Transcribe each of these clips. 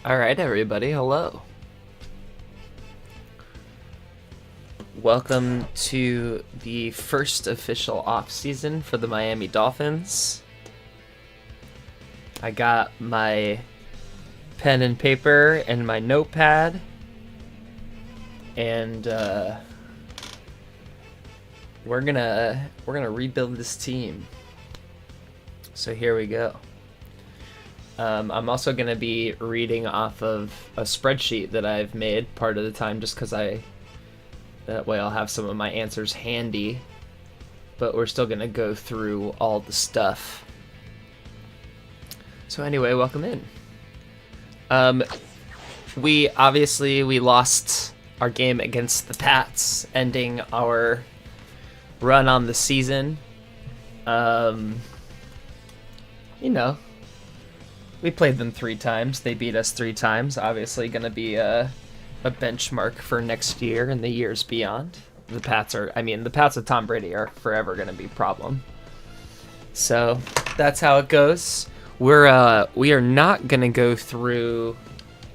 All right, everybody, hello. Welcome to the first official off-season for the Miami Dolphins. I got my pen and paper and my notepad, and we're gonna rebuild this team. So here we go. I'm also going to be reading off of a spreadsheet that I've made part of the time just because that way I'll have some of my answers handy. But we're still going to go through all the stuff. So anyway, welcome in. We lost our game against the Pats, ending our run on the season. We played them 3 times. They beat us 3 times. Obviously going to be a benchmark for next year and the years beyond. The Pats with Tom Brady are forever going to be a problem. So that's how it goes. We are not going to go through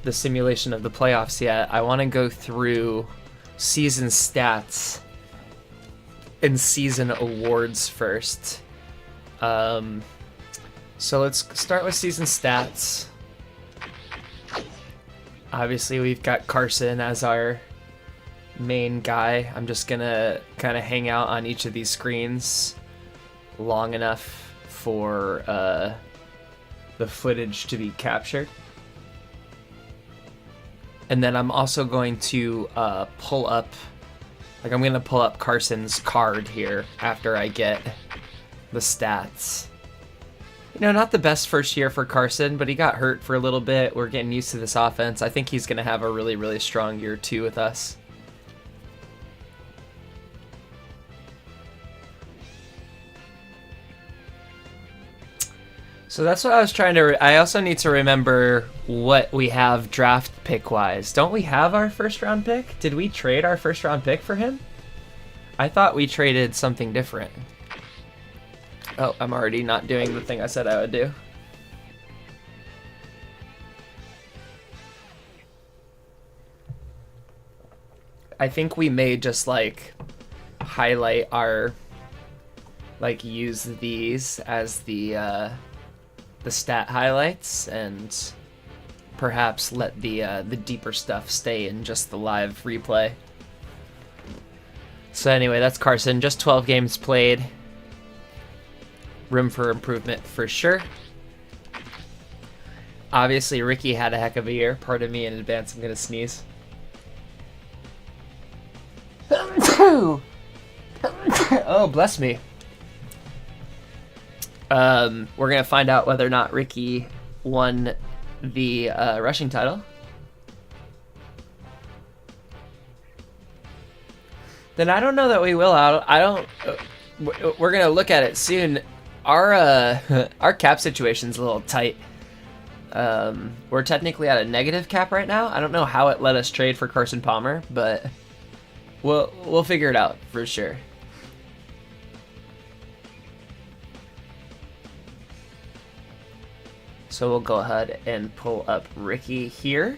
the simulation of the playoffs yet. I want to go through season stats and season awards first. So let's start with season stats. Obviously, we've got Carson as our main guy. I'm just gonna kind of hang out on each of these screens long enough for the footage to be captured. And then I'm also going to pull up Carson's card here after I get the stats. Not the best first year for Carson, but he got hurt for a little bit. We're getting used to this offense. I think he's going to have a really, really strong year too with us. So that's what I was trying to... I also need to remember what we have draft pick-wise. Don't we have our first-round pick? Did we trade our first-round pick for him? I thought we traded something different. Oh, I'm already not doing the thing I said I would do. I think we may just highlight our use these as the stat highlights and perhaps let the deeper stuff stay in just the live replay. So anyway, that's Carson. Just 12 games played. Room for improvement for sure. Obviously, Ricky had a heck of a year. Pardon me in advance, I'm gonna sneeze. Oh, bless me. We're gonna find out whether or not Ricky won the rushing title. Then I don't know that we will. We're gonna look at it soon. Our cap situation's a little tight. We're technically at a negative cap right now. I don't know how it let us trade for Carson Palmer, but we'll figure it out for sure. So we'll go ahead and pull up Ricky here.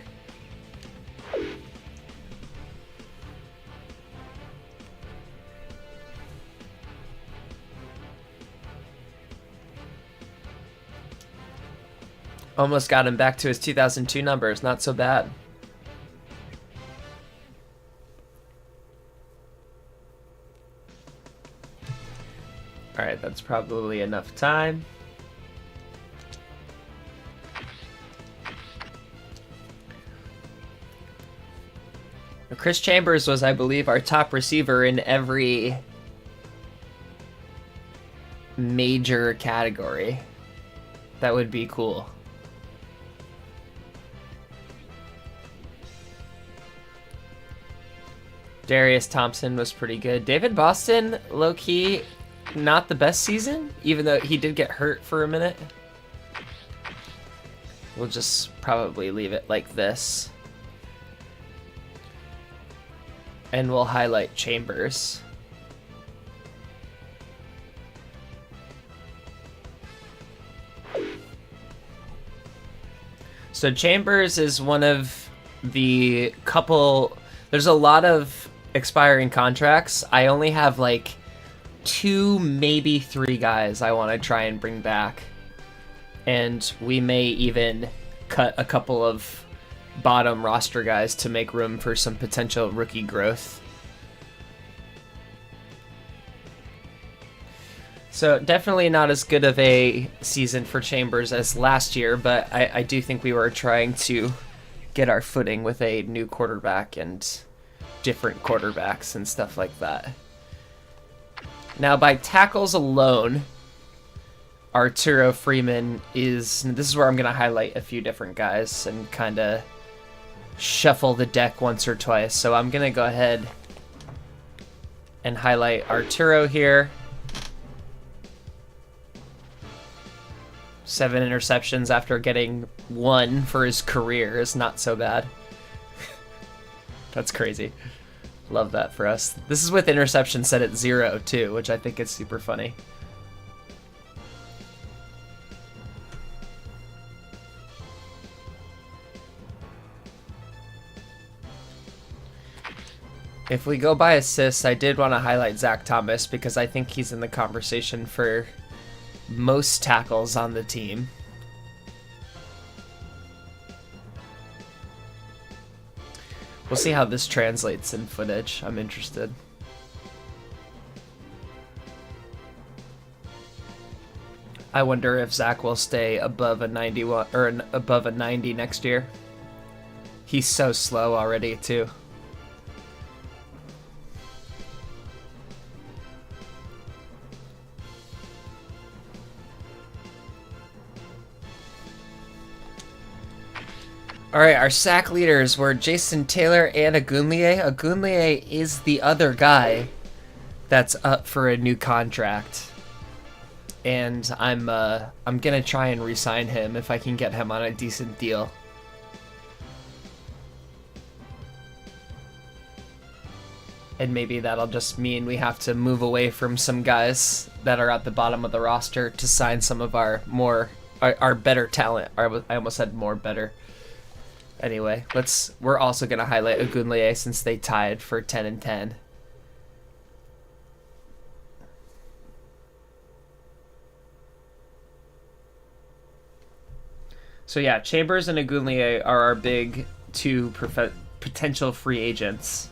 Almost got him back to his 2002 numbers. Not so bad. All right, that's probably enough time. Chris Chambers was, I believe, our top receiver in every major category. That would be cool. Darius Thompson was pretty good. David Boston, low-key, not the best season, even though he did get hurt for a minute. We'll just probably leave it like this. And we'll highlight Chambers. So Chambers is one of the couple. There's a lot of expiring contracts. I only have like 2, maybe 3 guys I want to try and bring back. And we may even cut a couple of bottom roster guys to make room for some potential rookie growth. So definitely not as good of a season for Chambers as last year, but I do think we were trying to get our footing with a new quarterback and different quarterbacks and stuff like that. Now, by tackles alone, Arturo Freeman is... This is where I'm going to highlight a few different guys and kind of shuffle the deck once or twice. So I'm going to go ahead and highlight Arturo here. 7 interceptions after getting 1 for his career is not so bad. That's crazy. Love that for us. This is with interception set at 0 too, which I think is super funny. If we go by assists, I did want to highlight Zach Thomas because I think he's in the conversation for most tackles on the team. We'll see how this translates in footage. I'm interested. I wonder if Zach will stay above a 91 or above a 90 next year. He's so slow already too. All right, our sack leaders were Jason Taylor and Agunlie. Agunlie is the other guy that's up for a new contract, and I'm gonna try and re-sign him if I can get him on a decent deal. And maybe that'll just mean we have to move away from some guys that are at the bottom of the roster to sign some of our better talent. I almost said more better. Anyway, we're also going to highlight Agunlie since they tied for 10 and 10. So yeah, Chambers and Agunlie are our big 2 potential free agents.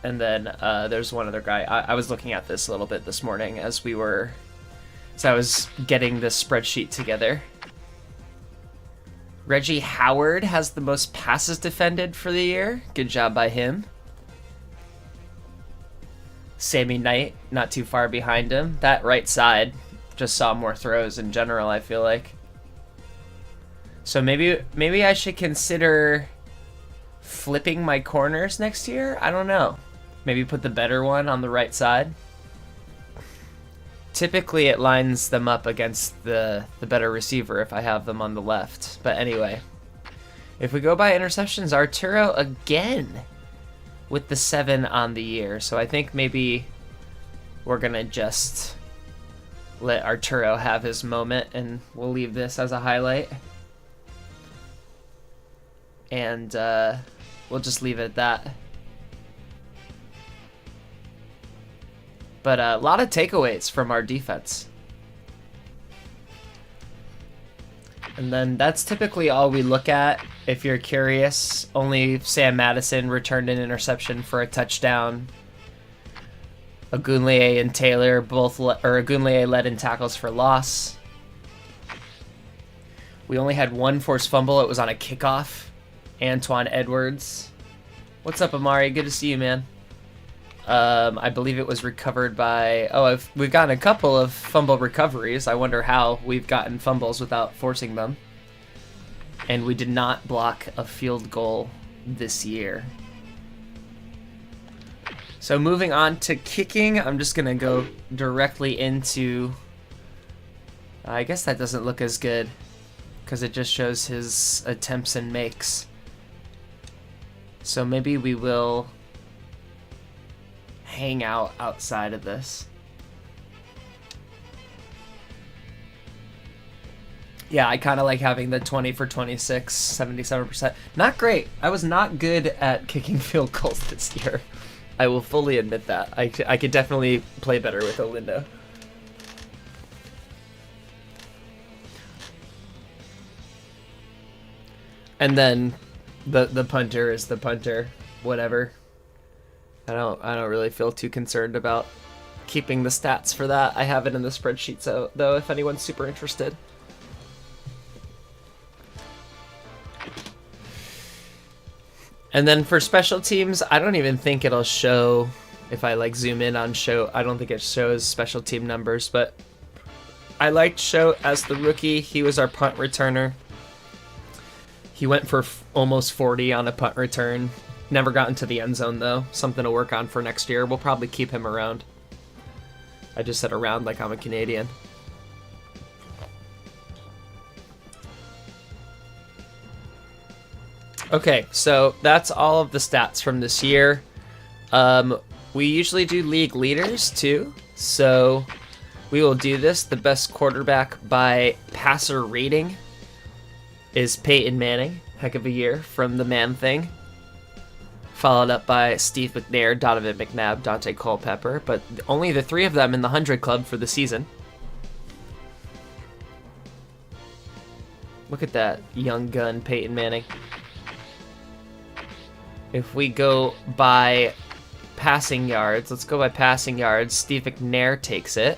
And then there's one other guy. I was looking at this a little bit this morning as I was getting this spreadsheet together. Reggie Howard has the most passes defended for the year. Good job by him. Sammy Knight, not too far behind him. That right side just saw more throws in general, I feel like. So maybe I should consider flipping my corners next year? I don't know. Maybe put the better one on the right side. Typically, it lines them up against the better receiver if I have them on the left. But anyway, if we go by interceptions, Arturo again with the 7 on the year. So I think maybe we're going to just let Arturo have his moment, and we'll leave this as a highlight. And we'll just leave it at that. But a lot of takeaways from our defense. And then that's typically all we look at. If you're curious, only Sam Madison returned an interception for a touchdown. Agunlie and Taylor Agunlie led in tackles for loss. We only had 1 forced fumble. It was on a kickoff. Antoine Edwards. What's up, Amari? Good to see you, man. I believe it was recovered by... we've gotten a couple of fumble recoveries. I wonder how we've gotten fumbles without forcing them. And we did not block a field goal this year. So moving on to kicking, I'm just going to go directly into... I guess that doesn't look as good because it just shows his attempts and makes. So maybe we will hang out outside of this. Yeah, I kind of like having the 20 for 26, 77%. Not great. I was not good at kicking field goals this year. I will fully admit that. I could definitely play better with Olindo. And then the punter is the punter. Whatever. I don't really feel too concerned about keeping the stats for that. I have it in the spreadsheet, so though if anyone's super interested. And then for special teams, I don't even think it'll show, if I like zoom in on show, I don't think it shows special team numbers, but I liked Show as the rookie. He was our punt returner. He went for almost 40 on a punt return. Never got into the end zone though. Something to work on for next year. We'll probably keep him around. I just said around like I'm a Canadian. Okay, so that's all of the stats from this year. We usually do league leaders too, so we will do this. The best quarterback by passer rating is Peyton Manning. Heck of a year from the Man Thing. Followed up by Steve McNair, Donovan McNabb, Dante Culpepper, but only the three of them in the 100 club for the season. Look at that young gun, Peyton Manning. If we go by passing yards, let's go by passing yards. Steve McNair takes it.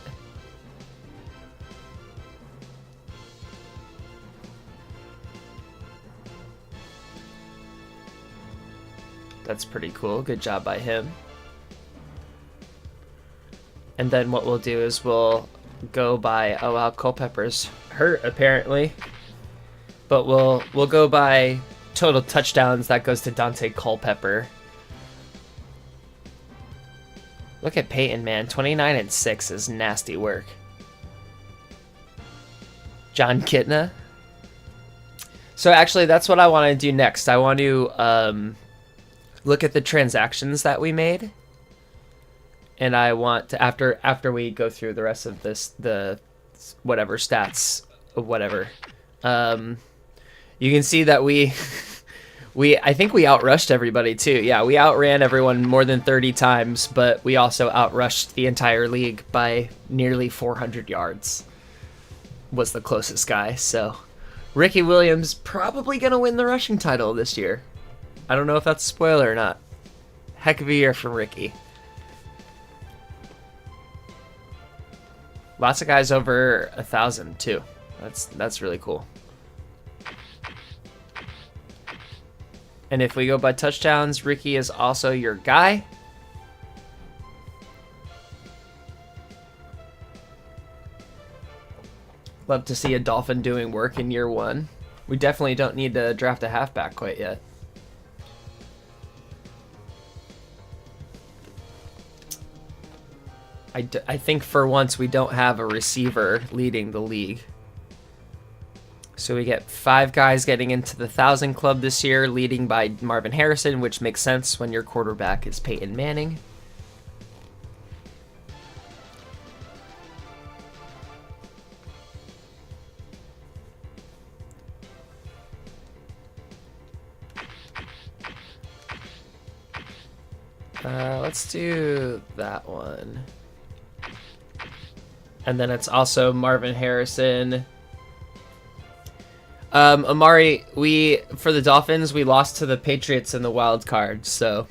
That's pretty cool. Good job by him. And then what we'll do is we'll go by, oh wow, Culpepper's hurt apparently. But we'll go by total touchdowns. That goes to Dante Culpepper. Look at Peyton, man. 29 and 6 is nasty work. John Kitna. So actually, that's what I want to do next. I want to look at the transactions that we made, and I want to after we go through the rest of the whatever stats, whatever. You can see that I think we outrushed everybody too. Yeah, we outran everyone more than 30 times, but we also outrushed the entire league by nearly 400 yards. Was the closest guy. So Ricky Williams probably gonna win the rushing title this year. I don't know if that's a spoiler or not. Heck of a year from Ricky. Lots of guys over 1,000 too. That's really cool. And if we go by touchdowns, Ricky is also your guy. Love to see a Dolphin doing work in year one. We definitely don't need to draft a halfback quite yet. I think for once we don't have a receiver leading the league. So we get 5 guys getting into the 1,000 club this year, leading by Marvin Harrison, which makes sense when your quarterback is Peyton Manning. Let's do that one. And then it's also Marvin Harrison. Amari, for the Dolphins, we lost to the Patriots in the wild card, so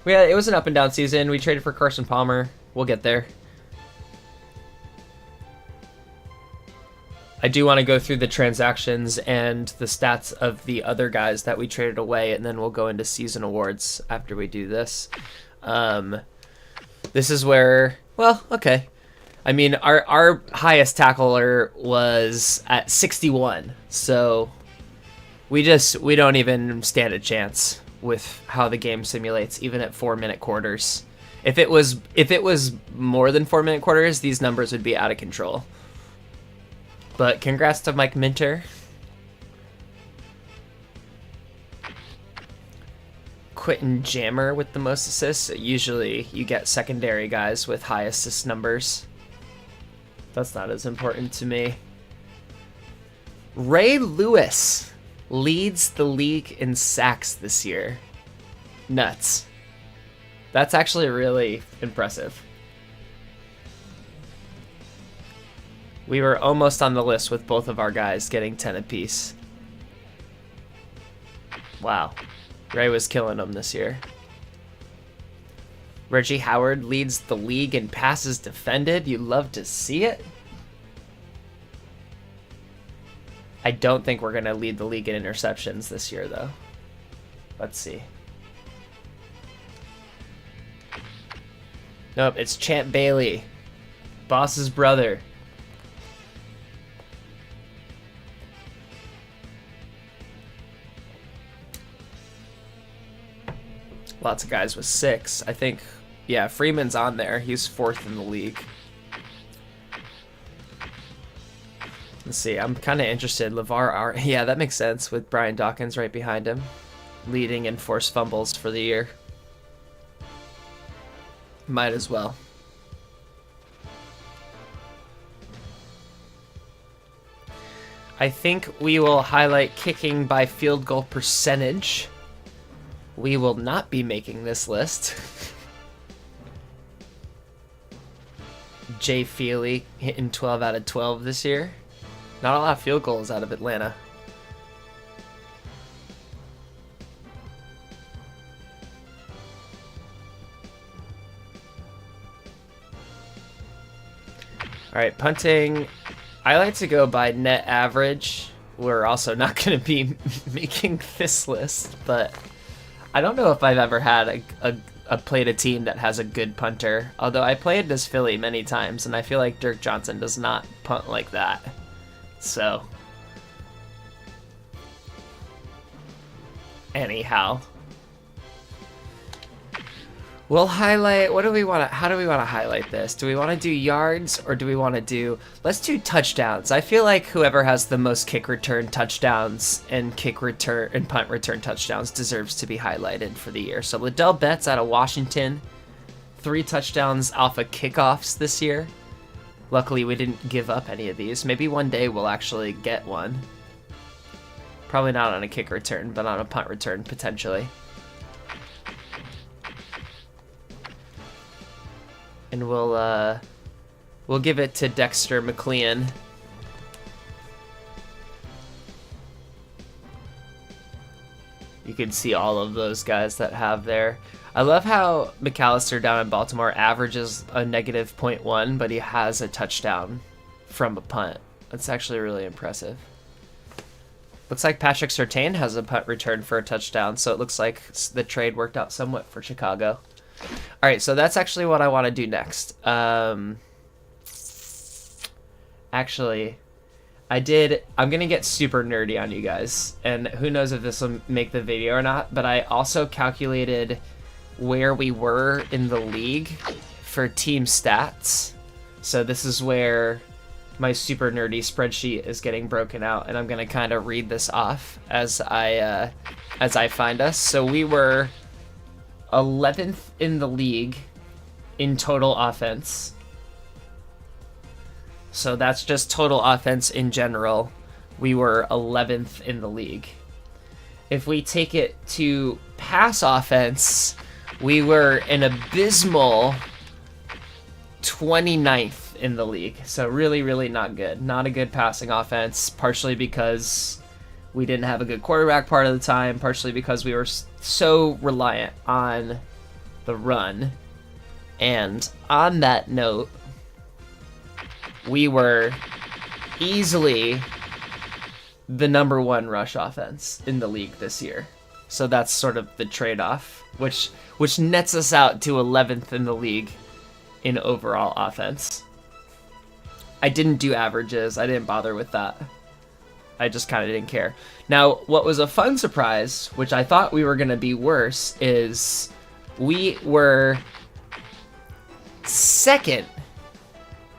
it was an up and down season. We traded for Carson Palmer. We'll get there. I do want to go through the transactions and the stats of the other guys that we traded away, and then we'll go into season awards after we do this. This is where, well, okay. I mean, our highest tackler was at 61, so we don't even stand a chance with how the game simulates, even at 4-minute quarters. If it was more than 4-minute quarters, these numbers would be out of control. But congrats to Mike Minter. Quentin Jammer with the most assists. Usually you get secondary guys with high assist numbers. That's not as important to me. Ray Lewis leads the league in sacks this year. Nuts. That's actually really impressive. We were almost on the list with both of our guys getting 10 apiece. Wow. Ray was killing them this year. Reggie Howard leads the league in passes defended. You love to see it. I don't think we're going to lead the league in interceptions this year, though. Let's see. Nope, it's Champ Bailey, Boss's brother. Lots of guys with 6. I think, yeah, Freeman's on there. He's 4th in the league. Let's see, I'm kind of interested. Yeah, that makes sense with Brian Dawkins right behind him, leading in forced fumbles for the year. Might as well. I think we will highlight kicking by field goal percentage. We will not be making this list. Jay Feely hitting 12 out of 12 this year. Not a lot of field goals out of Atlanta. All right, punting. I like to go by net average. We're also not going to be making this list, but I don't know if I've ever had played a team that has a good punter. Although I played this Philly many times, and I feel like Dirk Johnson does not punt like that. So, anyhow, we'll highlight. What do we want to? How do we want to highlight this? Do we want to do yards or do we want to do? Let's do touchdowns. I feel like whoever has the most kick return touchdowns and kick return and punt return touchdowns deserves to be highlighted for the year. So Liddell Betts out of Washington, 3 touchdowns off of kickoffs this year. Luckily, we didn't give up any of these. Maybe one day we'll actually get one. Probably not on a kick return, but on a punt return, potentially. And we'll give it to Dexter McLean. You can see all of those guys that have there. I love how McAllister down in Baltimore averages a negative .1, but he has a touchdown from a punt. That's actually really impressive. Looks like Patrick Surtain has a punt return for a touchdown, so it looks like the trade worked out somewhat for Chicago. All right, so that's actually what I want to do next. Actually, I'm going to get super nerdy on you guys, and who knows if this will make the video or not, but I also calculated where we were in the league for team stats. So this is where my super nerdy spreadsheet is getting broken out, and I'm going to kind of read this off as I find us. So we were 11th in the league in total offense. So that's just total offense in general. We were 11th in the league. If we take it to pass offense, we were an abysmal 29th in the league. So really, really not good. Not a good passing offense, partially because we didn't have a good quarterback part of the time, partially because we were so reliant on the run. And on that note, we were easily the number 1 rush offense in the league this year. So that's sort of the trade-off, which nets us out to 11th in the league in overall offense. I didn't do averages. I didn't bother with that. I just kind of didn't care. Now, what was a fun surprise, which I thought we were going to be worse, is we were 2nd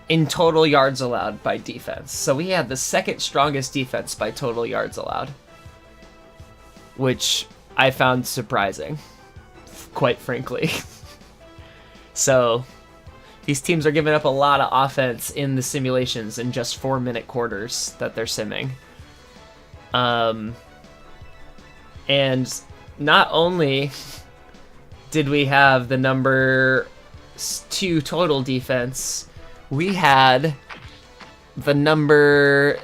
in total yards allowed by defense. So we had the 2nd strongest defense by total yards allowed, which I found surprising, quite frankly. So these teams are giving up a lot of offense in the simulations in just 4-minute quarters that they're simming. And not only did we have the number 2 total defense, we had the number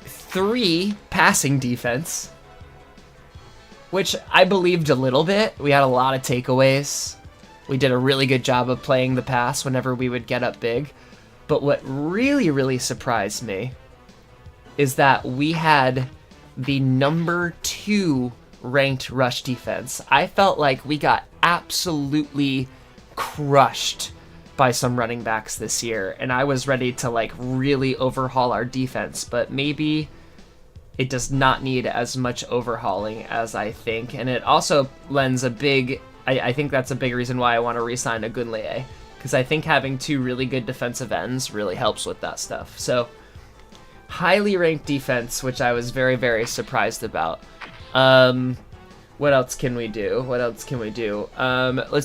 3 passing defense, which I believed a little bit. We had a lot of takeaways. We did a really good job of playing the pass whenever we would get up big. But what really, really surprised me is that we had the number 2 ranked rush defense. I felt like we got absolutely crushed by some running backs this year, and I was ready to like really overhaul our defense, but maybe it does not need as much overhauling as I think. And it also lends a big, I think that's a big reason why I want to re-sign Ogunleye, because I think having 2 really good defensive ends really helps with that stuff. So highly ranked defense, which I was very, very surprised about. What else can we do? Let's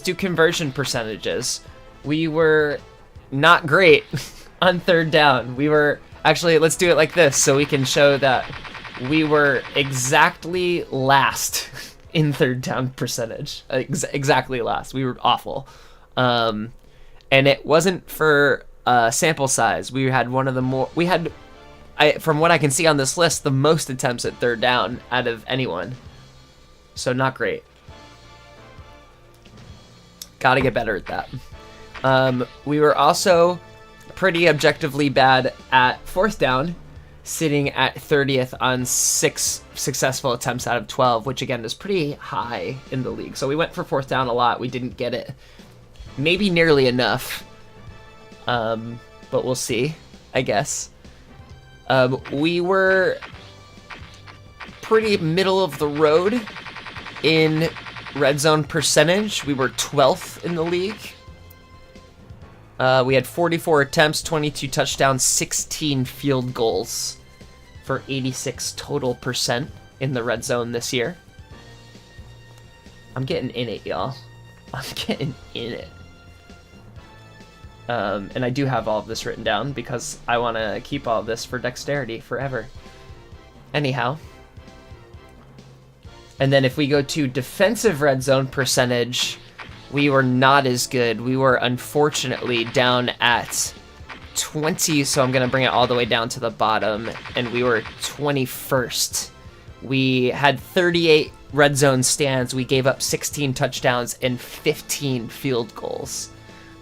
do conversion percentages. We were not great on third down. We were actually, let's do it like this so we can show that we were exactly last in third down percentage. Exactly last. We were awful. And it wasn't for sample size. We had from what I can see on this list, the most attempts at third down out of anyone. So not great. Gotta get better at that. We were also pretty objectively bad at fourth down, sitting at 30th on 6 successful attempts out of 12, which again is pretty high in the league. So we went for fourth down a lot. We didn't get it. Maybe nearly enough. But we'll see, I guess. We were pretty middle of the road in red zone percentage. We were 12th in the league. We had 44 attempts, 22 touchdowns, 16 field goals for 86 total percent in the red zone this year. I'm getting in it, y'all. I'm getting in it. And I do have all of this written down because I want to keep all of this for dexterity forever. Anyhow. And then if we go to defensive red zone percentage, we were not as good. We were unfortunately down at 20, so I'm going to bring it all the way down to the bottom, and we were 21st. We had 38 red zone stands. We gave up 16 touchdowns and 15 field goals.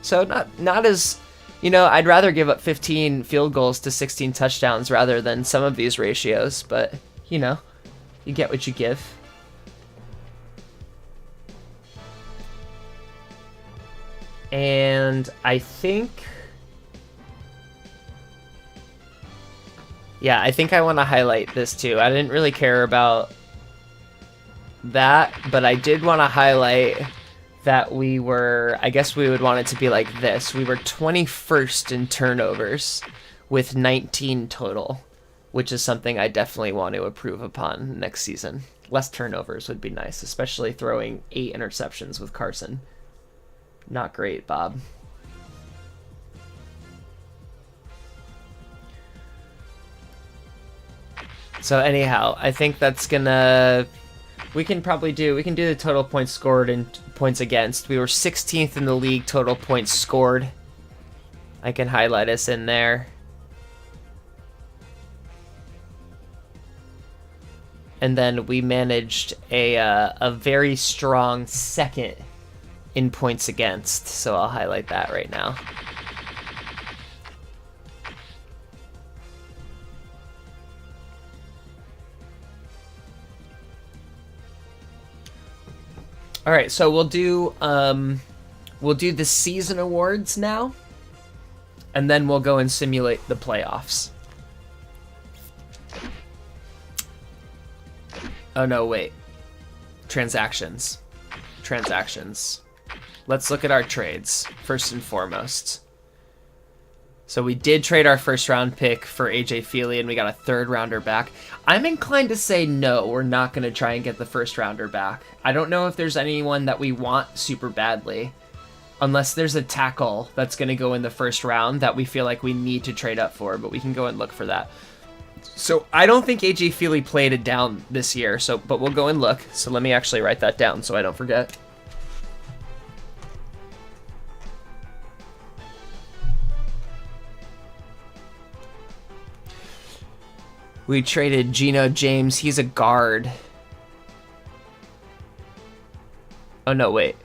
So not as, I'd rather give up 15 field goals to 16 touchdowns rather than some of these ratios, but, you get what you give. And I think I want to highlight this too. I didn't really care about that, but I did want to highlight that I guess we would want it to be like this. We were 21st in turnovers with 19 total, which is something I definitely want to improve upon next season. Less turnovers would be nice, especially throwing 8 interceptions with Carson. Not great, Bob. So anyhow, I think that's gonna... We can do the total points scored and points against. We were 16th in the league total points scored. I can highlight us in there. And then we managed a very strong second in points against, so I'll highlight that right now. All right, so we'll do the season awards now, and then we'll go and simulate the playoffs. Oh no, wait. Transactions. Let's look at our trades, first and foremost. So we did trade our first round pick for AJ Feely, and we got a third rounder back. I'm inclined to say no, we're not going to try and get the first rounder back. I don't know if there's anyone that we want super badly, unless there's a tackle that's going to go in the first round that we feel like we need to trade up for, but we can go and look for that. So I don't think AJ Feely played it down this year. But we'll go and look. So let me actually write that down so I don't forget. We traded Geno James. He's a guard. Oh, no, wait.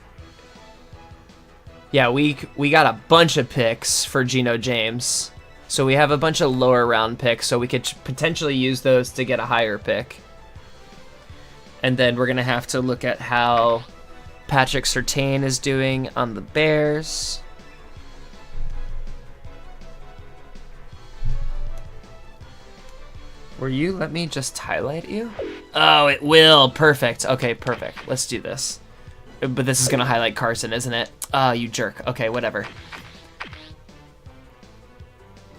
Yeah, we got a bunch of picks for Geno James. So we have a bunch of lower round picks, so we could potentially use those to get a higher pick. And then we're going to have to look at how Patrick Surtain is doing on the Bears. Will you let me just highlight you? Oh, it will. Perfect. Okay, perfect. Let's do this. But this is going to highlight Carson, isn't it? Oh, you jerk. Okay, whatever.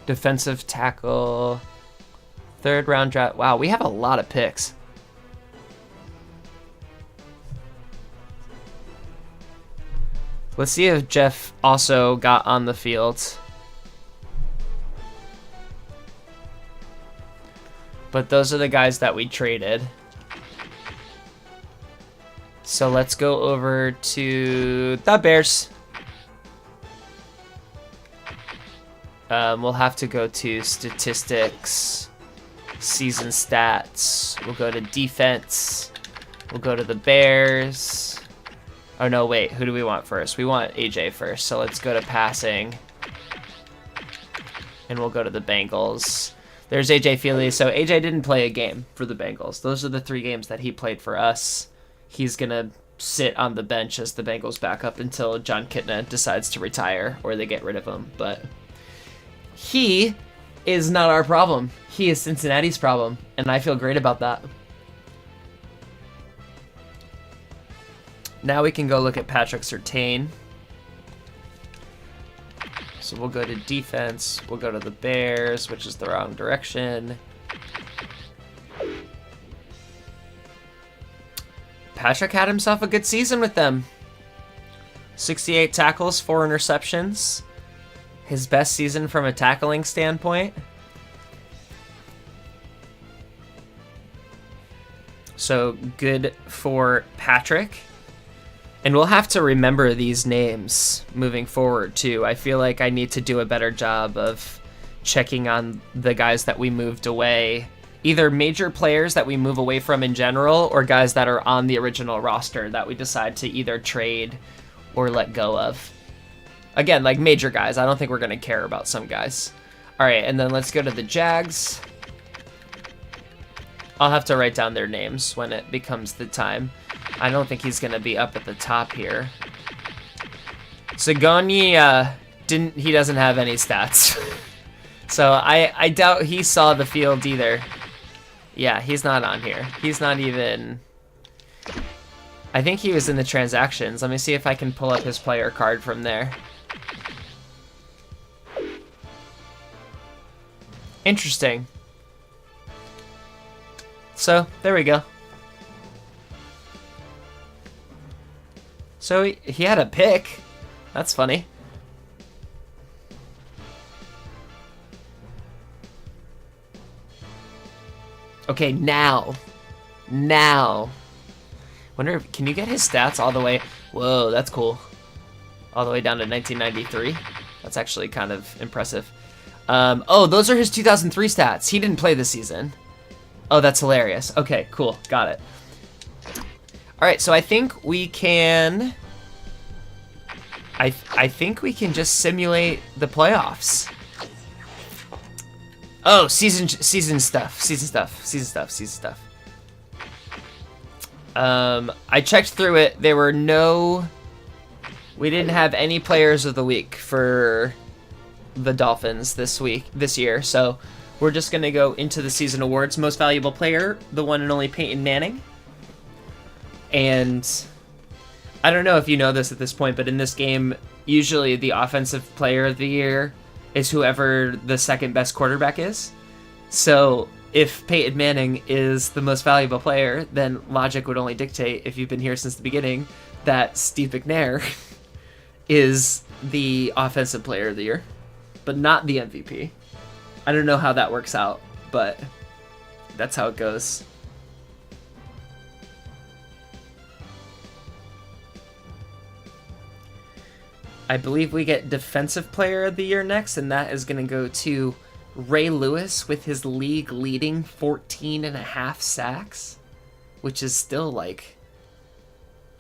Defensive tackle. Third round draft. Wow, we have a lot of picks. Let's see if Jeff also got on the field. But those are the guys that we traded. So let's go over to the Bears. We'll have to go to statistics, season stats. We'll go to defense. We'll go to the Bears. Oh no, wait, who do we want first? We want AJ first, so let's go to passing. And we'll go to the Bengals. There's AJ Feely. So AJ didn't play a game for the Bengals. Those are the 3 games that he played for us. He's going to sit on the bench as the Bengals backup until John Kitna decides to retire or they get rid of him. But he is not our problem. He is Cincinnati's problem, and I feel great about that. Now we can go look at Patrick Surtain. So we'll go to defense. We'll go to the Bears, which is the wrong direction. Patrick had himself a good season with them. 68 tackles, 4 interceptions. His best season from a tackling standpoint. So good for Patrick. And we'll have to remember these names moving forward, too. I feel like I need to do a better job of checking on the guys that we moved away. Either major players that we move away from in general, or guys that are on the original roster that we decide to either trade or let go of. Again, like major guys. I don't think we're going to care about some guys. All right, and then let's go to the Jags. I'll have to write down their names when it becomes the time. I don't think he's going to be up at the top here. Sigoni, he doesn't have any stats. So I doubt he saw the field either. Yeah, he's not on here. He's not even... I think he was in the transactions. Let me see if I can pull up his player card from there. Interesting. So, there we go. So, he had a pick. That's funny. Okay, now. Wonder if, can you get his stats all the way? Whoa, that's cool. All the way down to 1993. That's actually kind of impressive. Oh, those are his 2003 stats. He didn't play this season. Oh, that's hilarious. Okay, cool. Got it. All right, so I think we can... I think we can just simulate the playoffs. Oh, season stuff. I checked through it. There were we didn't have any players of the week for the Dolphins this year. So we're just going to go into the season awards. Most valuable player, the one and only Peyton Manning. And I don't know if you know this at this point, but in this game, usually the offensive player of the year is whoever the second best quarterback is. So if Peyton Manning is the most valuable player, then logic would only dictate, if you've been here since the beginning, that Steve McNair is the offensive player of the year, but not the MVP. I don't know how that works out, but That's how it goes. I believe we get Defensive Player of the Year next, and that is going to go to Ray Lewis with his league-leading 14.5 sacks, which is still like...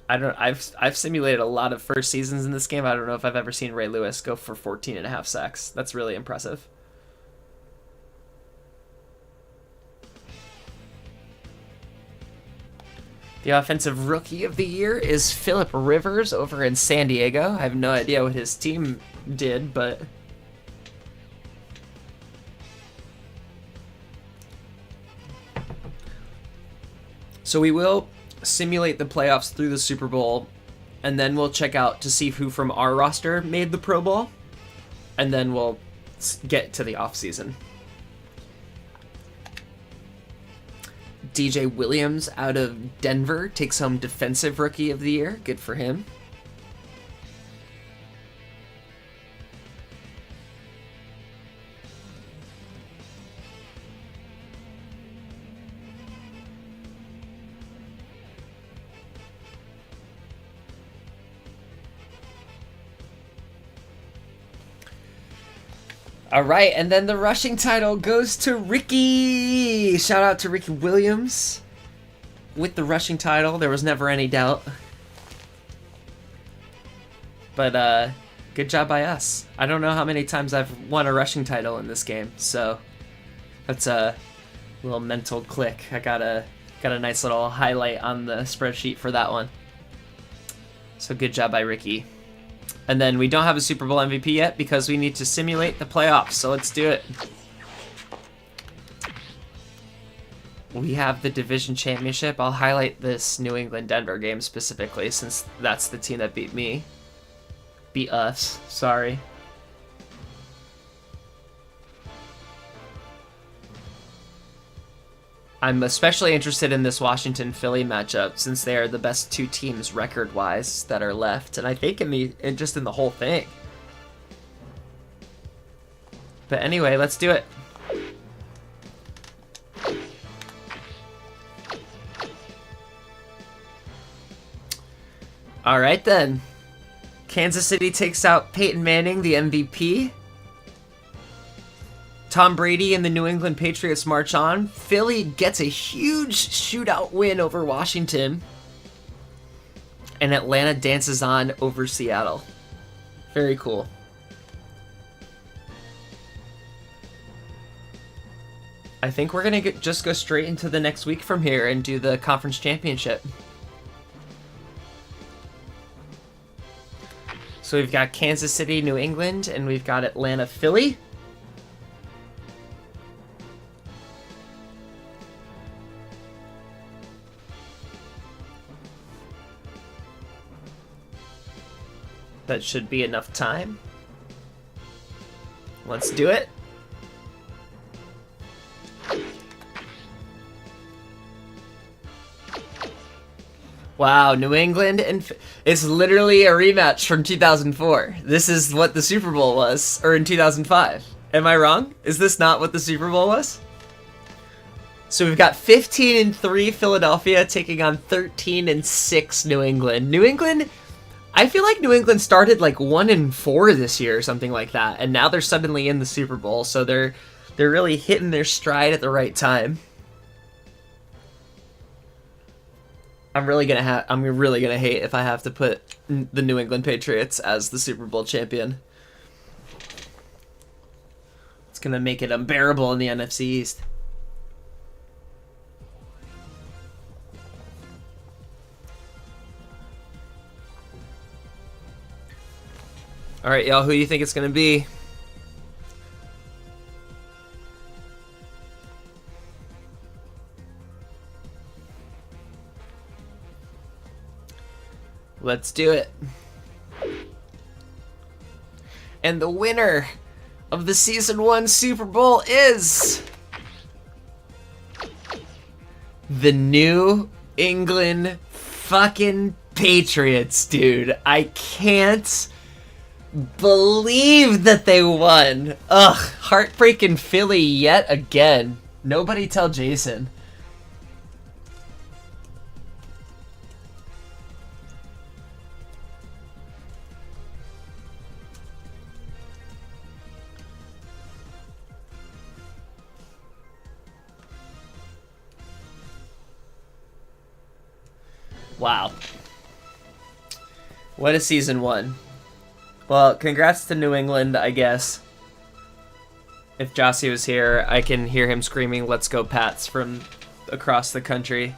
I've simulated a lot of first seasons in this game. I don't know if I've ever seen Ray Lewis go for 14.5 sacks. That's really impressive. The Offensive Rookie of the Year is Phillip Rivers over in San Diego. I have no idea what his team did, but... So we will simulate the playoffs through the Super Bowl, and then we'll check out to see who from our roster made the Pro Bowl, and then we'll get to the offseason. DJ Williams out of Denver takes home Defensive Rookie of the Year. Good for him. All right, and then the rushing title goes to Ricky. Shout out to Ricky Williams with the rushing title. There was never any doubt. But good job by us. I don't know how many times I've won a rushing title in this game, so that's a little mental click. I got a nice little highlight on the spreadsheet for that one. So good job by Ricky. And then we don't have a Super Bowl MVP yet because we need to simulate the playoffs, so let's do it. We have the division championship. I'll highlight this New England-Denver game specifically since that's the team that beat me. Beat us, sorry. I'm especially interested in this Washington-Philly matchup since they are the best two teams record-wise that are left, and I think in the whole thing. But anyway, let's do it. All right then. Kansas City takes out Peyton Manning, the MVP. Tom Brady and the New England Patriots march on. Philly gets a huge shootout win over Washington. And Atlanta dances on over Seattle. Very cool. I think we're going to just go straight into the next week from here and do the conference championship. So we've got Kansas City, New England, and we've got Atlanta, Philly. That should be enough time. Let's do it. Wow, New England, and it's literally a rematch from 2004. This is what the Super Bowl was, or in 2005. Am I wrong? Is this not what the Super Bowl was? So we've got 15-3 Philadelphia taking on 13-6 New England. New England, I feel like New England started like 1-4 this year or something like that, and now they're suddenly in the Super Bowl, so they're really hitting their stride at the right time. I'm really gonna hate if I have to put the New England Patriots as the Super Bowl champion. It's gonna make it unbearable in the NFC East. All right, y'all, who do you think it's gonna be? Let's do it. And the winner of the Season 1 Super Bowl is the New England fucking Patriots, dude. I can't believe that they won. Ugh, heartbreaking Philly yet again. Nobody tell Jason. Wow. What a season one. Well, congrats to New England, I guess. If Jossie was here, I can hear him screaming, "Let's go Pats," from across the country.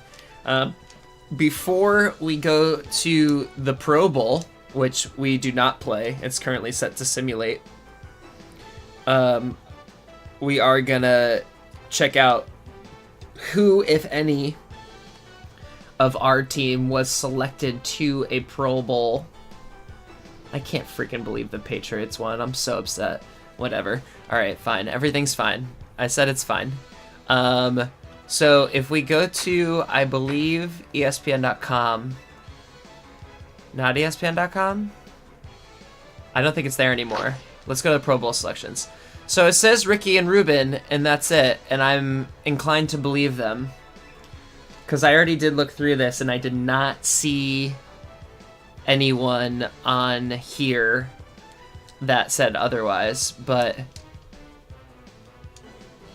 Before we go to the Pro Bowl, which we do not play, it's currently set to simulate, we are gonna check out who, if any, of our team was selected to a Pro Bowl. I can't freaking believe the Patriots won. I'm so upset. Whatever. Alright, fine. Everything's fine. I said it's fine. So if we go to, I believe, ESPN.com. Not ESPN.com? I don't think it's there anymore. Let's go to Pro Bowl selections. So it says Ricky and Ruben, and that's it. And I'm inclined to believe them, because I already did look through this, and I did not see anyone on here that said otherwise, but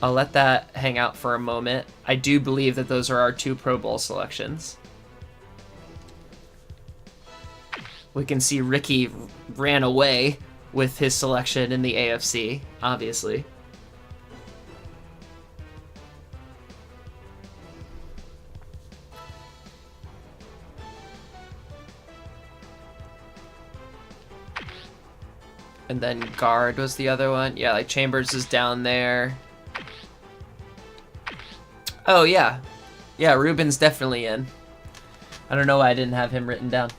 I'll let that hang out for a moment. I do believe that those are our 2 Pro Bowl selections. We can see Ricky ran away with his selection in the AFC, obviously. And then guard was the other one. Yeah, like Chambers is down there. Oh, yeah. Yeah, Ruben's definitely in. I don't know why I didn't have him written down.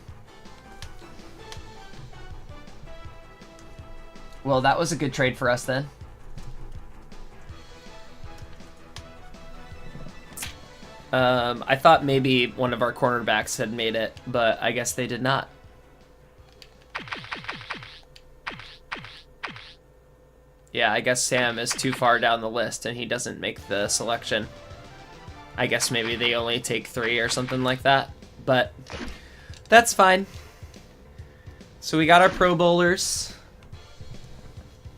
Well, that was a good trade for us then. I thought maybe one of our cornerbacks had made it, but I guess they did not. Yeah, I guess Sam is too far down the list and he doesn't make the selection. I guess maybe they only take 3 or something like that, but that's fine. So we got our Pro Bowlers.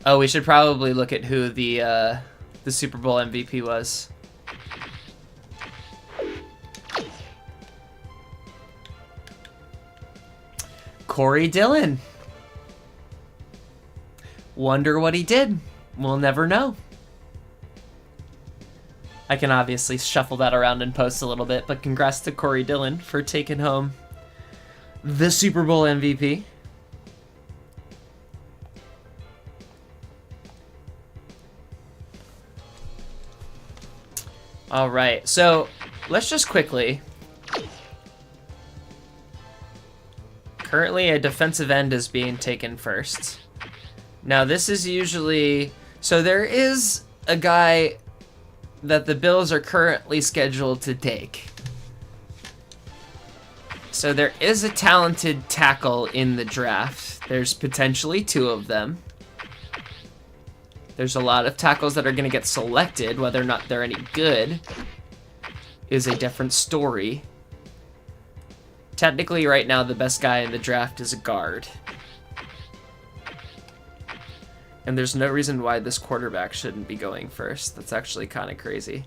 Oh, we should probably look at who the Super Bowl MVP was. Corey Dillon. Wonder what he did. We'll never know. I can obviously shuffle that around and post a little bit, but congrats to Corey Dillon for taking home the Super Bowl MVP. All right, so let's just quickly. Currently, a defensive end is being taken first. Now, this is usually... So there is a guy that the Bills are currently scheduled to take. So there is a talented tackle in the draft. There's potentially 2 of them. There's a lot of tackles that are going to get selected. Whether or not they're any good is a different story. Technically, right now, the best guy in the draft is a guard. And there's no reason why this quarterback shouldn't be going first. That's actually kind of crazy.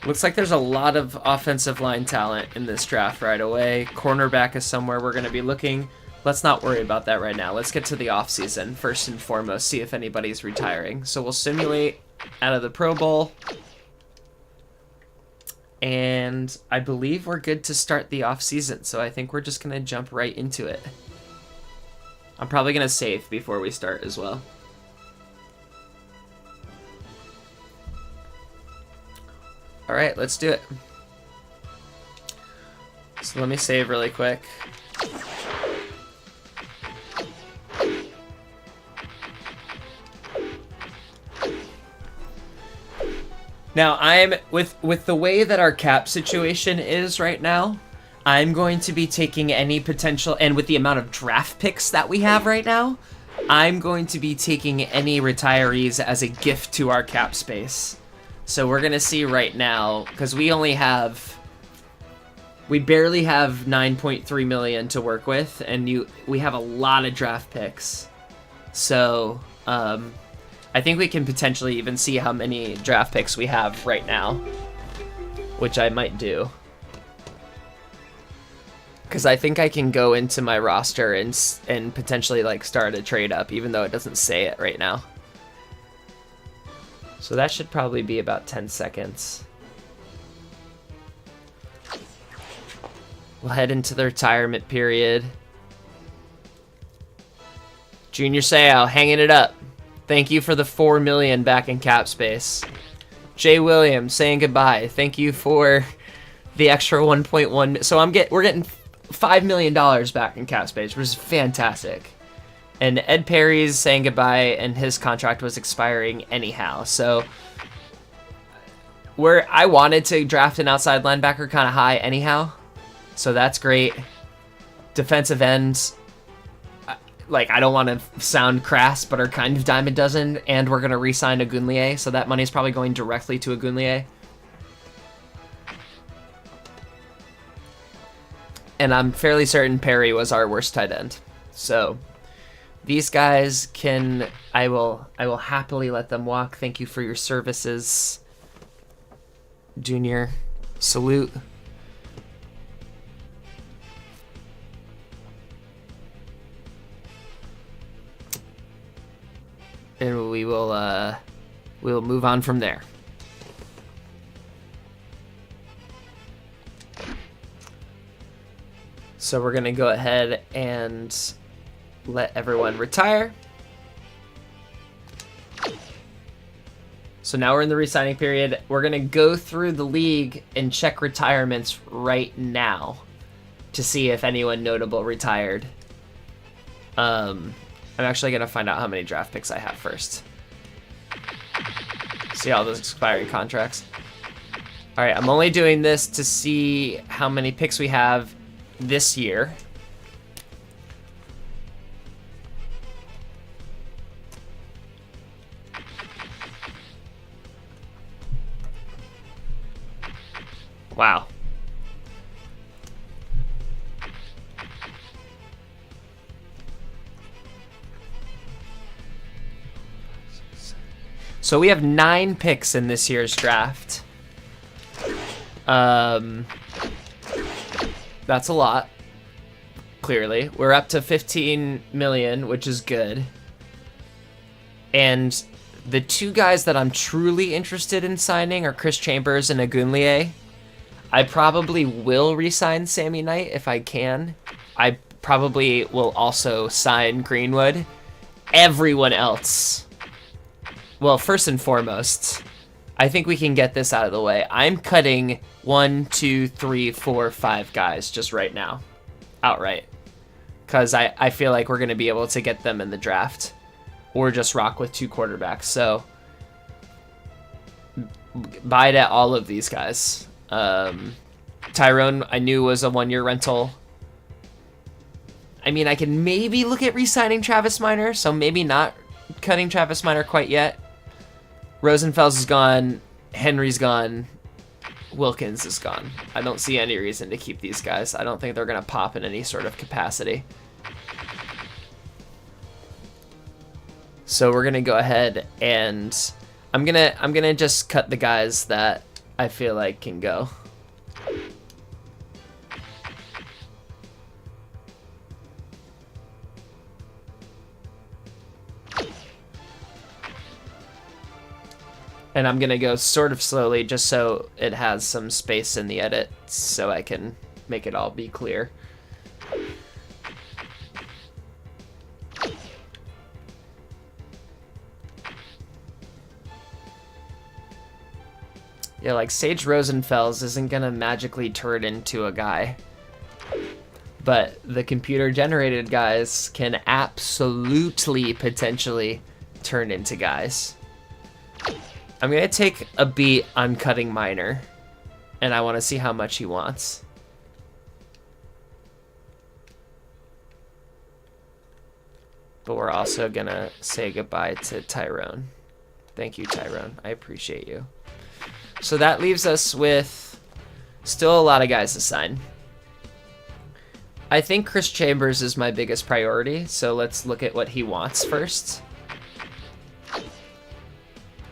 Looks like there's a lot of offensive line talent in this draft right away. Cornerback is somewhere we're going to be looking. Let's not worry about that right now. Let's get to the offseason first and foremost, see if anybody's retiring. So we'll simulate out of the Pro Bowl. And I believe we're good to start the offseason. So I think we're just going to jump right into it. I'm probably going to save before we start as well. All right, let's do it. So let me save really quick. Now, I'm with the way that our cap situation is right now, I'm going to be taking any potential, and with the amount of draft picks that we have right now, I'm going to be taking any retirees as a gift to our cap space. So we're gonna see right now, because we barely have 9.3 million to work with, and we have a lot of draft picks. So I think we can potentially even see how many draft picks we have right now, which I might do. Because I think I can go into my roster and potentially like start a trade up, even though it doesn't say it right now. So that should probably be about 10 seconds. We'll head into the retirement period. Junior Seau hanging it up. Thank you for the 4 million back in cap space. Jay Williams saying goodbye. Thank you for the extra 1.1. So we're getting $5 million back in cap space, which is fantastic. And Ed Perry's saying goodbye, and his contract was expiring anyhow. So I wanted to draft an outside linebacker kind of high anyhow. So that's great. Defensive ends, like, I don't want to sound crass, but are kind of dime a dozen, and we're going to re-sign Ogunleye, so that money's probably going directly to Ogunleye. And I'm fairly certain Perry was our worst tight end. So these guys I will happily let them walk. Thank you for your services, Junior. Salute. And we'll move on from there. So we're gonna go ahead and let everyone retire. So now we're in the re-signing period. We're gonna go through the league and check retirements right now to see if anyone notable retired. I'm actually gonna find out how many draft picks I have first. See all those expiring contracts. All right, I'm only doing this to see how many picks we have this year. Wow. So we have 9 picks in this year's draft. That's a lot. Clearly, we're up to 15 million, which is good. And the 2 guys that I'm truly interested in signing are Chris Chambers and Ogunleye. I probably will re-sign Sammy Knight if I can. I probably will also sign Greenwood. Everyone else, well, first and foremost, I think we can get this out of the way. I'm cutting 1, 2, 3, 4, 5 guys just right now, outright, because I feel like we're going to be able to get them in the draft, or just rock with 2 quarterbacks. So bye to all of these guys. Tyrone, I knew was a 1-year rental. I mean, I can maybe look at re-signing Travis Minor, so maybe not cutting Travis Minor quite yet. Rosenfels is gone. Henry's gone. Wilkins is gone. I don't see any reason to keep these guys. I don't think they're going to pop in any sort of capacity. So we're going to go ahead and I'm going to just cut the guys that I feel like can go. And I'm going to go sort of slowly just so it has some space in the edit so I can make it all be clear. Yeah, like Sage Rosenfels isn't going to magically turn into a guy. But the computer-generated guys can absolutely, potentially turn into guys. I'm going to take a beat on cutting Minor, and I want to see how much he wants. But we're also going to say goodbye to Tyrone. Thank you, Tyrone. I appreciate you. So that leaves us with still a lot of guys to sign. I think Chris Chambers is my biggest priority, so let's look at what he wants first.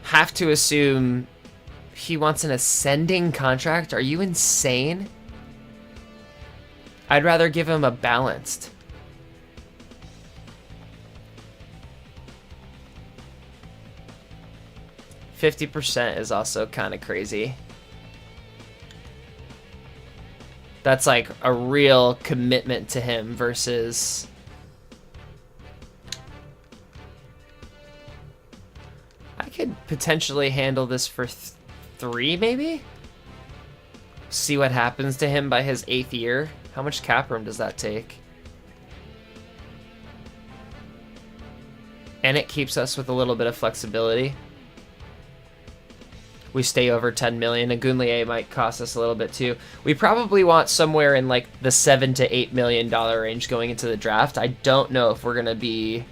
Have to assume he wants an ascending contract. Are you insane? I'd rather give him a balanced. %50 is also kind of crazy. That's like a real commitment to him versus... I could potentially handle this for 3, maybe? See what happens to him by his 8th year. How much cap room does that take? And it keeps us with a little bit of flexibility. We stay over 10 million. Agunlie might cost us a little bit too. We probably want somewhere in like the $7 to $8 million range going into the draft. I don't know if we're gonna be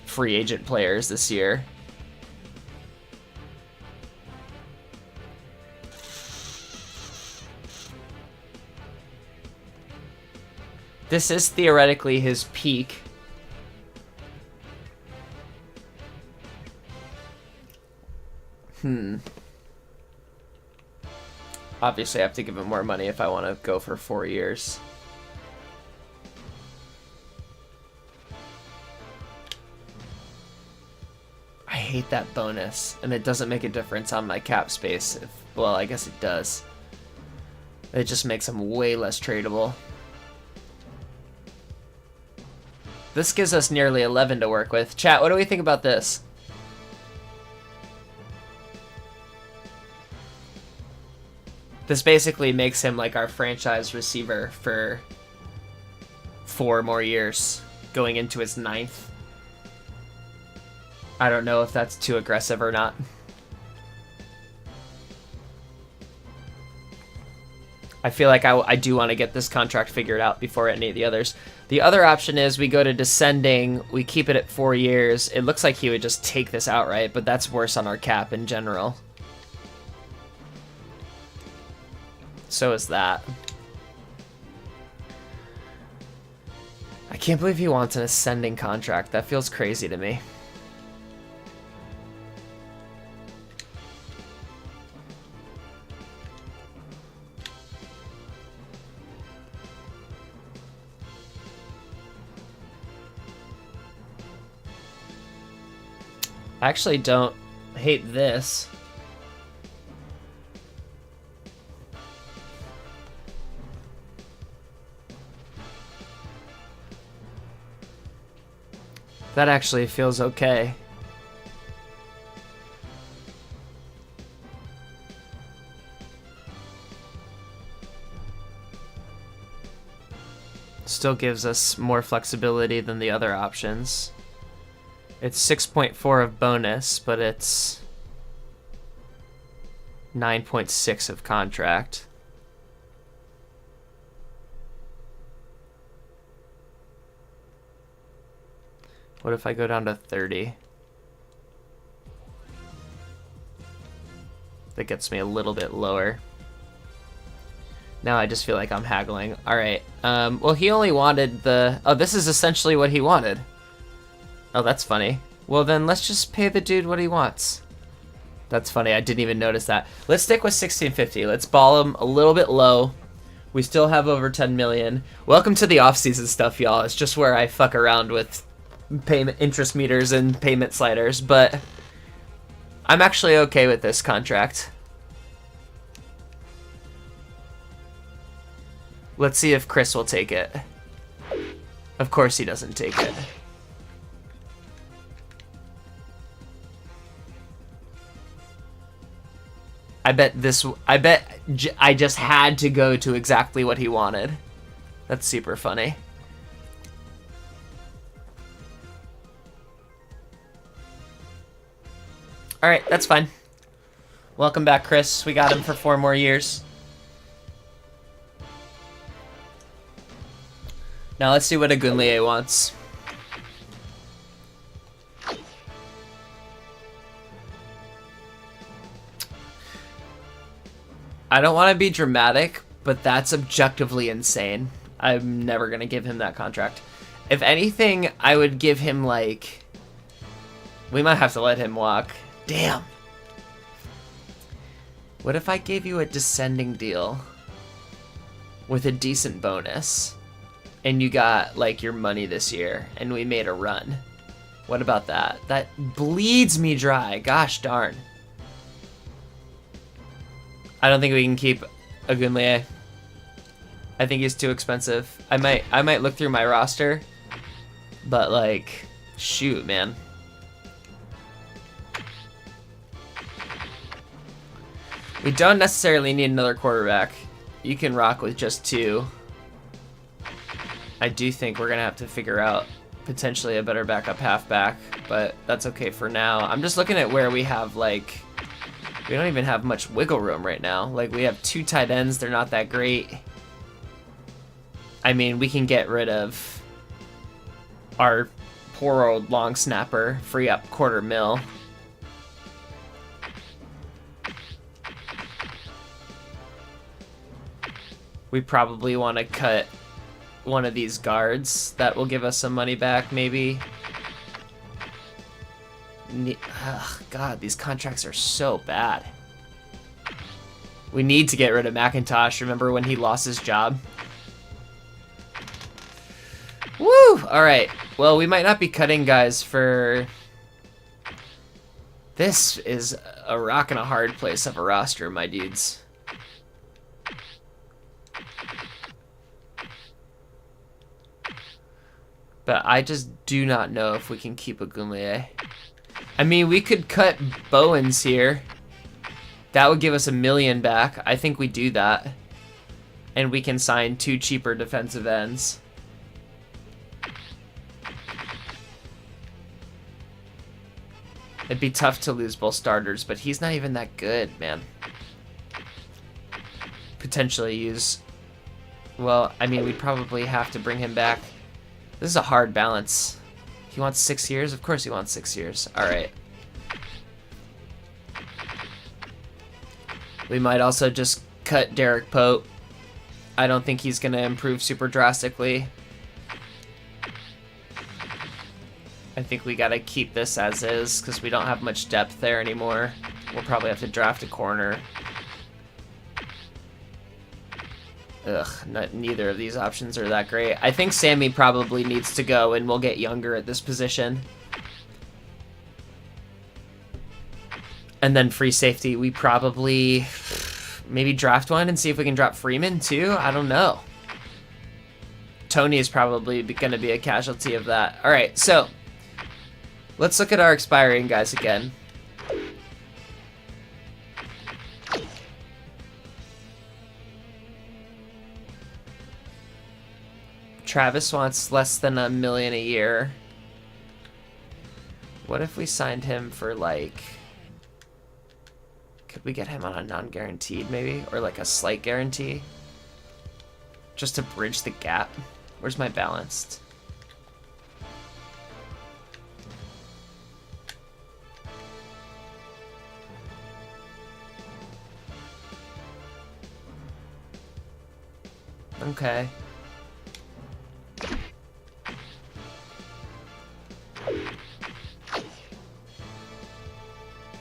free agent players this year. This is theoretically his peak. Obviously, I have to give him more money if I want to go for 4 years. I hate that bonus, and it doesn't make a difference on my cap space. Well, I guess it does. It just makes him way less tradable. This gives us nearly 11 to work with. Chat, what do we think about this? This basically makes him like our franchise receiver for 4 more years, going into his 9th. I don't know if that's too aggressive or not. I feel like I do want to get this contract figured out before any of the others. The other option is we go to descending, we keep it at 4 years. It looks like he would just take this outright, but that's worse on our cap in general. So is that. I can't believe he wants an ascending contract. That feels crazy to me. I actually don't hate this. That actually feels okay. Still gives us more flexibility than the other options. It's 6.4 of bonus, but it's 9.6 of contract. What if I go down to 30? That gets me a little bit lower. Now I just feel like I'm haggling. Alright, well he only wanted the... Oh, this is essentially what he wanted. Oh, that's funny. Well then, let's just pay the dude what he wants. That's funny, I didn't even notice that. Let's stick with 1650. Let's ball him a little bit low. We still have over 10 million. Welcome to the off-season stuff, y'all. It's just where I fuck around with payment interest meters and payment sliders, but I'm actually okay with this contract. Let's see if Chris will take it. Of course he doesn't take it. I bet I just had to go to exactly what he wanted. That's super funny. Alright, that's fine. Welcome back, Chris. We got him for 4 more years. Now let's see what Agunlie wants. I don't want to be dramatic, but that's objectively insane. I'm never going to give him that contract. If anything, I would give him, like... We might have to let him walk. Damn. What if I gave you a descending deal with a decent bonus, and you got, like, your money this year, and we made a run? What about that? That bleeds me dry. Gosh darn. I don't think we can keep Agunlie. I think he's too expensive. I might look through my roster, but like, shoot, man. We don't necessarily need another quarterback. You can rock with just 2. I do think we're gonna have to figure out potentially a better backup halfback, but that's okay for now. I'm just looking at where we have, like, we don't even have much wiggle room right now. Like, we have 2 tight ends. They're not that great. I mean, we can get rid of our poor old long snapper, free up $250,000. We probably want to cut one of these guards. That will give us some money back, maybe. Ugh, God, these contracts are so bad. We need to get rid of McIntosh. Remember when he lost his job? Woo! Alright. Well, we might not be cutting guys for... This is a rock and a hard place of a roster, my dudes. But I just do not know if we can keep Agunlie. I mean, we could cut Bowens here. That would give us $1 million back. I think we do that. And we can sign 2 cheaper defensive ends. It'd be tough to lose both starters, but he's not even that good, man. Potentially use... Well, I mean, we'd probably have to bring him back. This is a hard balance. He wants 6 years? Of course he wants 6 years. Alright. We might also just cut Derek Pope. I don't think he's going to improve super drastically. I think we got to keep this as is because we don't have much depth there anymore. We'll probably have to draft a corner. Ugh, neither of these options are that great. I think Sammy probably needs to go and we'll get younger at this position. And then free safety, we probably maybe draft one and see if we can drop Freeman too. I don't know. Tony is probably going to be a casualty of that. All right, so let's look at our expiring guys again. Travis wants less than $1 million a year. What if we signed him for, like... Could we get him on a non-guaranteed, maybe? Or, like, a slight guarantee? Just to bridge the gap. Where's my balanced? Okay.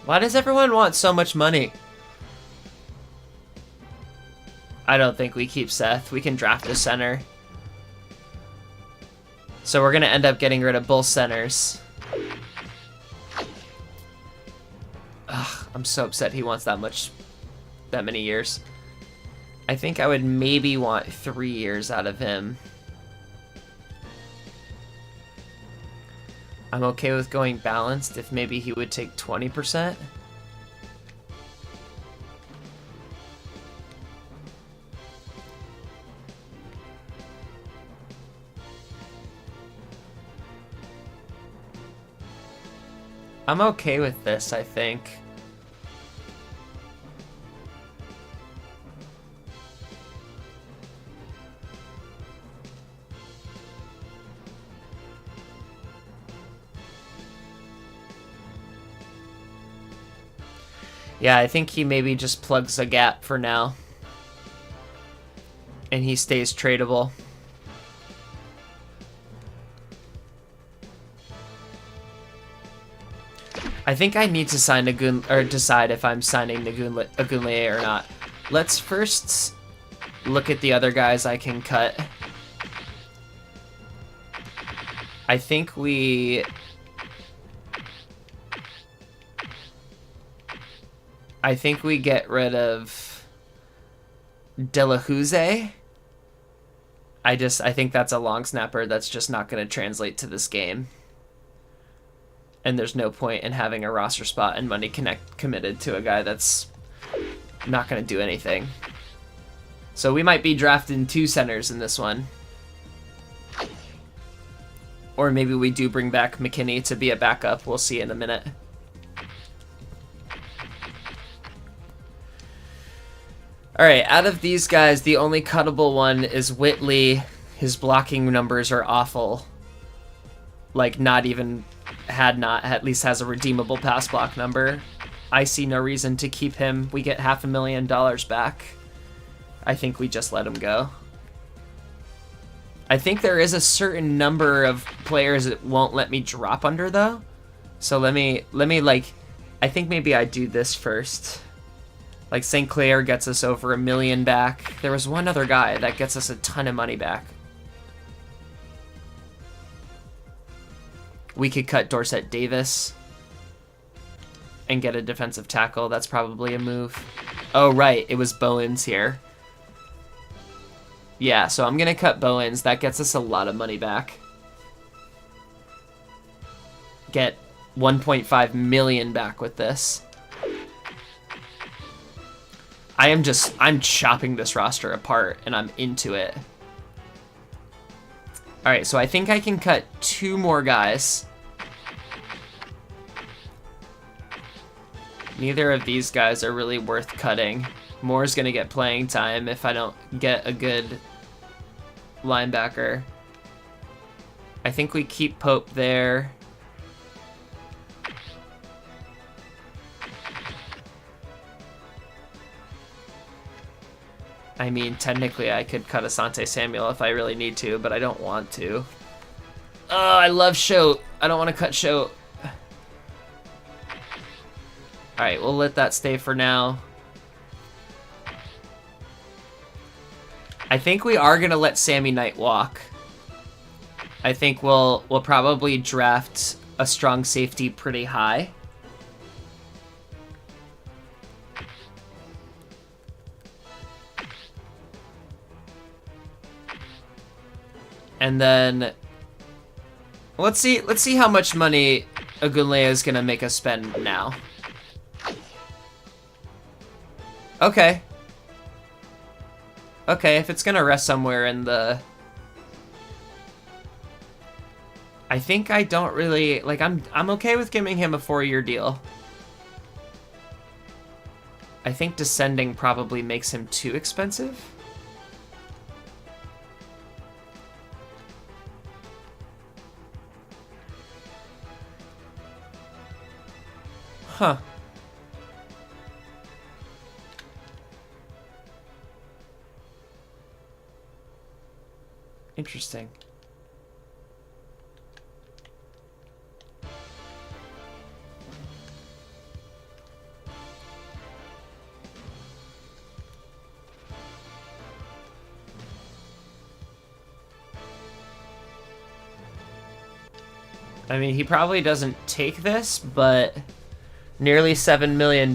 Why does everyone want so much money? I don't think we keep Seth. We can draft a center. So we're going to end up getting rid of both centers. Ugh, I'm so upset he wants that many years. I think I would maybe want 3 years out of him. I'm okay with going balanced if maybe he would take 20%. I'm okay with this, I think. Yeah, I think he maybe just plugs a gap for now. And he stays tradable. I think I need to sign or decide if I'm signing Agunleye or not. Let's first look at the other guys I can cut. I think we get rid of Delahouze. I think that's a long snapper that's just not going to translate to this game. And there's no point in having a roster spot and money committed to a guy that's not going to do anything. So we might be drafting 2 centers in this one. Or maybe we do bring back McKinney to be a backup. We'll see in a minute. Alright, out of these guys, the only cuttable one is Whitley. His blocking numbers are awful. Like, at least has a redeemable pass block number. I see no reason to keep him. We get $500,000 back. I think we just let him go. I think there is a certain number of players it won't let me drop under, though. So let me I think maybe I do this first. Like, St. Clair gets us over $1 million back. There was one other guy that gets us a ton of money back. We could cut Dorsett Davis and get a defensive tackle. That's probably a move. Oh, right. It was Bowens here. Yeah, so I'm going to cut Bowens. That gets us a lot of money back. Get 1.5 million back with this. I'm chopping this roster apart, and I'm into it. Alright, so I think I can cut 2 more guys. Neither of these guys are really worth cutting. Moore's gonna get playing time if I don't get a good linebacker. I think we keep Pope there. I mean, technically I could cut Asante Samuel if I really need to, but I don't want to. Oh, I love Shote. I don't want to cut Shote. Alright, we'll let that stay for now. I think we are going to let Sammy Knight walk. I think we'll probably draft a strong safety pretty high. And then let's see how much money Agunleye is gonna make us spend now. Okay. Okay, if it's gonna rest somewhere in the... I think I don't really like. I'm okay with giving him a 4-year deal. I think descending probably makes him too expensive. Huh. Interesting. I mean, he probably doesn't take this, but nearly $7 million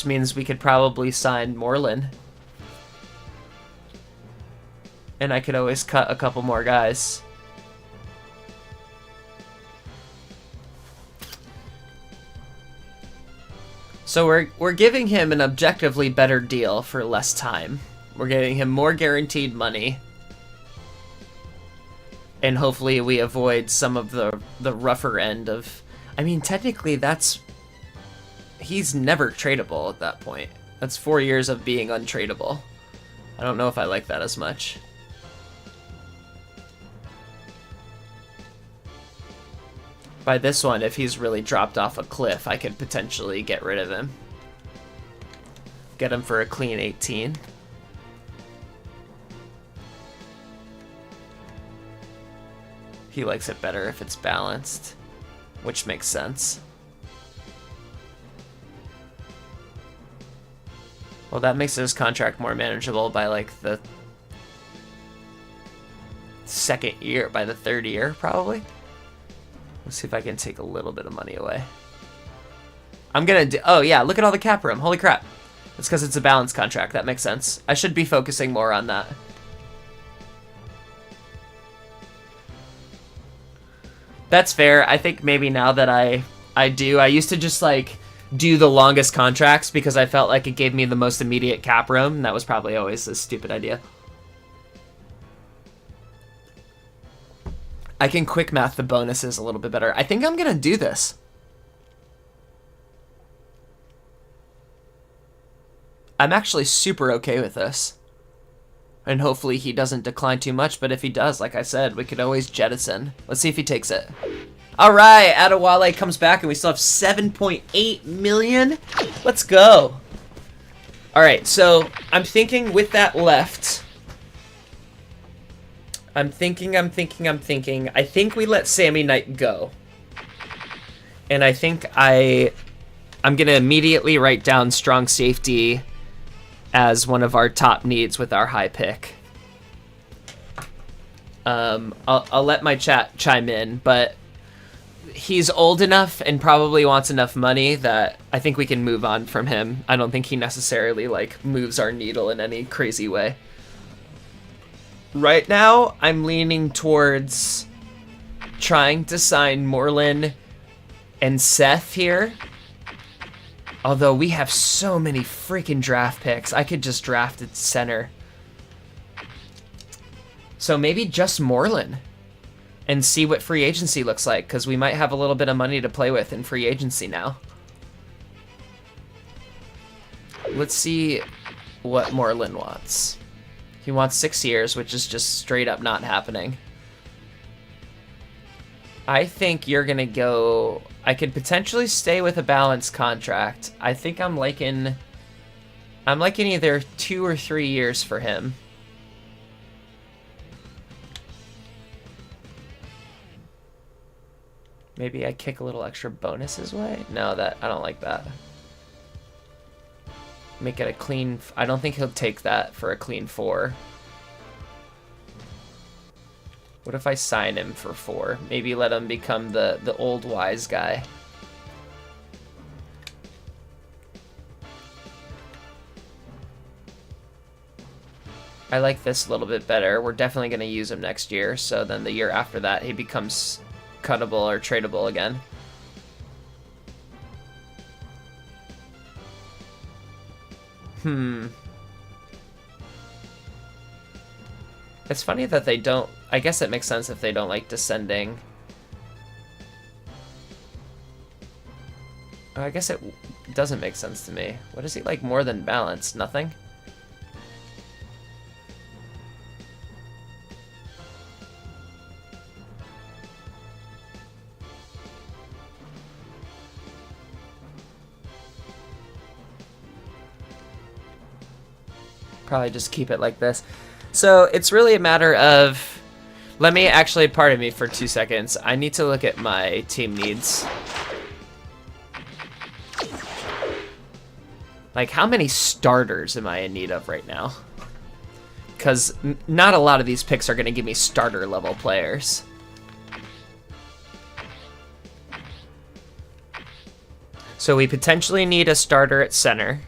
means we could probably sign Moreland. And I could always cut a couple more guys. So we're giving him an objectively better deal for less time. We're giving him more guaranteed money. And hopefully we avoid some of the rougher end of... I mean, technically that's... He's never tradable at that point. That's 4 years of being untradeable. I don't know if I like that as much. By this one, if he's really dropped off a cliff, I could potentially get rid of him. Get him for a clean 18. He likes it better if it's balanced, which makes sense. Well, that makes his contract more manageable by like the second year, by the third year, probably. Let's see if I can take a little bit of money away. I'm gonna do, oh yeah, look at all the cap room. Holy crap. It's because it's a balanced contract. That makes sense. I should be focusing more on that. That's fair. I think maybe now that I used to just like do the longest contracts because I felt like it gave me the most immediate cap room, and that was probably always a stupid idea. I can quick math the bonuses a little bit better. I think I'm gonna do this. I'm actually super okay with this. And hopefully he doesn't decline too much, but if he does, like I said, we could always jettison. Let's see if he takes it. All right, Adewale comes back, and we still have 7.8 million. Let's go. All right, so I'm thinking with that left. I'm thinking. I think we let Sammy Knight go. And I think I'm going to immediately write down strong safety as one of our top needs with our high pick. I'll let my chat chime in, but he's old enough and probably wants enough money that I think we can move on from him. I don't think he necessarily like moves our needle in any crazy way. Right now, I'm leaning towards trying to sign Moreland and Seth here. Although we have so many freaking draft picks. I could just draft at center. So maybe just Moreland. And see what free agency looks like. Because we might have a little bit of money to play with in free agency now. Let's see what Moreland wants. He wants 6 years, which is just straight up not happening. I think you're going to go... I could potentially stay with a balanced contract. I think I'm liking either 2 or 3 years for him. Maybe I kick a little extra bonus his way? No, I don't like that. Make it a clean... I don't think he'll take that for a clean 4. What if I sign him for 4? Maybe let him become the old wise guy. I like this a little bit better. We're definitely going to use him next year, so then the year after that he becomes cuttable or tradable again. It's funny that they don't... I guess it makes sense if they don't like descending. Oh, I guess it doesn't make sense to me. What does he like more than balanced? Nothing? Probably just keep it like this. So it's really a matter of... Let me actually, pardon me for 2 seconds. I need to look at my team needs. Like, how many starters am I in need of right now? Because not a lot of these picks are going to give me starter level players. So we potentially need a starter at center.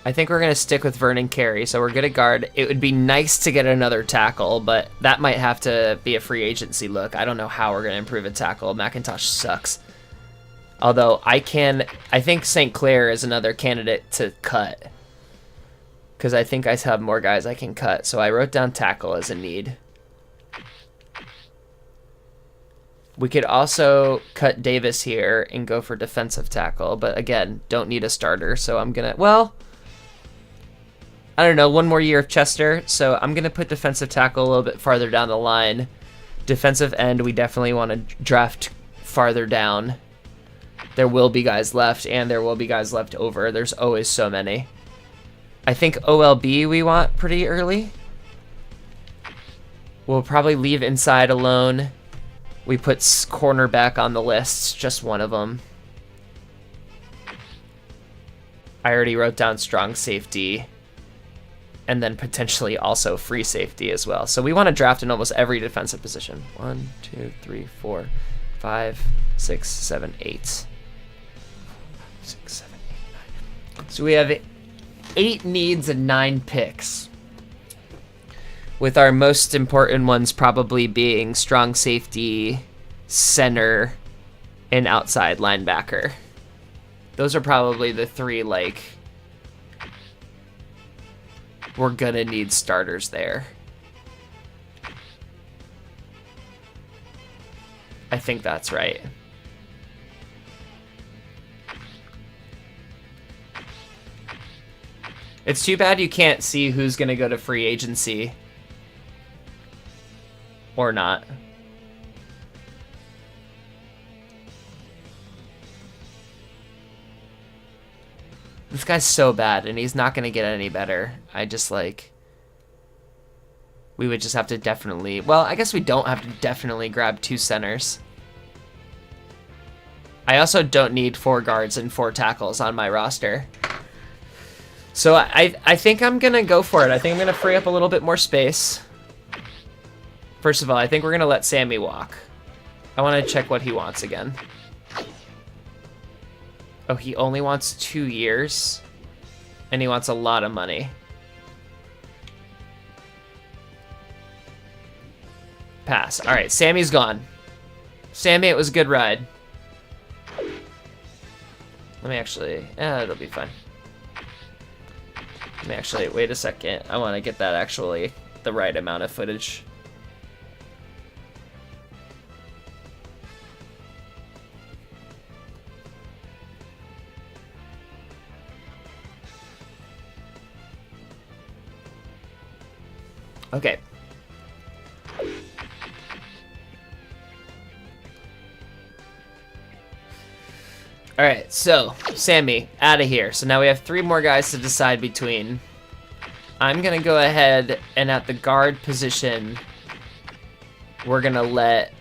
I think we're going to stick with Vernon Carey, so we're good at guard. It would be nice to get another tackle, but that might have to be a free agency look. I don't know how we're going to improve a tackle. McIntosh sucks. Although I think St. Clair is another candidate to cut. Because I think I have more guys I can cut. So I wrote down tackle as a need. We could also cut Davis here and go for defensive tackle. But again, don't need a starter, so I'm going to... Well... I don't know, one more year of Chester, so I'm going to put defensive tackle a little bit farther down the line Defensive end, we definitely want to draft farther down. There will be guys left, and there will be guys left over. There's always so many. I think OLB we want pretty early. We'll probably leave inside alone. We put cornerback on the list, just one of them. I already wrote down strong safety, and then potentially also free safety as well. So we want to draft in almost every defensive position. 1, 2, 3, 4, 5, 6, 7, 8. 6, 7, 8, 9. So we have 8 needs and 9 picks, with our most important ones probably being strong safety, center, and outside linebacker. Those are probably the 3, like, we're gonna need starters there. I think that's right. It's too bad you can't see who's gonna go to free agency or not. This guy's so bad, and he's not going to get any better. I just, like... We would just have to definitely... Well, I guess we don't have to definitely grab 2 centers. I also don't need 4 guards and 4 tackles on my roster. So I think I'm going to go for it. I think I'm going to free up a little bit more space. First of all, I think we're going to let Sammy walk. I want to check what he wants again. Oh, he only wants 2 years, and he wants a lot of money. Pass. All right, Sammy's gone. Sammy, it was a good ride. Let me actually... it'll be fine. Let me actually... Wait a second. I want to get that actually the right amount of footage. Okay. Alright, so, Sammy, out of here. So now we have 3 more guys to decide between. I'm going to go ahead and at the guard position, we're going to let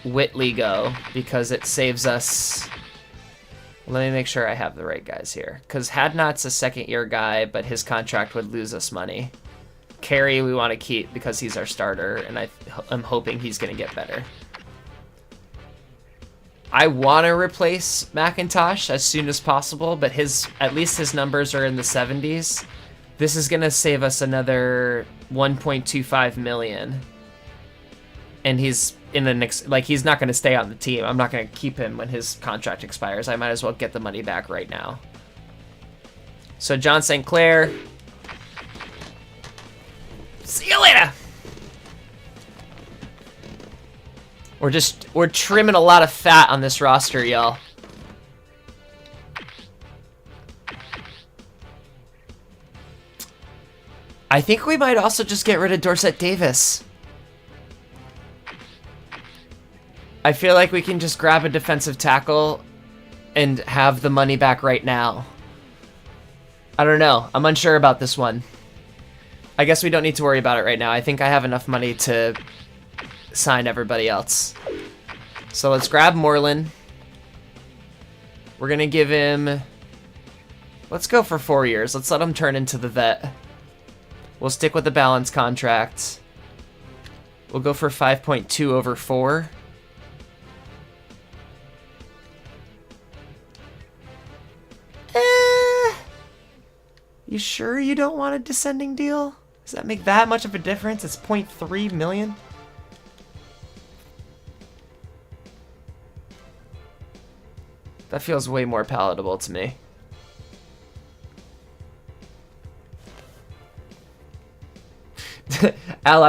Whitley go because it saves us... Let me make sure I have the right guys here. Because Hadnot's a second-year guy, but his contract would lose us money. Carey we want to keep because he's our starter, and I'm hoping he's going to get better. I want to replace McIntosh as soon as possible, but at least his numbers are in the 70s. This is going to save us another 1.25 million. And he's in the next, like, he's not going to stay on the team. I'm not going to keep him when his contract expires. I might as well get the money back right now. So John St. Clair, see you later. We're trimming a lot of fat on this roster, y'all. I think we might also just get rid of Dorsett Davis. I feel like we can just grab a defensive tackle and have the money back right now. I don't know. I'm unsure about this one. I guess we don't need to worry about it right now. I think I have enough money to sign everybody else. So let's grab Moreland. We're going to give him... Let's go for 4 years. Let's let him turn into the vet. We'll stick with the balance contract. We'll go for 5.2 over 4. You sure you don't want a descending deal? Does that make that much of a difference? It's 0.3 million? That feels way more palatable to me. Al,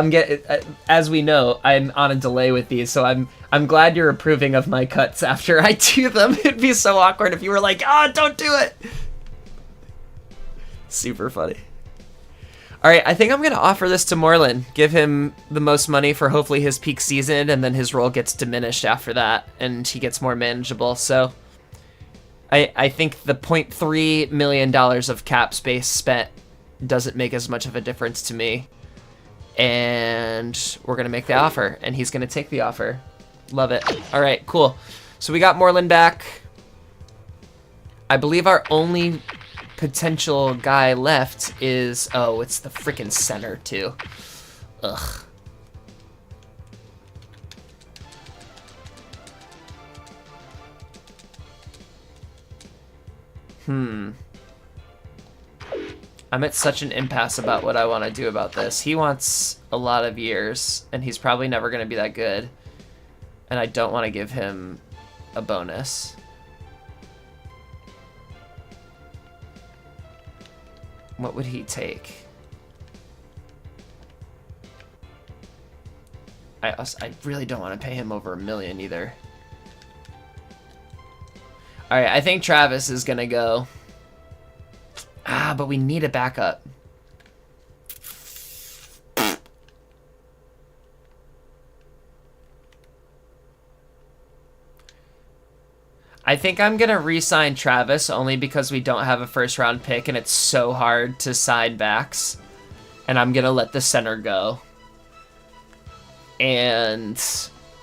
as we know, I'm on a delay with these, so I'm glad you're approving of my cuts after I do them. It'd be so awkward if you were like, "Oh, don't do it." Super funny. All right, I think I'm going to offer this to Moreland. Give him the most money for hopefully his peak season, and then his role gets diminished after that, and he gets more manageable. So I think the $0.3 million of cap space spent doesn't make as much of a difference to me. And we're going to make the offer, and he's going to take the offer. Love it. All right, cool. So we got Moreland back. I believe our only potential guy left is... Oh, it's the freaking center, too. Ugh. I'm at such an impasse about what I want to do about this. He wants a lot of years, and he's probably never going to be that good. And I don't want to give him a bonus. What would he take? I really don't want to pay him over $1 million either. Alright, I think Travis is gonna go. Ah, but we need a backup. I think I'm gonna re-sign Travis only because we don't have a first round pick and it's so hard to sign backs. And I'm gonna let the center go. And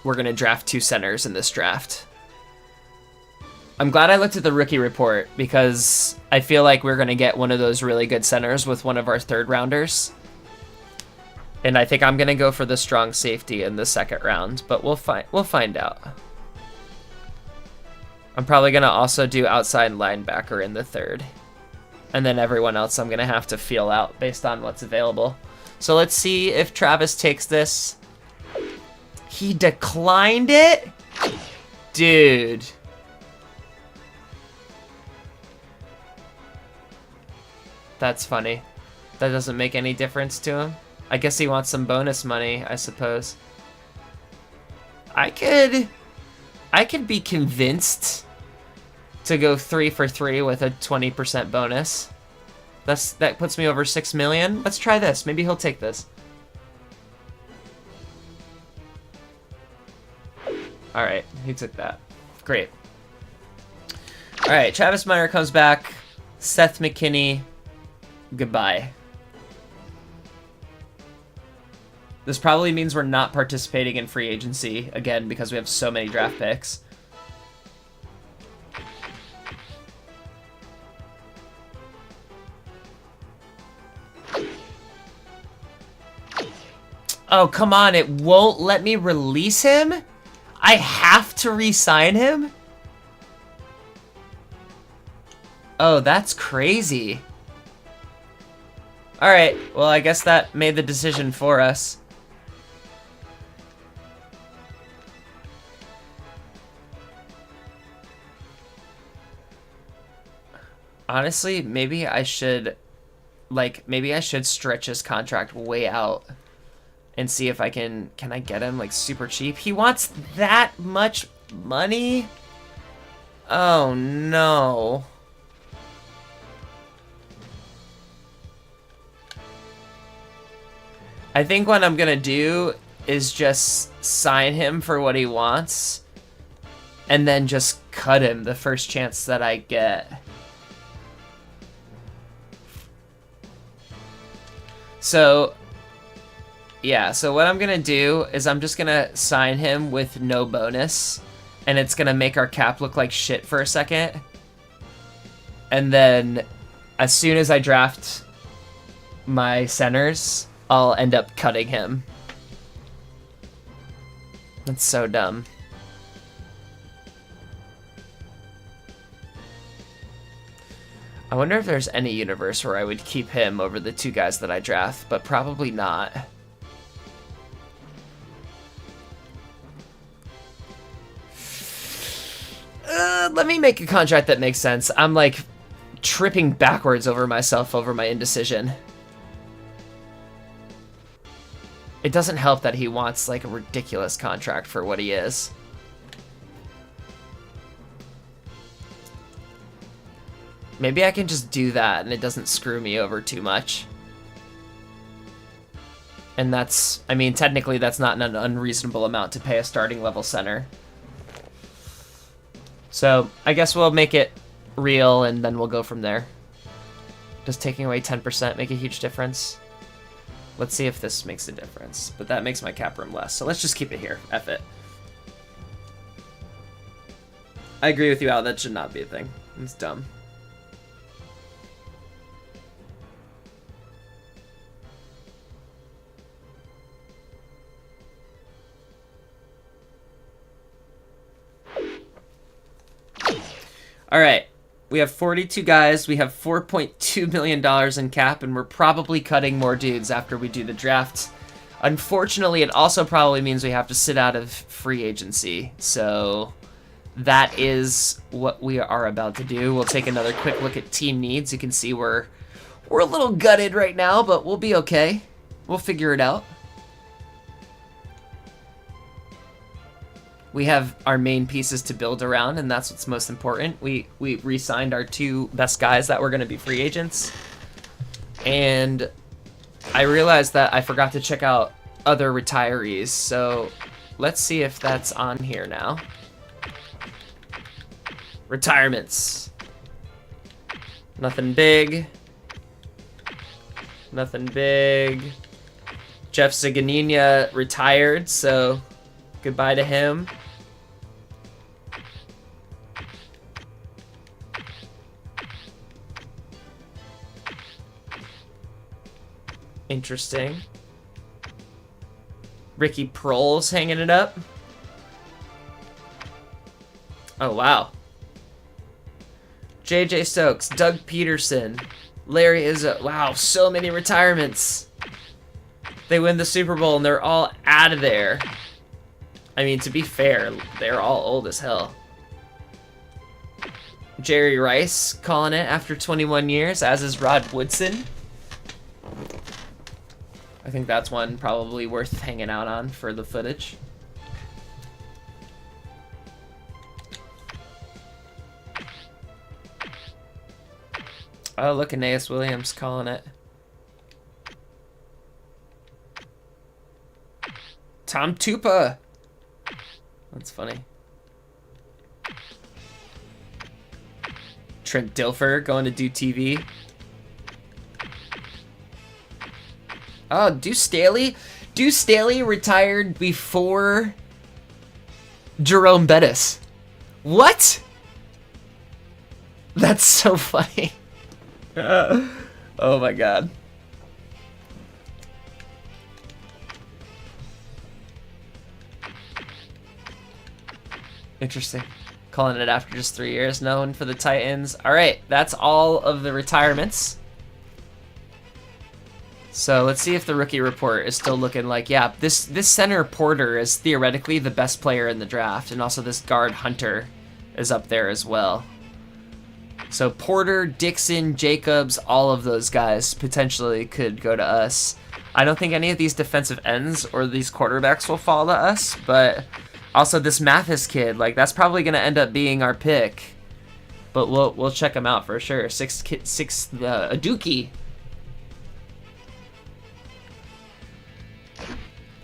we're gonna draft 2 centers in this draft. I'm glad I looked at the rookie report because I feel like we're gonna get one of those really good centers with one of our 3rd rounders. And I think I'm gonna go for the strong safety in the 2nd round, but we'll find out. I'm probably gonna also do outside linebacker in the 3rd. And then everyone else I'm gonna have to feel out based on what's available. So let's see if Travis takes this. He declined it? Dude. That's funny. That doesn't make any difference to him. I guess he wants some bonus money, I suppose. I could be convinced to go 3 for 3 with a 20% bonus. That puts me over 6 million. Let's try this. Maybe he'll take this. All right, he took that. Great. All right, Travis Minor comes back. Seth McKinney, goodbye. This probably means we're not participating in free agency again because we have so many draft picks. Oh, come on, it won't let me release him? I have to re-sign him? Oh, that's crazy. Alright, well, I guess that made the decision for us. Honestly, maybe I should stretch his contract way out and see if I can I get him like super cheap? He wants that much money? Oh no. I think what I'm gonna do is just sign him for what he wants and then just cut him the first chance that I get. So, yeah, so what I'm gonna do is I'm just gonna sign him with no bonus, and it's gonna make our cap look like shit for a second. And then, as soon as I draft my centers, I'll end up cutting him. That's so dumb. I wonder if there's any universe where I would keep him over the 2 guys that I draft, but probably not. Let me make a contract that makes sense. I'm like tripping backwards over myself over my indecision. It doesn't help that he wants like a ridiculous contract for what he is. Maybe I can just do that and it doesn't screw me over too much. And that's, I mean, technically that's not an unreasonable amount to pay a starting level center. So I guess we'll make it real and then we'll go from there. Does taking away 10% make a huge difference? Let's see if this makes a difference. But that makes my cap room less. So let's just keep it here. F it. I agree with you, Al. That should not be a thing. It's dumb. All right. We have 42 guys. We have $4.2 million in cap, and we're probably cutting more dudes after we do the draft. Unfortunately, it also probably means we have to sit out of free agency. So that is what we are about to do. We'll take another quick look at team needs. You can see we're a little gutted right now, but we'll be okay. We'll figure it out. We have our main pieces to build around, and that's what's most important. We re-signed our 2 best guys that were going to be free agents. And I realized that I forgot to check out other retirees, so let's see if that's on here now. Retirements. Nothing big. Nothing big. Jeff Ziganina retired, so goodbye to him. Interesting. Ricky Prohl's hanging it up. Oh, wow. JJ Stokes, Doug Peterson, Larry Izzo. Wow, so many retirements. They win the Super Bowl and they're all out of there. I mean, to be fair, they're all old as hell. Jerry Rice calling it after 21 years, as is Rod Woodson. I think that's one probably worth hanging out on for the footage. Oh, look, Aeneas Williams calling it. Tom Tupa. That's funny. Trent Dilfer going to do TV. Oh, Deuce Staley? Deuce Staley retired before Jerome Bettis. What? That's so funny. Oh my god. Interesting. Calling it after just 3 years. No one for the Titans. Alright, that's all of the retirements. So let's see if the rookie report is still looking like, yeah, this center Porter is theoretically the best player in the draft, and also this guard Hunter is up there as well. So Porter, Dixon, Jacobs, all of those guys potentially could go to us. I don't think any of these defensive ends or these quarterbacks will fall to us, but also this Mathis kid, like, that's probably going to end up being our pick. But we'll check him out for sure. Aduki.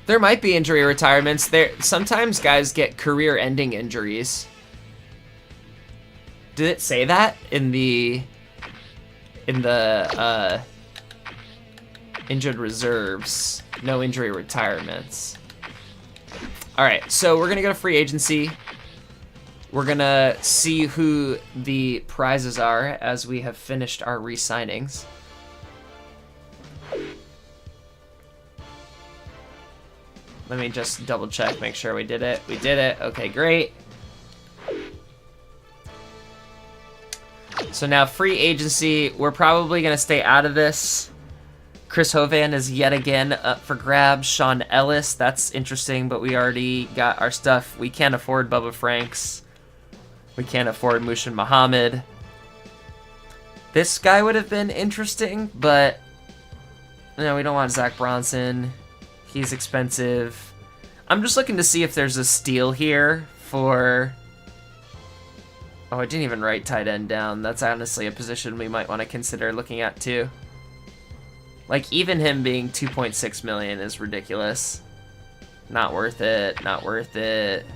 There might be injury retirements. Sometimes guys get career-ending injuries. Did it say that in the injured reserves? No injury retirements. All right, so we're gonna go to free agency. We're gonna see who the prizes are as we have finished our re-signings. Let me just double check, make sure we did it. We did it. Okay, great. So now free agency, we're probably going to stay out of this. Chris Hovan is yet again up for grabs. Sean Ellis, that's interesting, but we already got our stuff. We can't afford Bubba Franks. We can't afford Mushin Muhammad. This guy would have been interesting, but no, we don't want Zach Bronson. He's expensive. I'm just looking to see if there's a steal here for... Oh, I didn't even write tight end down. That's honestly a position we might want to consider looking at too. Like, even him being 2.6 million is ridiculous. Not worth it, not worth it,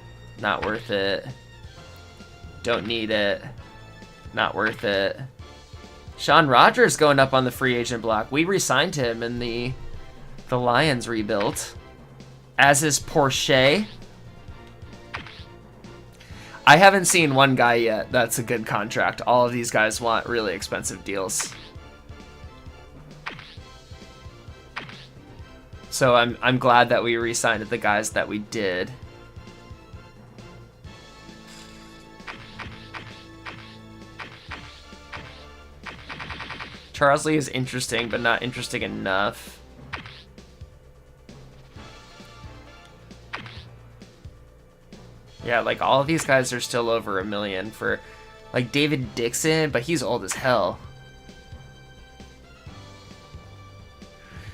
not worth it. Don't need it. Not worth it. Sean Rogers going up on the free agent block. We re-signed him in the Lions rebuilt. As is Porsche. I haven't seen one guy yet that's a good contract. All of these guys want really expensive deals. So I'm glad that we re-signed the guys that we did. Charles Lee is interesting, but not interesting enough. Yeah, like all of these guys are still over $1 million for, like David Dixon, but he's old as hell.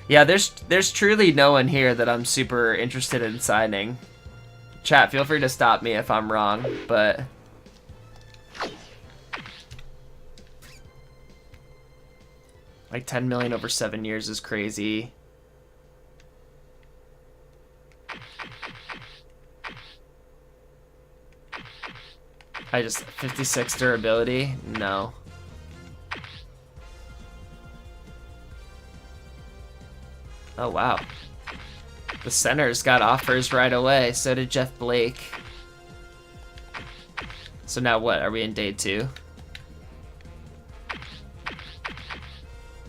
Yeah, there's truly no one here that I'm super interested in signing. Chat, feel free to stop me if I'm wrong, but like 10 million over 7 years is crazy. I just 56 durability? No. Oh wow. The center's got offers right away. So did Jeff Blake. So now what? Are we in day 2?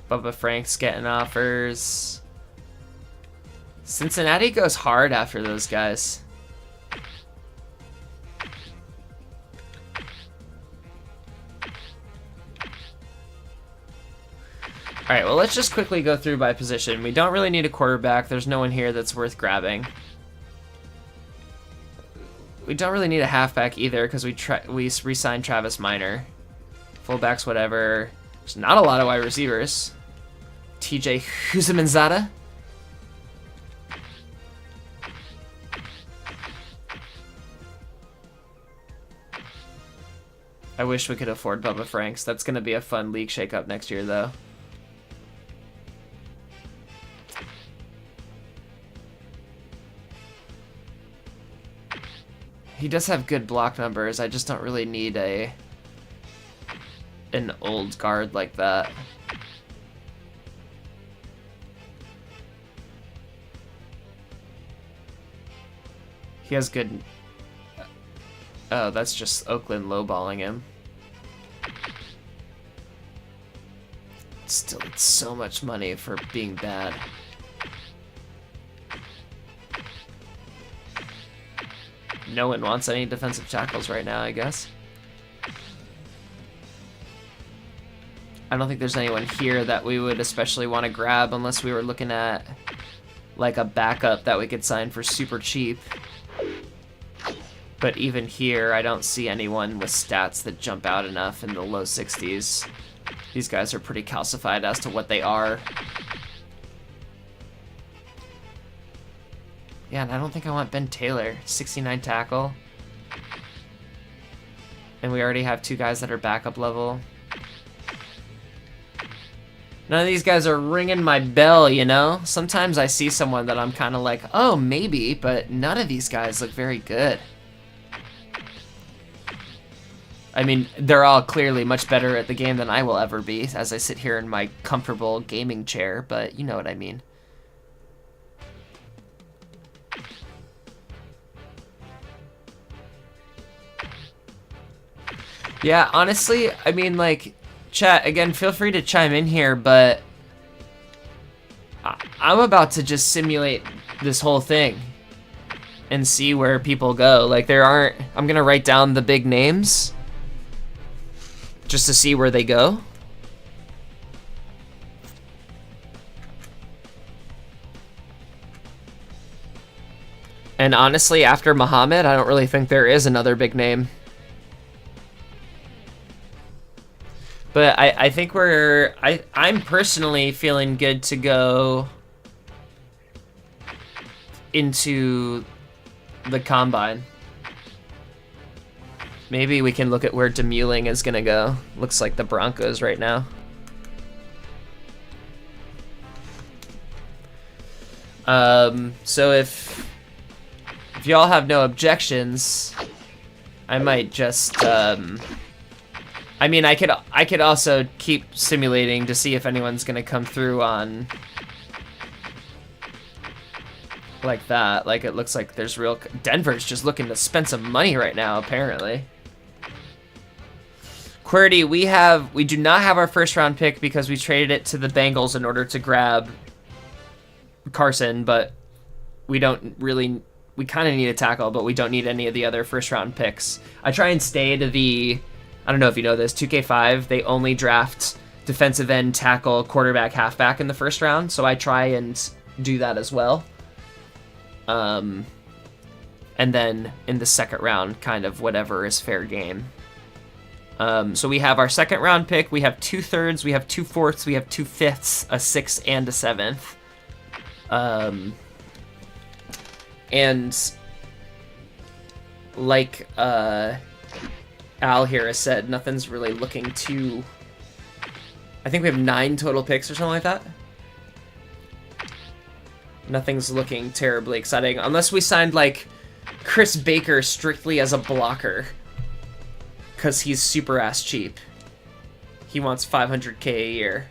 Bubba Frank's getting offers. Cincinnati goes hard after those guys. Alright, well, let's just quickly go through by position. We don't really need a quarterback. There's no one here that's worth grabbing. We don't really need a halfback either because we re-signed Travis Minor. Fullbacks, whatever. There's not a lot of wide receivers. TJ Huzamanzada. I wish we could afford Bubba Franks. That's going to be a fun league shakeup next year, though. He does have good block numbers. I just don't really need an old guard like that. He has good... Oh, that's just Oakland lowballing him. Still, it's so much money for being bad. No one wants any defensive tackles right now, I guess. I don't think there's anyone here that we would especially want to grab unless we were looking at like a backup that we could sign for super cheap. But even here, I don't see anyone with stats that jump out enough in the low 60s. These guys are pretty calcified as to what they are. Yeah, and I don't think I want Ben Taylor. 69 tackle. And we already have 2 guys that are backup level. None of these guys are ringing my bell, you know? Sometimes I see someone that I'm kind of like, oh, maybe, but none of these guys look very good. I mean, they're all clearly much better at the game than I will ever be as I sit here in my comfortable gaming chair, but you know what I mean. Yeah, honestly, I mean, like, chat, again, feel free to chime in here, but I'm about to just simulate this whole thing and see where people go. Like, I'm gonna write down the big names just to see where they go. And honestly, after Muhammad, I don't really think there is another big name. But I think I'm personally feeling good to go into the combine. Maybe we can look at where Demuling is gonna go. Looks like the Broncos right now. So if y'all have no objections, I might just, I mean, I could also keep simulating to see if anyone's gonna come through on like that. Like, it looks like there's real... Denver's just looking to spend some money right now, apparently. QWERTY, we do not have our first round pick because we traded it to the Bengals in order to grab Carson, but we don't really... We kind of need a tackle, but we don't need any of the other first round picks. I try and stay to the... I don't know if you know this, 2K5, they only draft defensive end, tackle, quarterback, halfback in the first round, so I try and do that as well. And then in the second round, kind of whatever is fair game. So we have our second round pick, we have 2/3, we have 2/4, we have 2/5, a 6th, and a 7th. And like Al here has said, nothing's really looking too... I think we have 9 total picks or something like that. Nothing's looking terribly exciting, unless we signed, like, Chris Baker strictly as a blocker. Because he's super ass cheap. He wants $500K a year.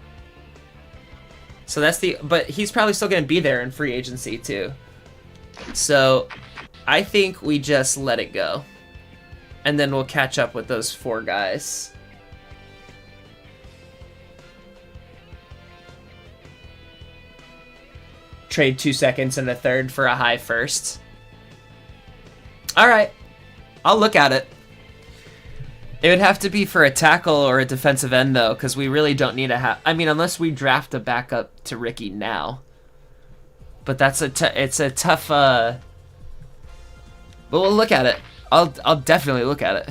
So that's the... But he's probably still going to be there in free agency, too. So, I think we just let it go. And then we'll catch up with those 4 guys. Trade 2 seconds and a 3rd for a high 1st. Alright. I'll look at it. It would have to be for a tackle or a defensive end, though, because we really don't need a I mean, unless we draft a backup to Ricky now. But that's it's a tough, But we'll look at it. I'll definitely look at it.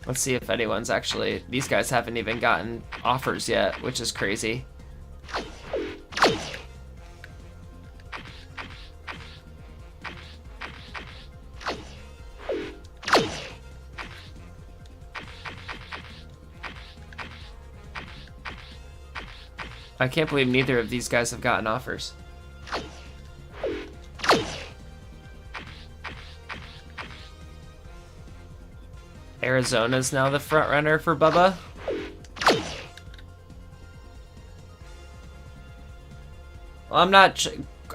Let's see if anyone's actually... These guys haven't even gotten offers yet, which is crazy. I can't believe neither of these guys have gotten offers. Arizona's now the front runner for Bubba. Well, I'm not...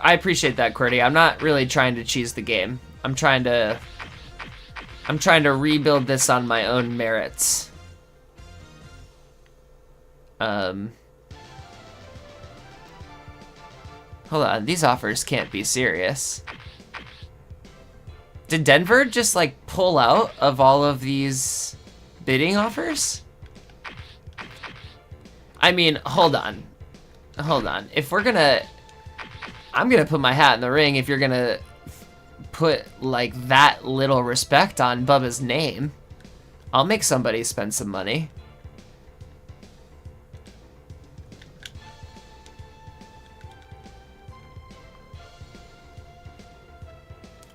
I appreciate that, QWERTY. I'm not really trying to cheese the game. I'm trying to rebuild this on my own merits. Hold on, these offers can't be serious. Did Denver just, like, pull out of all of these bidding offers? I mean, hold on. Hold on. If we're gonna... I'm gonna put my hat in the ring if you're gonna put, like, that little respect on Bubba's name. I'll make somebody spend some money.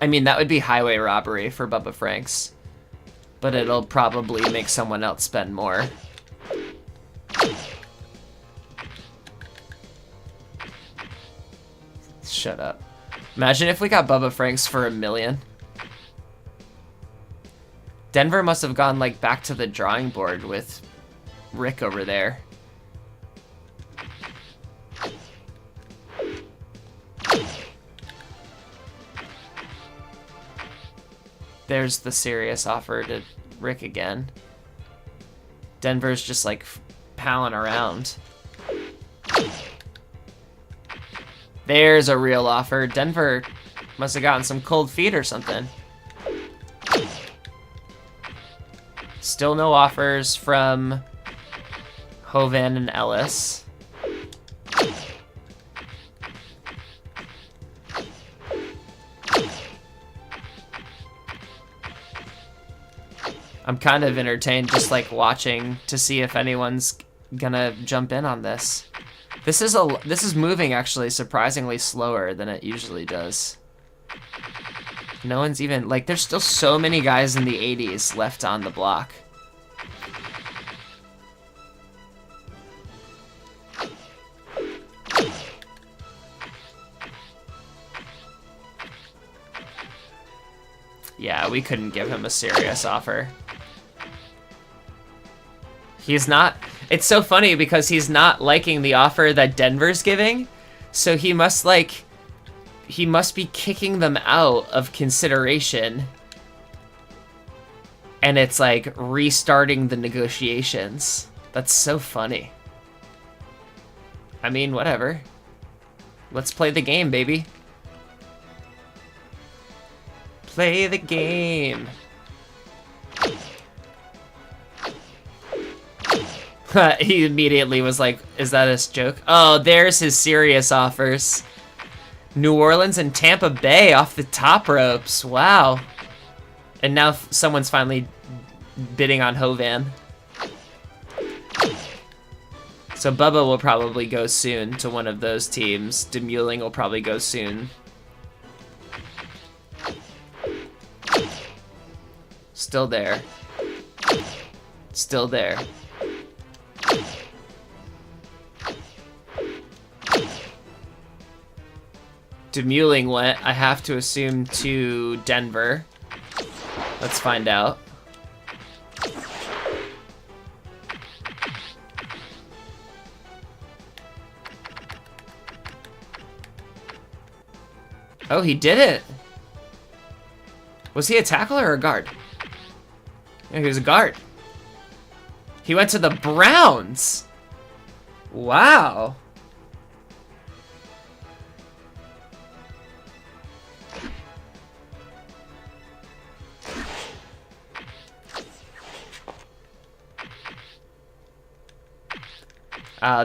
I mean, that would be highway robbery for Bubba Franks. But it'll probably make someone else spend more. Shut up. Imagine if we got Bubba Franks for $1 million. Denver must have gone, like, back to the drawing board with Rick over there. There's the serious offer to Rick again. Denver's just, like, palling around. There's a real offer. Denver must have gotten some cold feet or something. Still no offers from Hovan and Ellis. I'm kind of entertained just, like, watching to see if anyone's gonna jump in on this. This is moving actually surprisingly slower than it usually does. No one's even, like, there's still so many guys in the 80s left on the block. Yeah, we couldn't give him a serious offer. He's not... It's so funny because he's not liking the offer that Denver's giving, so he must, like... He must be kicking them out of consideration. And it's, like, restarting the negotiations. That's so funny. I mean, whatever. Let's play the game, baby. Play the game. He immediately was like, is that a joke? Oh, there's his serious offers. New Orleans and Tampa Bay off the top ropes. Wow. And now someone's finally bidding on Hovan. So Bubba will probably go soon to one of those teams. Demuling will probably go soon. Still there. Still there. Demuling went, I have to assume, to Denver. Let's find out. Oh, he did it. Was he a tackler or a guard? Yeah, he was a guard. He went to the Browns. Wow.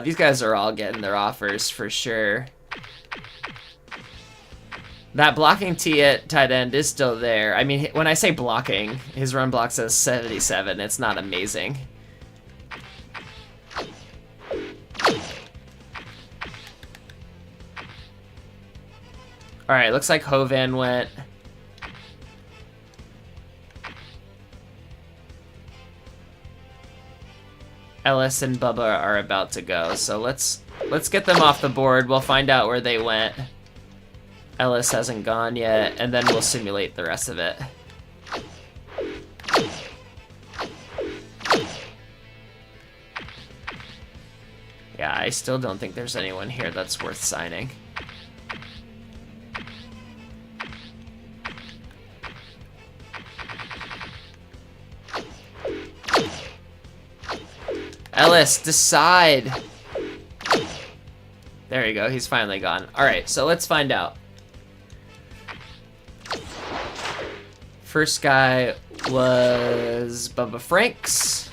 These guys are all getting their offers for sure. That blocking T at tight end is still there. I mean, when I say blocking, his run block says 77. It's not amazing. Alright, looks like Hovan went. Ellis and Bubba are about to go, so let's get them off the board. We'll find out where they went. Ellis hasn't gone yet, and then we'll simulate the rest of it. Yeah, I still don't think there's anyone here that's worth signing. Ellis, decide. There you go, he's finally gone. Alright, so let's find out. First guy was Bubba Franks.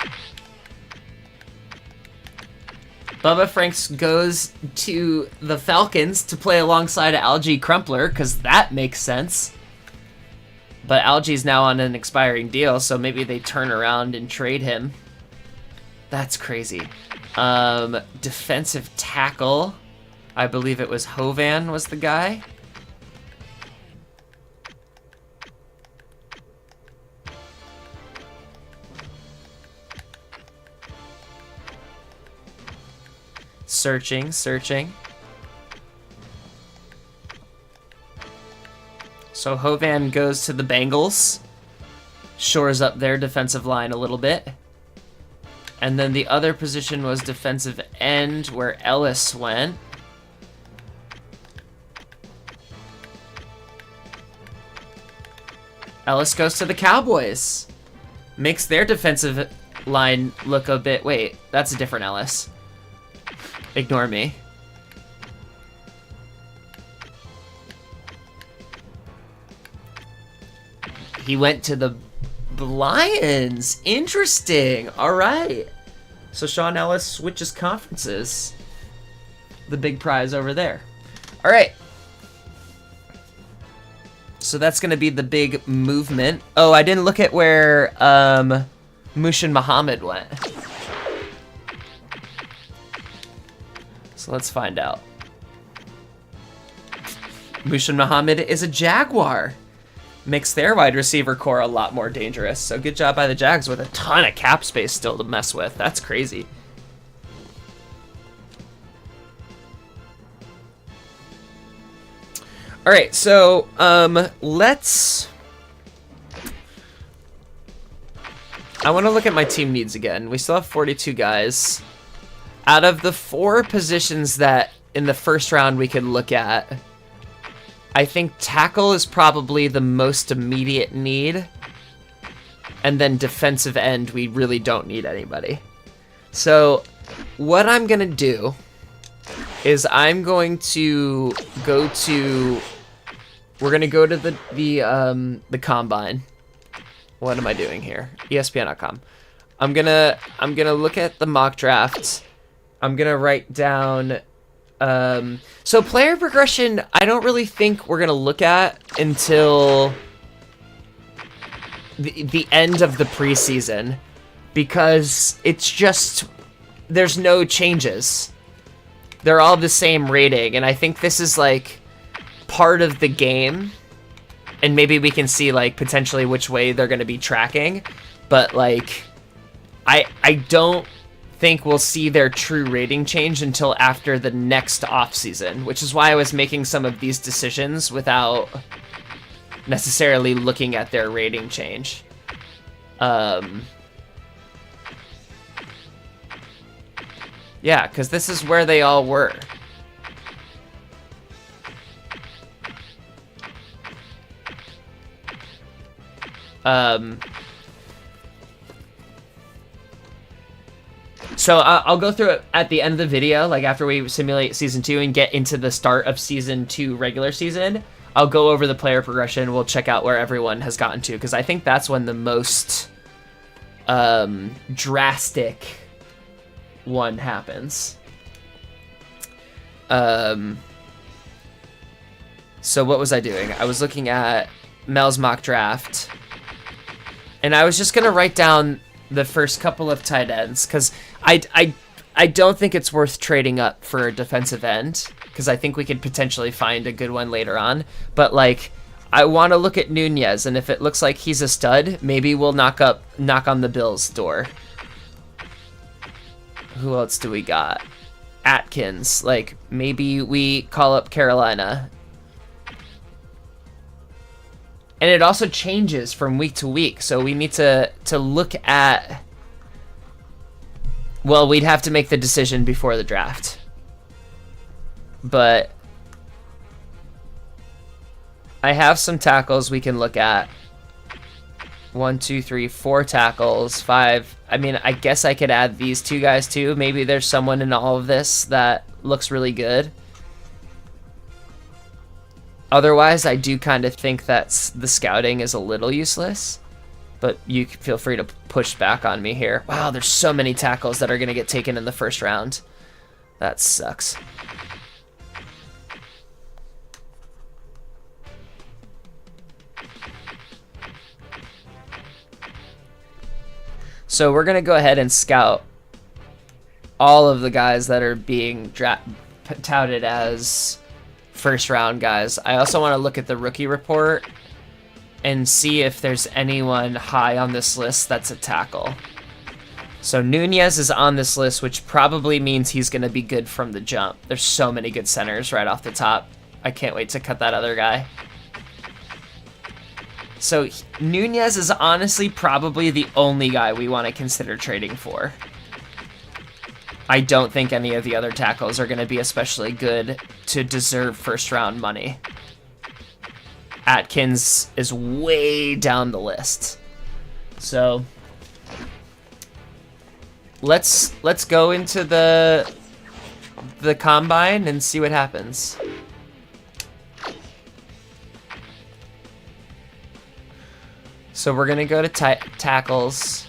Bubba Franks goes to the Falcons to play alongside Algie Crumpler, because that makes sense. But Algie's now on an expiring deal, so maybe they turn around and trade him. That's crazy. Defensive tackle. I believe it was Hovan was the guy. Searching. So Hovan goes to the Bengals. Shores up their defensive line a little bit. And then the other position was defensive end, where Ellis went. Ellis goes to the Cowboys. Makes their defensive line look a bit... Wait, that's a different Ellis. Ignore me. He went to the Lions. Interesting. All right. So Sean Ellis switches conferences. The big prize over there. All right. So that's going to be the big movement. Oh, I didn't look at where Mushin Muhammad went. So let's find out. Mushin Muhammad is a Jaguar. Makes their wide receiver core a lot more dangerous. So good job by the Jags with a ton of cap space still to mess with. That's crazy. All right, so let's I want to look at my team needs again. We still have 42 guys. Out of the 4 positions that in the first round we could look at, I think tackle is probably the most immediate need. And then defensive end, we really don't need anybody. So what I'm going to do is I'm going to go to... We're going to go to the combine. What am I doing here? ESPN.com. I'm gonna look at the mock drafts. I'm gonna write down. So player progression, I don't really think we're gonna look at until the end of the preseason, because it's just there's no changes. They're all the same rating, and I think this is like part of the game. And maybe we can see, like, potentially which way they're going to be tracking. But, like, I don't think we'll see their true rating change until after the next offseason, which is why I was making some of these decisions without necessarily looking at their rating change. Yeah, because this is where they all were. So I'll go through it at the end of the video, like after we simulate season 2 and get into the start of season 2 regular season. I'll go over the player progression. We'll check out where everyone has gotten to, because I think that's when the most drastic one happens. So what was I doing? I was looking at Mel's mock draft. And I was just going to write down the first couple of tight ends, because I don't think it's worth trading up for a defensive end, because I think we could potentially find a good one later on. But, like, I want to look at Nunez, and if it looks like he's a stud, maybe we'll knock on the Bills' door. Who else do we got? Atkins. Like, maybe we call up Carolina. And it also changes from week to week, so we need to look at... Well, we'd have to make the decision before the draft. But I have some tackles we can look at. 1, 2, 3, 4 tackles, 5. I mean, I guess I could add these 2 guys too. Maybe there's someone in all of this that looks really good. Otherwise, I do kind of think that the scouting is a little useless, but you can feel free to push back on me here. Wow, there's so many tackles that are going to get taken in the first round. That sucks. So we're going to go ahead and scout all of the guys that are being touted as first round guys. I also want to look at the rookie report and see if there's anyone high on this list that's a tackle. So Nunez is on this list, which probably means he's going to be good from the jump. There's so many good centers right off the top. I can't wait to cut that other guy. So Nunez is honestly probably the only guy we want to consider trading for. I don't think any of the other tackles are going to be especially good to deserve first round money. Atkins is way down the list. So let's go into the combine and see what happens. So we're going to go to tackles.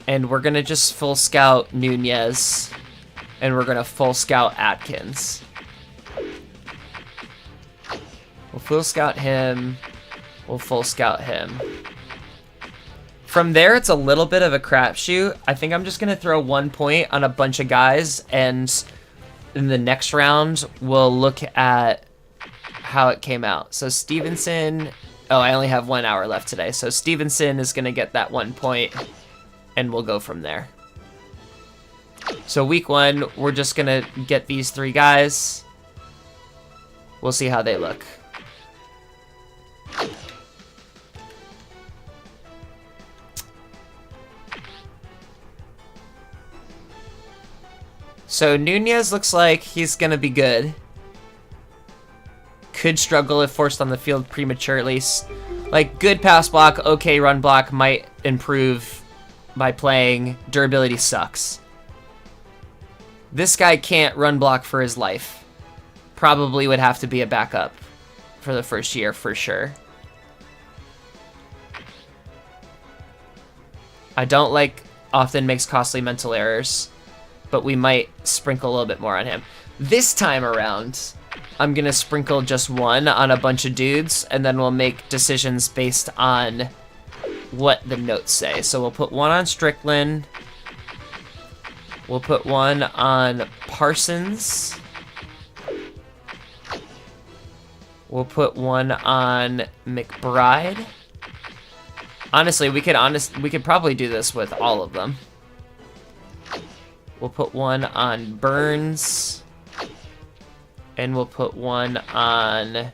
And we're going to just full scout Nunez. And we're going to full scout Atkins. We'll full scout him. We'll full scout him. From there, it's a little bit of a crapshoot. I think I'm just going to throw 1 point on a bunch of guys. And in the next round, we'll look at how it came out. So Stevenson... Oh, I only have 1 hour left today. So Stevenson is going to get that 1 point. And we'll go from there. So week 1, we're just going to get these 3 guys. We'll see how they look. So Nunez looks like he's going to be good. Could struggle if forced on the field prematurely. Like, good pass block, okay run block, might improve by playing. Durability sucks. This guy can't run block for his life. Probably would have to be a backup for the first year, for sure. I don't like often makes costly mental errors, but we might sprinkle a little bit more on him. This time around, I'm gonna sprinkle just one on a bunch of dudes, and then we'll make decisions based on what the notes say. So we'll put one on Strickland. We'll put one on Parsons. We'll put one on McBride. Honestly, we could probably do this with all of them. We'll put one on Burns. And we'll put one on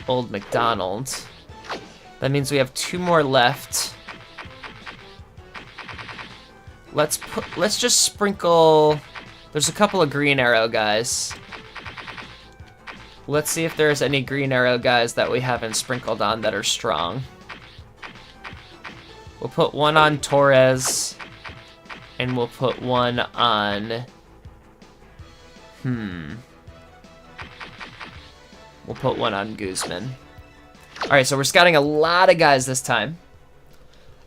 Old McDonald. That means we have 2 more left. Let's just sprinkle. There's a couple of Green Arrow guys. Let's see if there's any Green Arrow guys that we haven't sprinkled on that are strong. We'll put one on Torres, and we'll put one on... We'll put one on Guzman. Alright, so we're scouting a lot of guys this time.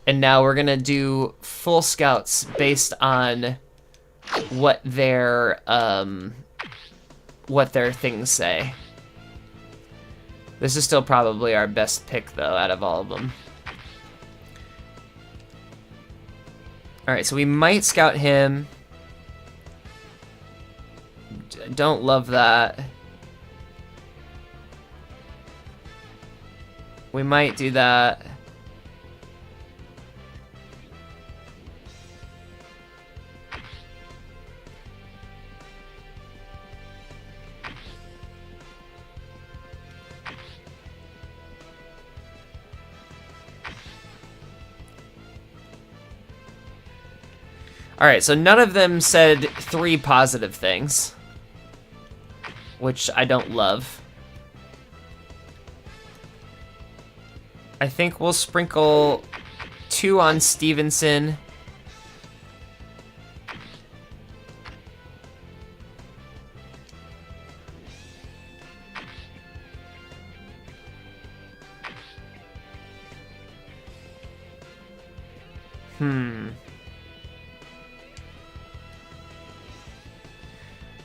And now we're gonna do full scouts based on what their things say. This is still probably our best pick, though, out of all of them. Alright, so we might scout him. Don't love that. We might do that. Alright, so none of them said 3 positive things, which I don't love. I think we'll sprinkle 2 on Stevenson.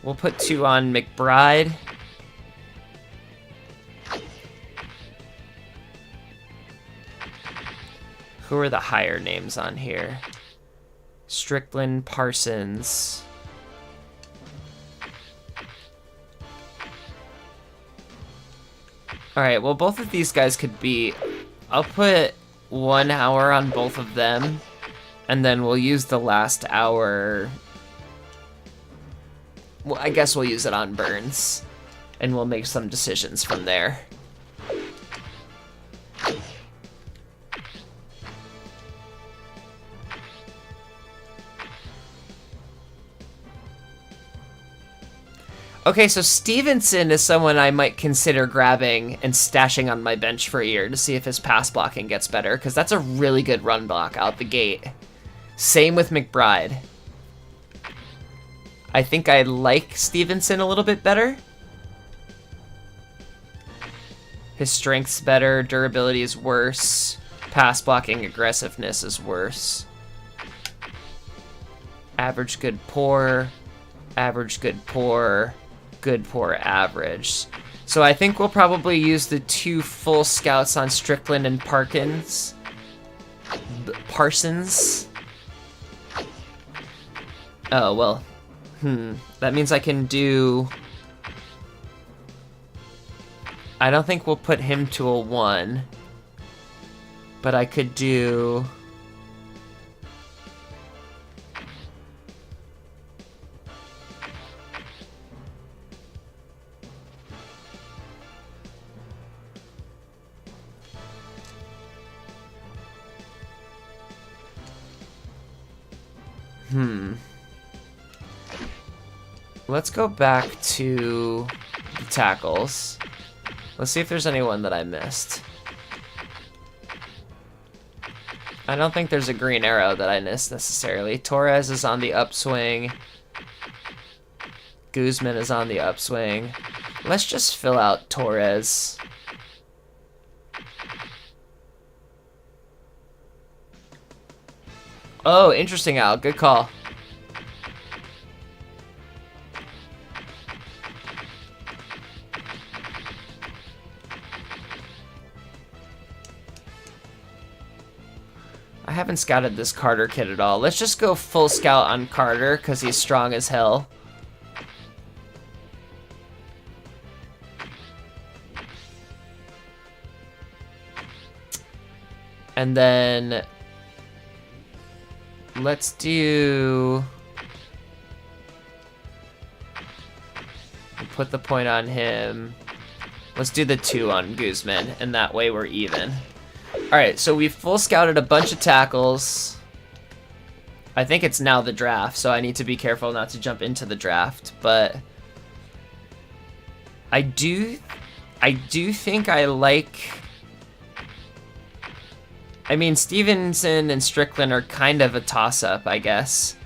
We'll put 2 on McBride. Who are the higher names on here? Strickland, Parsons. Alright, well, both of these guys could be... I'll put 1 hour on both of them, and then we'll use the last hour... Well, I guess we'll use it on Burns, and we'll make some decisions from there. Okay, so Stevenson is someone I might consider grabbing and stashing on my bench for a year to see if his pass blocking gets better, because that's a really good run block out the gate. Same with McBride. I think I like Stevenson a little bit better. His strength's better, durability is worse, pass blocking aggressiveness is worse. Average, good, poor, average, good, poor, good, poor, average. So I think we'll probably use the 2 full scouts on Strickland and Parsons. Oh, well. That means I can do... I don't think we'll put him to a 1. But I could do... let's go back to the tackles. Let's see if there's anyone that I missed. I don't think there's a green arrow that I missed necessarily. Torres is on the upswing. Guzman is on the upswing. Let's just fill out Torres. Oh, interesting, Al. Good call. I haven't scouted this Carter kid at all. Let's just go full scout on Carter because he's strong as hell. And then let's do... Put the point on him. Let's do the 2 on Guzman, and that way we're even. Alright, so we've full scouted a bunch of tackles. I think it's now the draft, so I need to be careful not to jump into the draft, but I do think I like... I mean, Stevenson and Strickland are kind of a toss-up, I guess.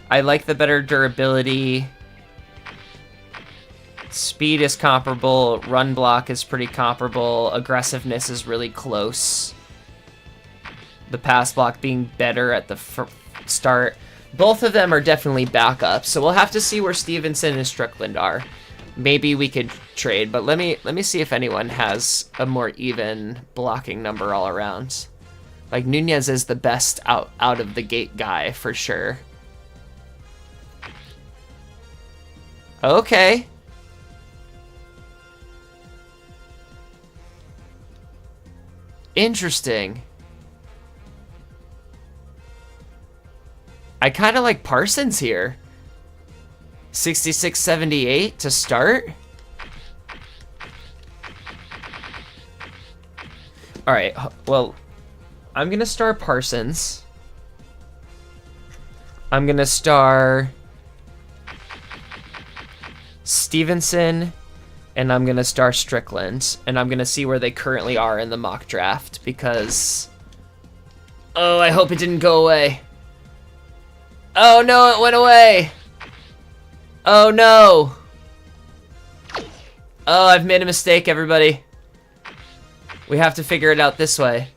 I like the better durability. Speed is comparable. Run block is pretty comparable. Aggressiveness is really close. The pass block being better at the start. Both of them are definitely backups, so we'll have to see where Stevenson and Strickland are. Maybe we could trade, but let me see if anyone has a more even blocking number all around. Like, Nunez is the best out of the gate guy, for sure. Okay. Interesting. I kind of like Parsons here. 66-78 to start. All right, well, I'm going to start Parsons. I'm going to start Stevenson, and I'm going to start Strickland, and I'm going to see where they currently are in the mock draft, because... Oh, I hope it didn't go away. Oh, no, it went away. Oh, no. Oh, I've made a mistake, everybody. We have to figure it out this way.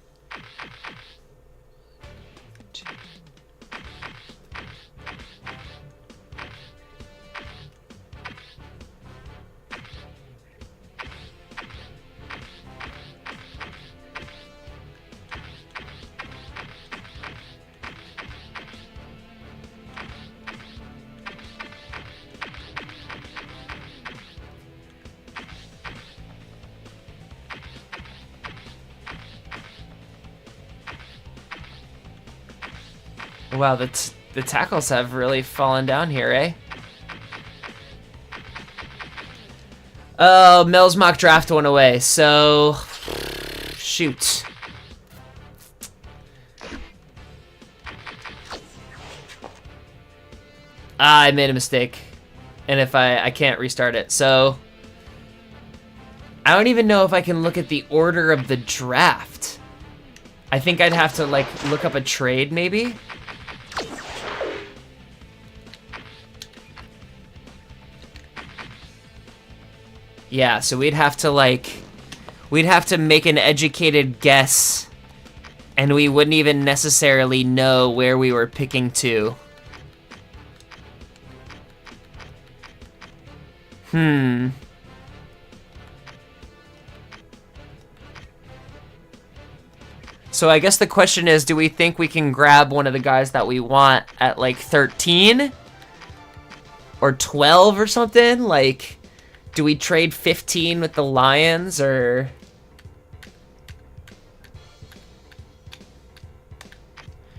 Wow, the tackles have really fallen down here, eh? Oh, Mel's mock draft went away, so... Shoot. Ah, I made a mistake. And if I can't restart it, so... I don't even know if I can look at the order of the draft. I think I'd have to, like, look up a trade, maybe? Yeah, so we'd have to make an educated guess, and we wouldn't even necessarily know where we were picking to. So I guess the question is, do we think we can grab one of the guys that we want at like 13? Or 12 or something? Like... Do we trade 15 with the Lions, or...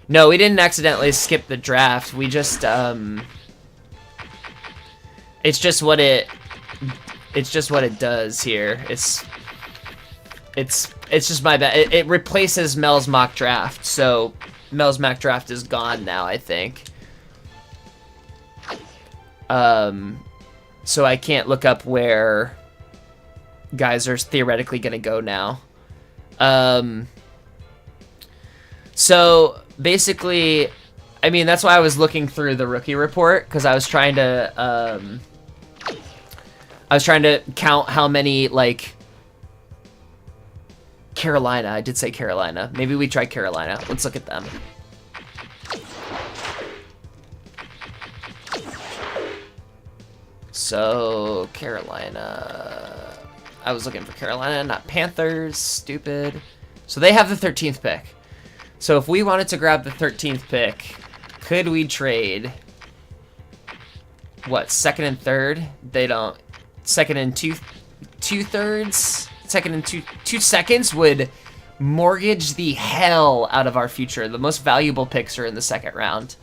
No, we didn't accidentally skip the draft. We just, It's just what it does here. It's just my bad. It replaces Mel's mock draft, so Mel's mock draft is gone now, I think. so I can't look up where guys are theoretically going to go now. So basically, I mean, that's why I was looking through the rookie report, because I was trying to count how many, like, Carolina. I did say Carolina. Maybe we try Carolina. Let's look at them. So, Carolina. I was looking for Carolina, not Panthers. Stupid. So they have the 13th pick. So if we wanted to grab the 13th pick, could we trade, what, second and third? They don't. Second and two-thirds? Second and two seconds would mortgage the hell out of our future. The most valuable picks are in the second round.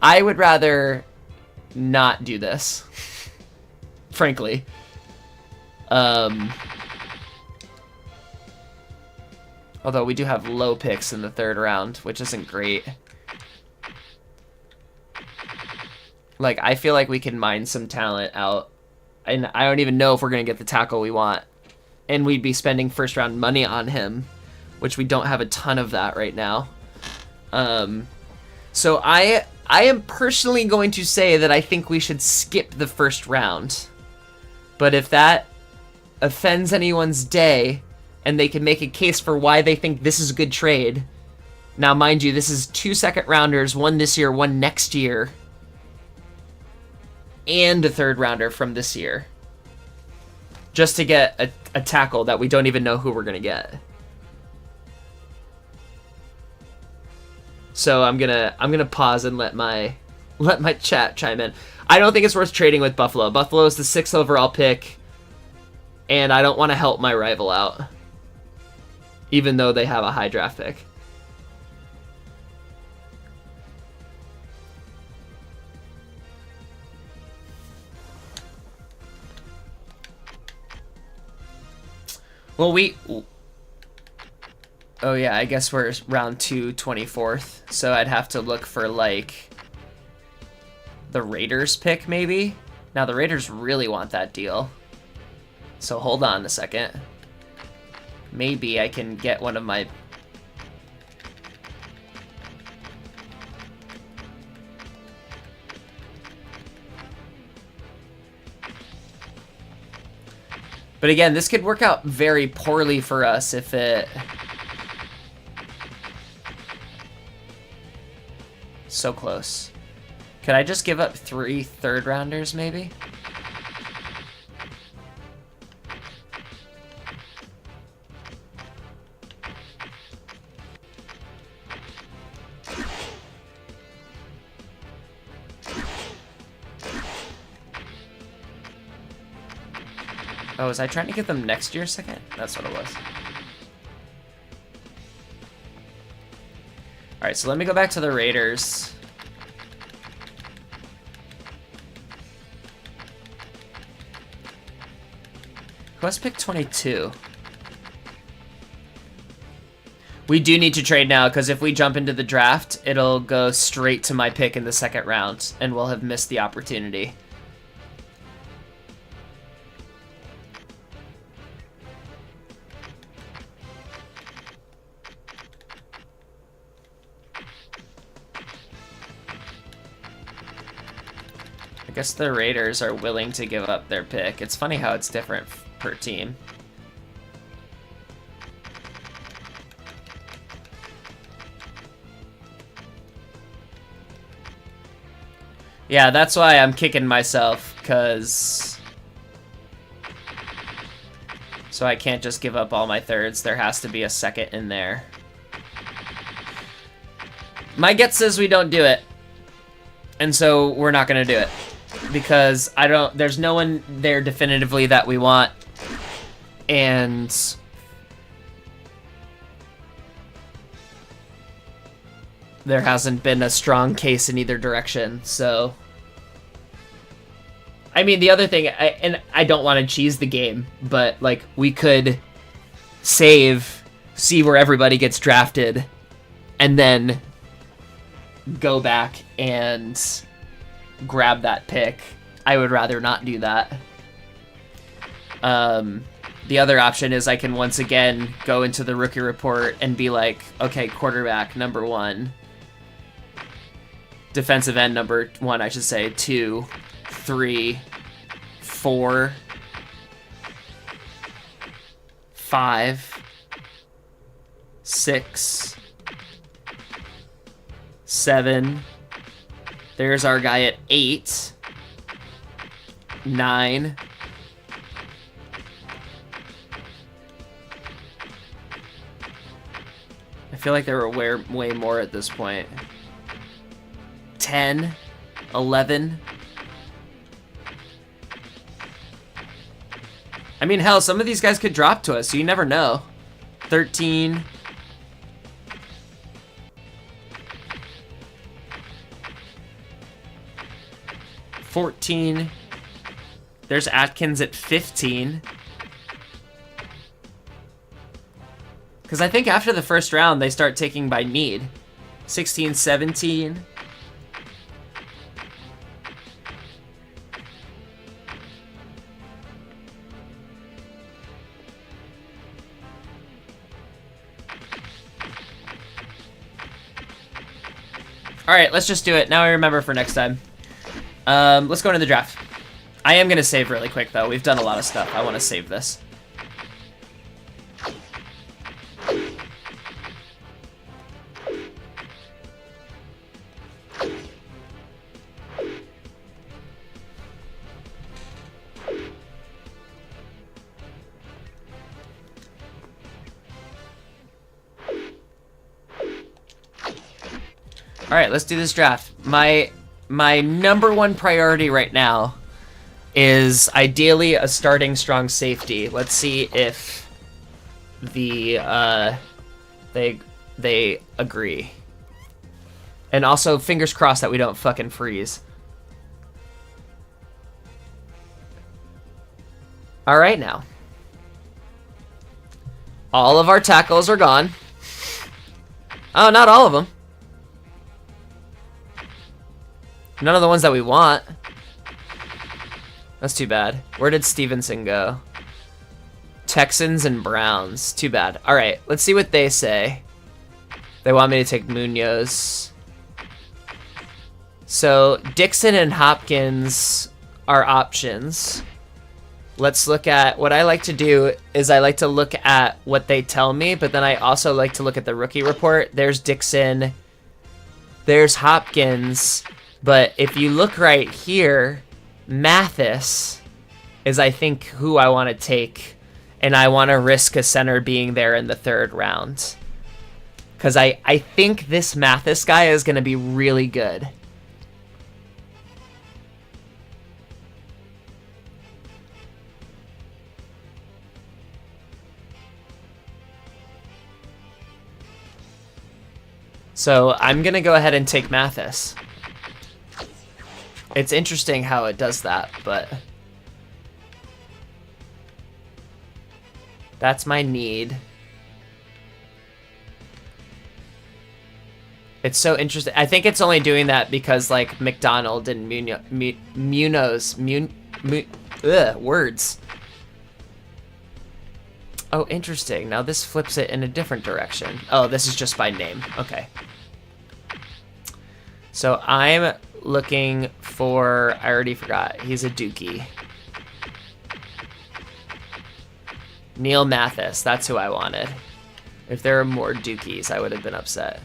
I would rather not do this, frankly. Although we do have low picks in the third round, which isn't great. Like, I feel like we can mine some talent out. And I don't even know if we're going to get the tackle we want. And we'd be spending first round money on him, which we don't have a ton of that right now. So I am personally going to say that I think we should skip the first round. But if that offends anyone's day, and they can make a case for why they think this is a good trade. Now, mind you, this is 2 second rounders, one this year, one next year, and a third rounder from this year, just to get a tackle that we don't even know who we're gonna get. So I'm gonna pause and let my chat chime in. I don't think it's worth trading with Buffalo. Buffalo is the 6th overall pick, and I don't want to help my rival out, even though they have a high draft pick. Well, oh yeah, I guess we're round 2, 24th, so I'd have to look for, like, the Raiders pick, maybe? Now, the Raiders really want that deal, so hold on a second. Maybe I can get one of my... But again, this could work out very poorly for us if it... So close. Could I just give up 3 third rounders, maybe? Oh, was I trying to get them next year second? That's what it was. Alright, so let me go back to the Raiders. Who has pick 22? We do need to trade now, because if we jump into the draft, it'll go straight to my pick in the second round, and we'll have missed the opportunity. I guess the Raiders are willing to give up their pick. It's funny how it's different per team. Yeah, that's why I'm kicking myself, because... So I can't just give up all my thirds. There has to be a second in there. My gut says we don't do it. And so we're not going to do it. Because there's no one there definitively that we want. And... there hasn't been a strong case in either direction, so... I mean, the other thing, and I don't want to cheese the game, but, like, we could save, see where everybody gets drafted, and then go back and grab that pick. I would rather not do that. The other option is I can once again go into the rookie report and be like, okay, quarterback number 1, defensive end number 1, I should say, 2, 3, 4, 5, 6, 7. There's our guy at 8, 9. I feel like there were way more at this point. 10, 11. I mean, hell, some of these guys could drop to us, so you never know. 13. $14. There's Atkins at 15. Because I think after the first round, they start taking by need. 16, 17. All right, let's just do it. Now I remember for next time. Let's go into the draft. I am going to save really quick, though. We've done a lot of stuff. I want to save this. All right, let's do this draft. My number 1 priority right now is ideally a starting strong safety. Let's see if the they agree. And also fingers crossed that we don't fucking freeze. All right now. All of our tackles are gone. Oh, not all of them. None of the ones that we want. That's too bad. Where did Stevenson go? Texans and Browns. Too bad. All right, let's see what they say. They want me to take Munoz. So Dixon and Hopkins are options. Let's look at, what I like to do is I like to look at what they tell me, but then I also like to look at the rookie report. There's Dixon. There's Hopkins. But if you look right here, Mathis is, I think, who I want to take. And I want to risk a center being there in the 3rd round. Because I think this Mathis guy is going to be really good. So I'm going to go ahead and take Mathis. It's interesting how it does that, but that's my need. It's so interesting. I think it's only doing that because, like, McDonald and Munoz, words. Oh, interesting. Now this flips it in a different direction. Oh, this is just by name. Okay. So I'm looking for, I already forgot. He's a Dookie. Neil Mathis. That's who I wanted. If there were more Dookies, I would have been upset.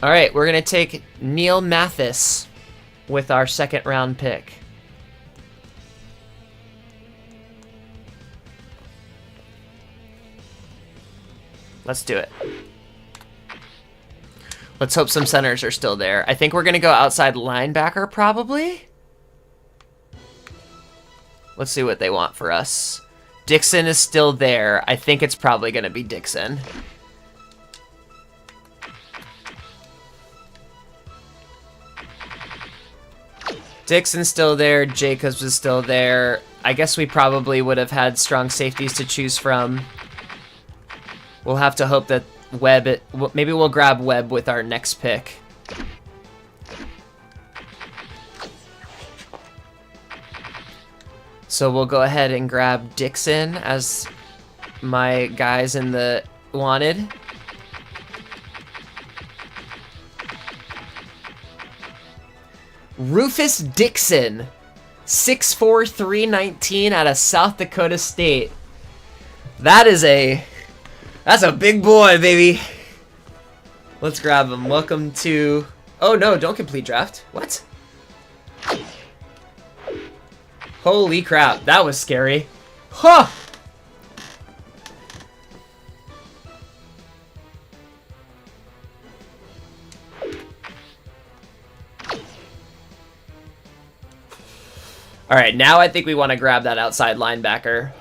All right, we're going to take Neil Mathis with our 2nd round pick. Let's do it. Let's hope some centers are still there. I think we're going to go outside linebacker, probably. Let's see what they want for us. Dixon is still there. I think it's probably going to be Dixon. Dixon's still there. Jacobs is still there. I guess we probably would have had strong safeties to choose from. We'll have to hope that Webb... maybe we'll grab Webb with our next pick. So we'll go ahead and grab Dixon as my guys in the wanted. Rufus Dixon, 6'4", 319 out of South Dakota State. That's a big boy, baby. Let's grab him. Welcome to... Oh no, don't complete draft. What? Holy crap, that was scary. Huh! All right, now I think we want to grab that outside linebacker.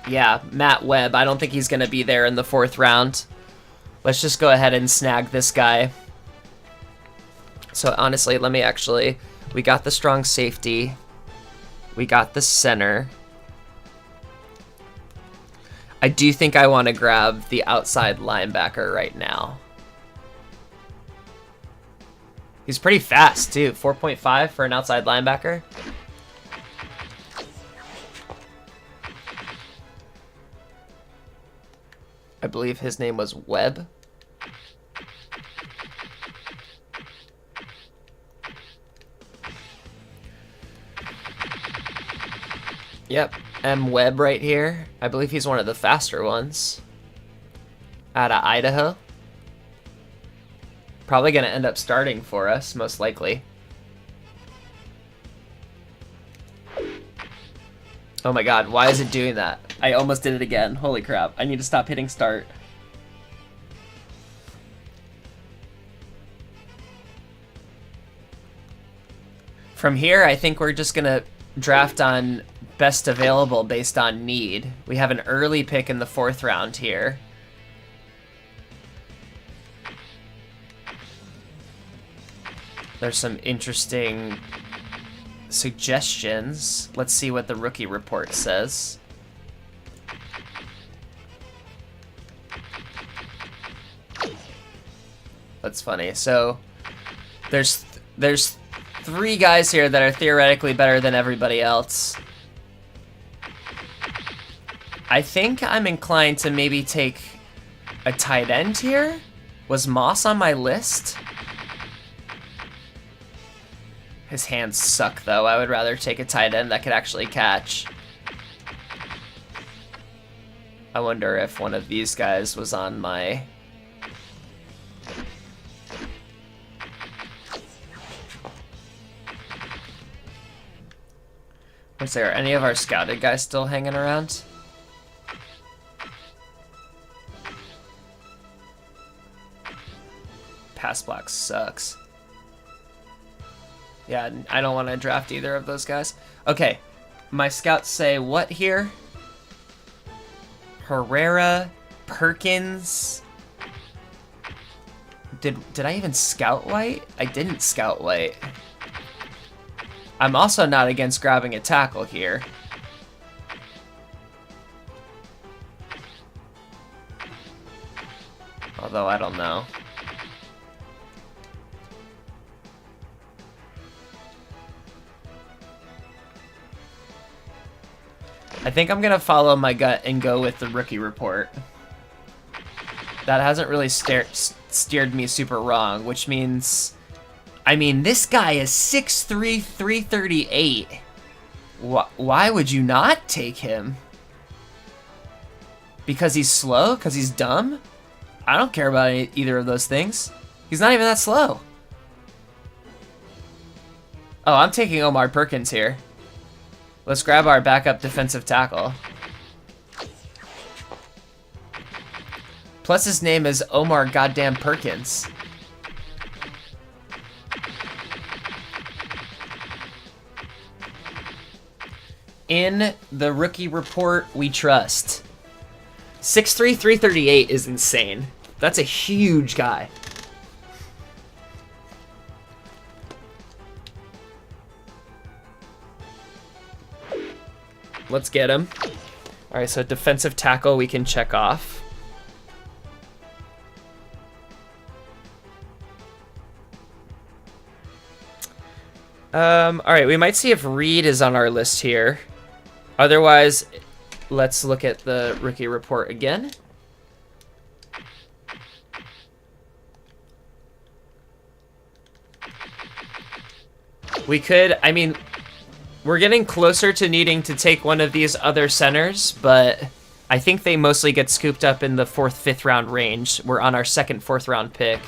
Yeah, Matt Webb. I don't think he's going to be there in the 4th round. Let's just go ahead and snag this guy. So honestly, let me actually... We got the strong safety. We got the center. I do think I want to grab the outside linebacker right now. He's pretty fast, too. 4.5 for an outside linebacker. I believe his name was Webb. Yep, M. Webb right here. I believe he's one of the faster ones. Out of Idaho. Probably going to end up starting for us, most likely. Oh my god, why is it doing that? I almost did it again. Holy crap. I need to stop hitting start. From here, I think we're just going to draft on best available based on need. We have an early pick in the 4th round here. There's some interesting suggestions. Let's see what the rookie report says. That's funny. So there's 3 guys here that are theoretically better than everybody else. I think I'm inclined to maybe take a tight end here. Was Moss on my list? His hands suck, though. I would rather take a tight end that could actually catch. I wonder if one of these guys was on my... Was there any of our scouted guys still hanging around? Pass block sucks. Yeah, I don't want to draft either of those guys. Okay, my scouts say what here? Herrera, Perkins. Did I even scout White? I didn't scout White. I'm also not against grabbing a tackle here. Although I don't know. I think I'm gonna follow my gut and go with the rookie report. That hasn't really steered me super wrong, which means... I mean, this guy is 6'3", 338. Why would you not take him? Because he's slow? Because he's dumb? I don't care about either of those things. He's not even that slow. Oh, I'm taking Omar Perkins here. Let's grab our backup defensive tackle. Plus his name is Omar goddamn Perkins. In the rookie report, we trust. 6'3", 338 is insane. That's a huge guy. Let's get him. All right, so defensive tackle we can check off. All right, we might see if Reed is on our list here. Otherwise, let's look at the rookie report again. We could, I mean, we're getting closer to needing to take one of these other centers, but I think they mostly get scooped up in the 4th, 5th round range. We're on our 2nd, 4th round pick.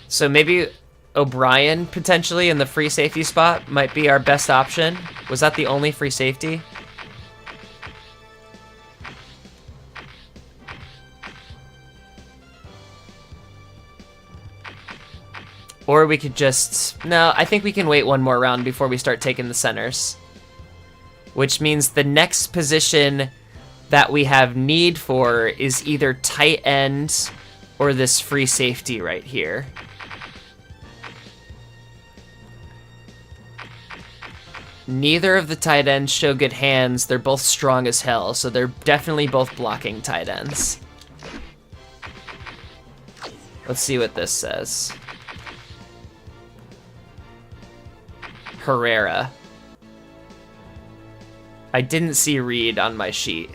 So maybe O'Brien potentially in the free safety spot might be our best option. Was that the only free safety? Or we could just... No, I think we can wait one more round before we start taking the centers. Which means the next position that we have need for is either tight end or this free safety right here. Neither of the tight ends show good hands. They're both strong as hell, so they're definitely both blocking tight ends. Let's see what this says. Herrera. I didn't see Reed on my sheet.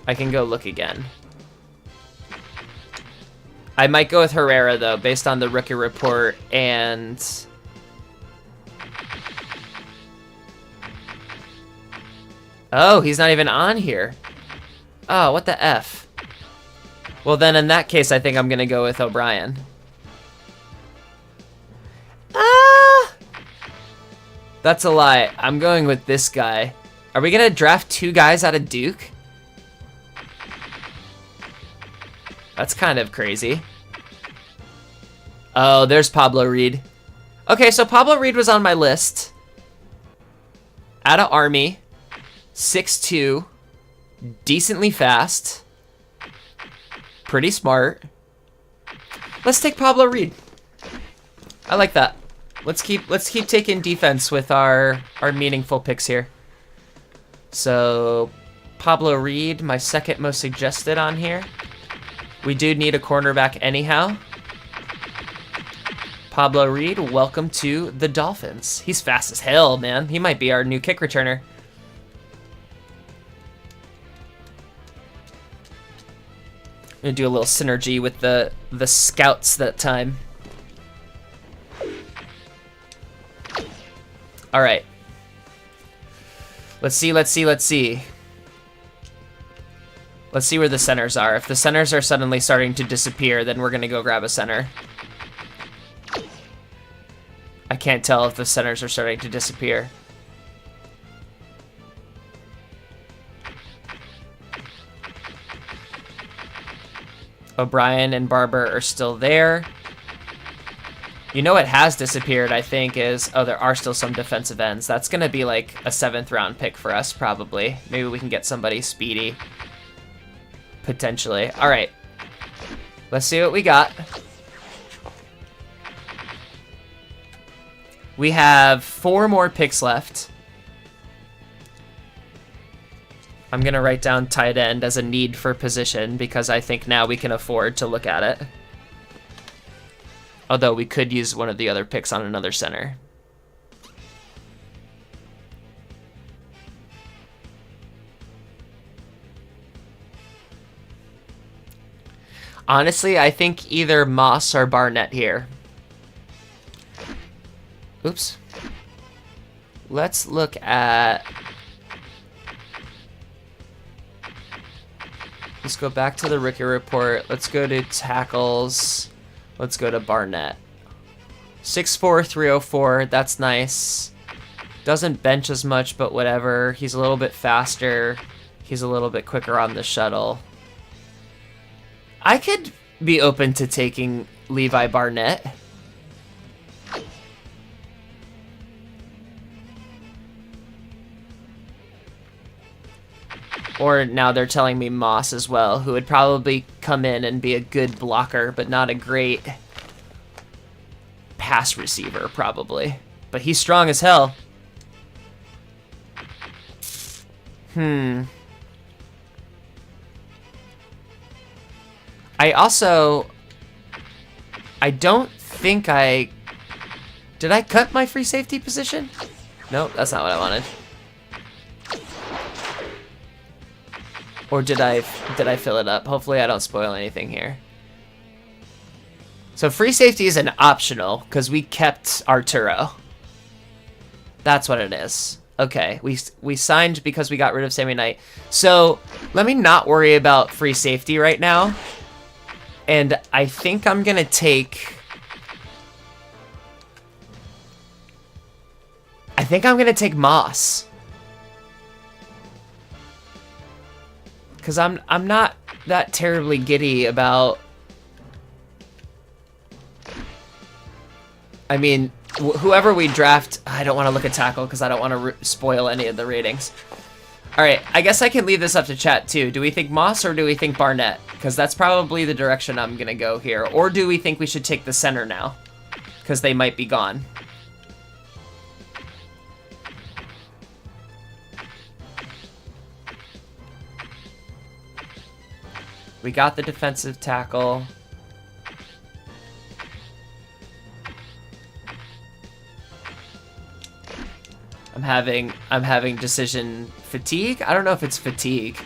I can go look again. I might go with Herrera, though, based on the rookie report and... Oh, he's not even on here. Oh, what the F? Well, then in that case, I think I'm going to go with O'Brien. That's a lie. I'm going with this guy. Are we going to draft 2 guys out of Duke? That's kind of crazy. Oh, there's Pablo Reed. Okay, so Pablo Reed was on my list. Out of Army. 6'2", decently fast, pretty smart. Let's take Pablo Reed. I like that. Let's keep taking defense with our meaningful picks here. So Pablo Reed, my 2nd most suggested on here. We do need a cornerback anyhow. Pablo Reed, welcome to the Dolphins. He's fast as hell, man. He might be our new kick returner. Gonna do a little synergy with the scouts that time. All right. Let's see. Let's see where the centers are. If the centers are suddenly starting to disappear, then we're gonna go grab a center. I can't tell if the centers are starting to disappear. O'Brien and Barber are still there. You know what has disappeared, I think, is... Oh, there are still some defensive ends. That's going to be like a 7th round pick for us, probably. Maybe we can get somebody speedy. Potentially. All right. Let's see what we got. We have 4 more picks left. I'm going to write down tight end as a need for position because I think now we can afford to look at it. Although we could use one of the other picks on another center. Honestly, I think either Moss or Barnett here. Oops. Let's look at... Let's go back to the rookie report. Let's go to tackles. Let's go to Barnett. 6'4", 304. That's nice. Doesn't bench as much, but whatever. He's a little bit faster. He's a little bit quicker on the shuttle. I could be open to taking Levi Barnett. Or now they're telling me Moss as well, who would probably come in and be a good blocker, but not a great pass receiver, probably. But he's strong as hell. I don't think did I cut my free safety position? Nope, that's not what I wanted. Or did I fill it up? Hopefully I don't spoil anything here. So free safety is an optional because we kept Arturo. That's what it is. Okay, we signed because we got rid of Sammy Knight. So let me not worry about free safety right now. And I think I'm gonna take... Moss. Because I'm not that terribly giddy about... I mean, whoever we draft... I don't want to look at tackle because I don't want to spoil any of the ratings. Alright, I guess I can leave this up to chat too. Do we think Moss or do we think Barnett? Because that's probably the direction I'm going to go here. Or do we think we should take the center now? Because they might be gone. We got the defensive tackle. I'm having decision fatigue. I don't know if it's fatigue.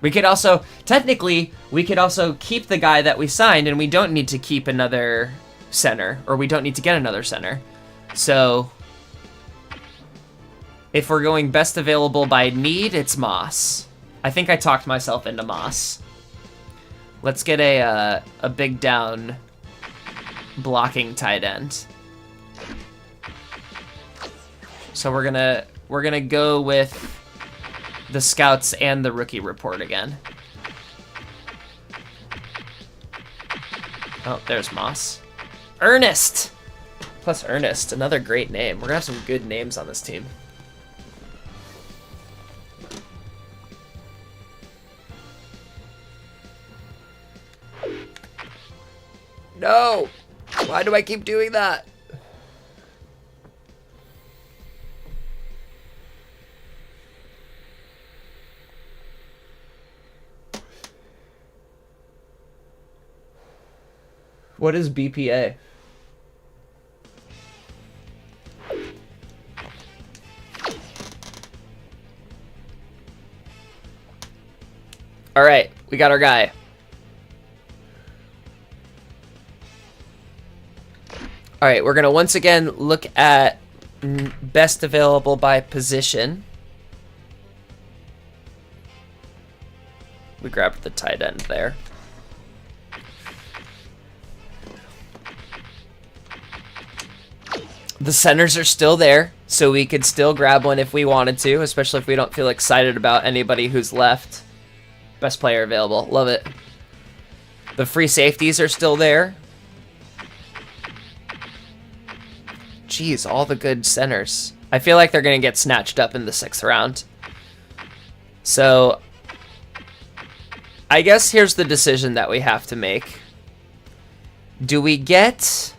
We could also, technically, we could also keep the guy that we signed and we don't need to keep another center, or we don't need to get another center. So, if we're going best available by need, it's Moss. I think I talked myself into Moss. Let's get a big down blocking tight end. So we're gonna go with the scouts and the rookie report again. Oh, there's Moss. Ernest! Plus Ernest, another great name. We're gonna have some good names on this team. No! Why do I keep doing that? What is BPA? All right, we got our guy. All right, we're gonna once again look at best available by position. We grabbed the tight end there. The centers are still there, so we could still grab one if we wanted to, especially if we don't feel excited about anybody who's left. Best player available. Love it. The free safeties are still there. Jeez, all the good centers. I feel like they're going to get snatched up in the 6th round. So, I guess here's the decision that we have to make. Do we get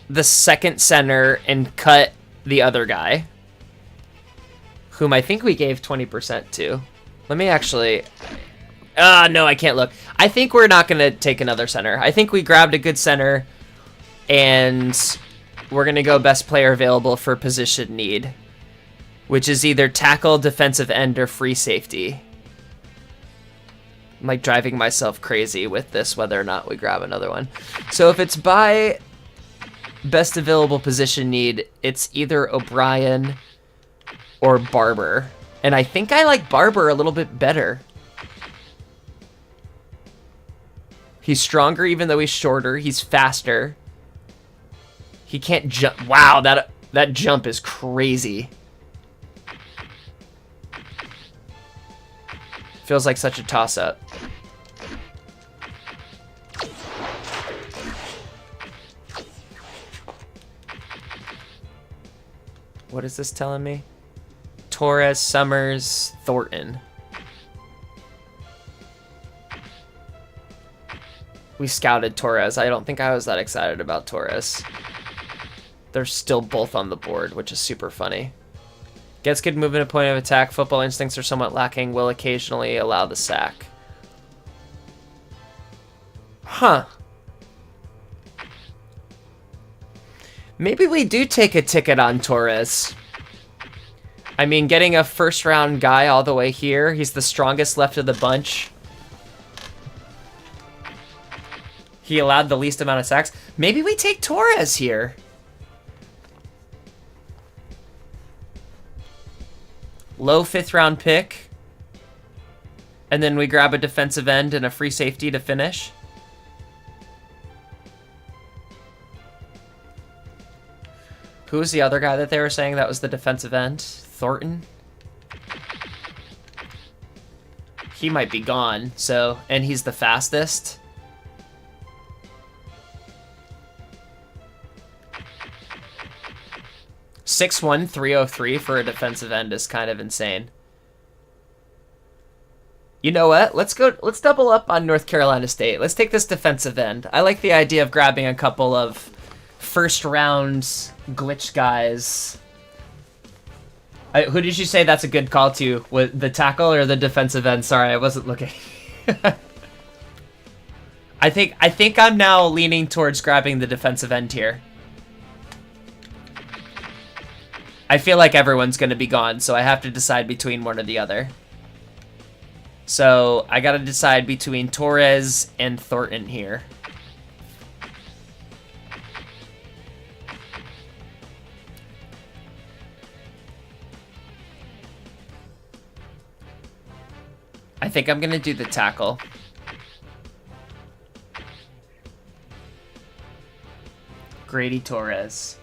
the second center and cut the other guy, whom I think we gave 20% to? Let me actually... no, I can't look. I think we're not going to take another center. I think we grabbed a good center, and we're going to go best player available for position need, which is either tackle, defensive end, or free safety. I'm like driving myself crazy with this, whether or not we grab another one. So if it's by best available position need, it's either O'Brien or Barber. And I think I like Barber a little bit better. He's stronger even though he's shorter. He's faster. He can't jump. Wow, that jump is crazy. Feels like such a toss-up. What is this telling me? Torres, Summers, Thornton. we scouted Torres. I don't think I was that excited about Torres. They're still both on the board, which is super funny. Gets good movement at point of attack. Football instincts are somewhat lacking. Will occasionally allow the sack. Huh. Maybe we do take a ticket on Torres. I mean, getting a first-round guy all the way here. He's the strongest left of the bunch. He allowed the least amount of sacks. Maybe we take Torres here. Low 5th-round pick. And then we grab a defensive end and a free safety to finish. Who was the other guy that they were saying that was the defensive end? Thornton? He might be gone, so... And he's the fastest. .61, 303 for a defensive end is kind of insane. You know what? Let's double up on North Carolina State. Let's take this defensive end. I like the idea of grabbing a couple of first round glitch guys. Who did you say that's a good call to? With the tackle or the defensive end? Sorry, I wasn't looking. I think I'm now leaning towards grabbing the defensive end here. I feel like everyone's going to be gone, so I have to decide between one or the other. So I got to decide between Torres and Thornton here. I think I'm going to do the tackle. Grady Torres.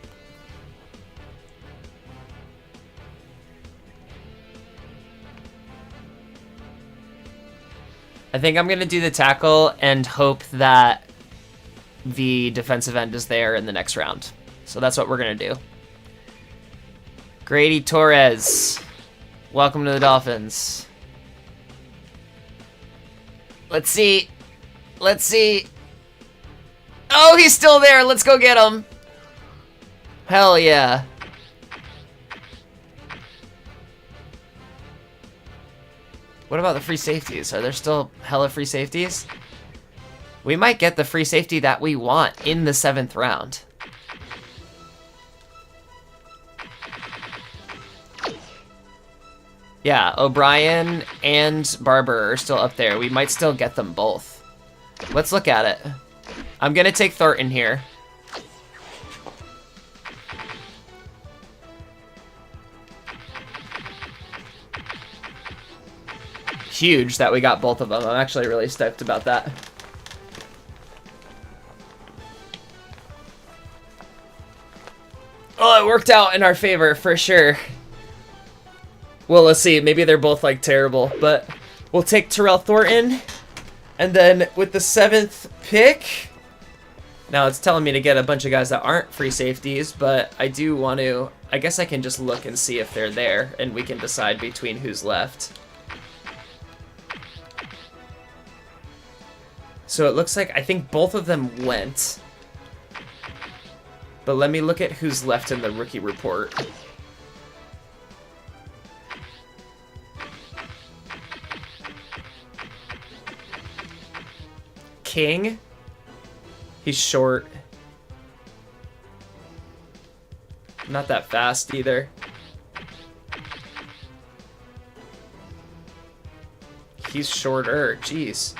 I think I'm going to do the tackle and hope that the defensive end is there in the next round. So that's what we're going to do. Grady Torres. Welcome to the Dolphins. Let's see. Let's see. Oh, he's still there. Let's go get him. Hell yeah. What about the free safeties? Are there still hella free safeties? We might get the free safety that we want in the 7th round. Yeah, O'Brien and Barber are still up there. We might still get them both. Let's look at it. I'm gonna take Thornton here. Huge that we got both of them. I'm actually really stoked about that. Oh, it worked out in our favor for sure. Well, let's see. Maybe they're both like terrible, but we'll take Terrell Thornton. And then with the 7th pick, now it's telling me to get a bunch of guys that aren't free safeties, but I do want to, I guess I can just look and see if they're there and we can decide between who's left. So it looks like I think both of them went. But let me look at who's left in the rookie report. King. He's short. Not that fast either. He's shorter. Jeez.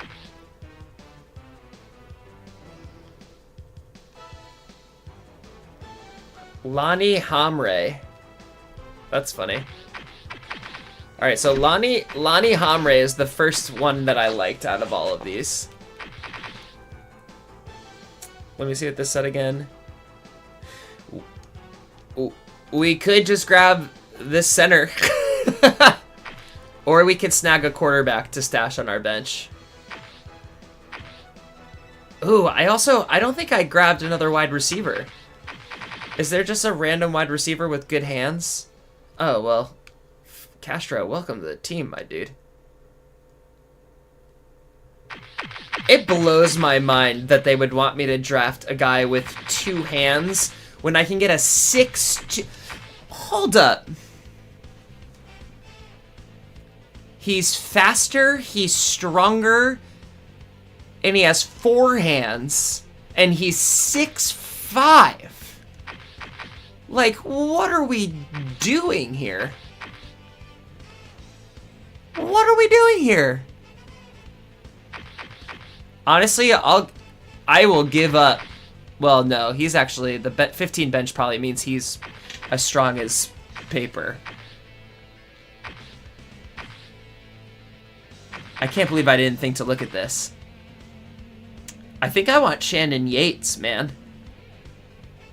Lonnie Hamre. That's funny. Alright, so Lonnie Hamre is the first one that I liked out of all of these. Let me see what this said again. We could just grab this center. Or we could snag a quarterback to stash on our bench. Ooh, I don't think I grabbed another wide receiver. Is there just a random wide receiver with good hands? Oh, well. Castro, welcome to the team, my dude. It blows my mind that they would want me to draft a guy with 2 hands when I can get a 6'2". Hold up. He's faster, he's stronger, and he has 4 hands, and he's 6'5". Like, what are we doing here? What are we doing here? Honestly, I will give up. Well, no, he's actually, the 15 bench probably means he's as strong as paper. I can't believe I didn't think to look at this. I think I want Shannon Yates, man.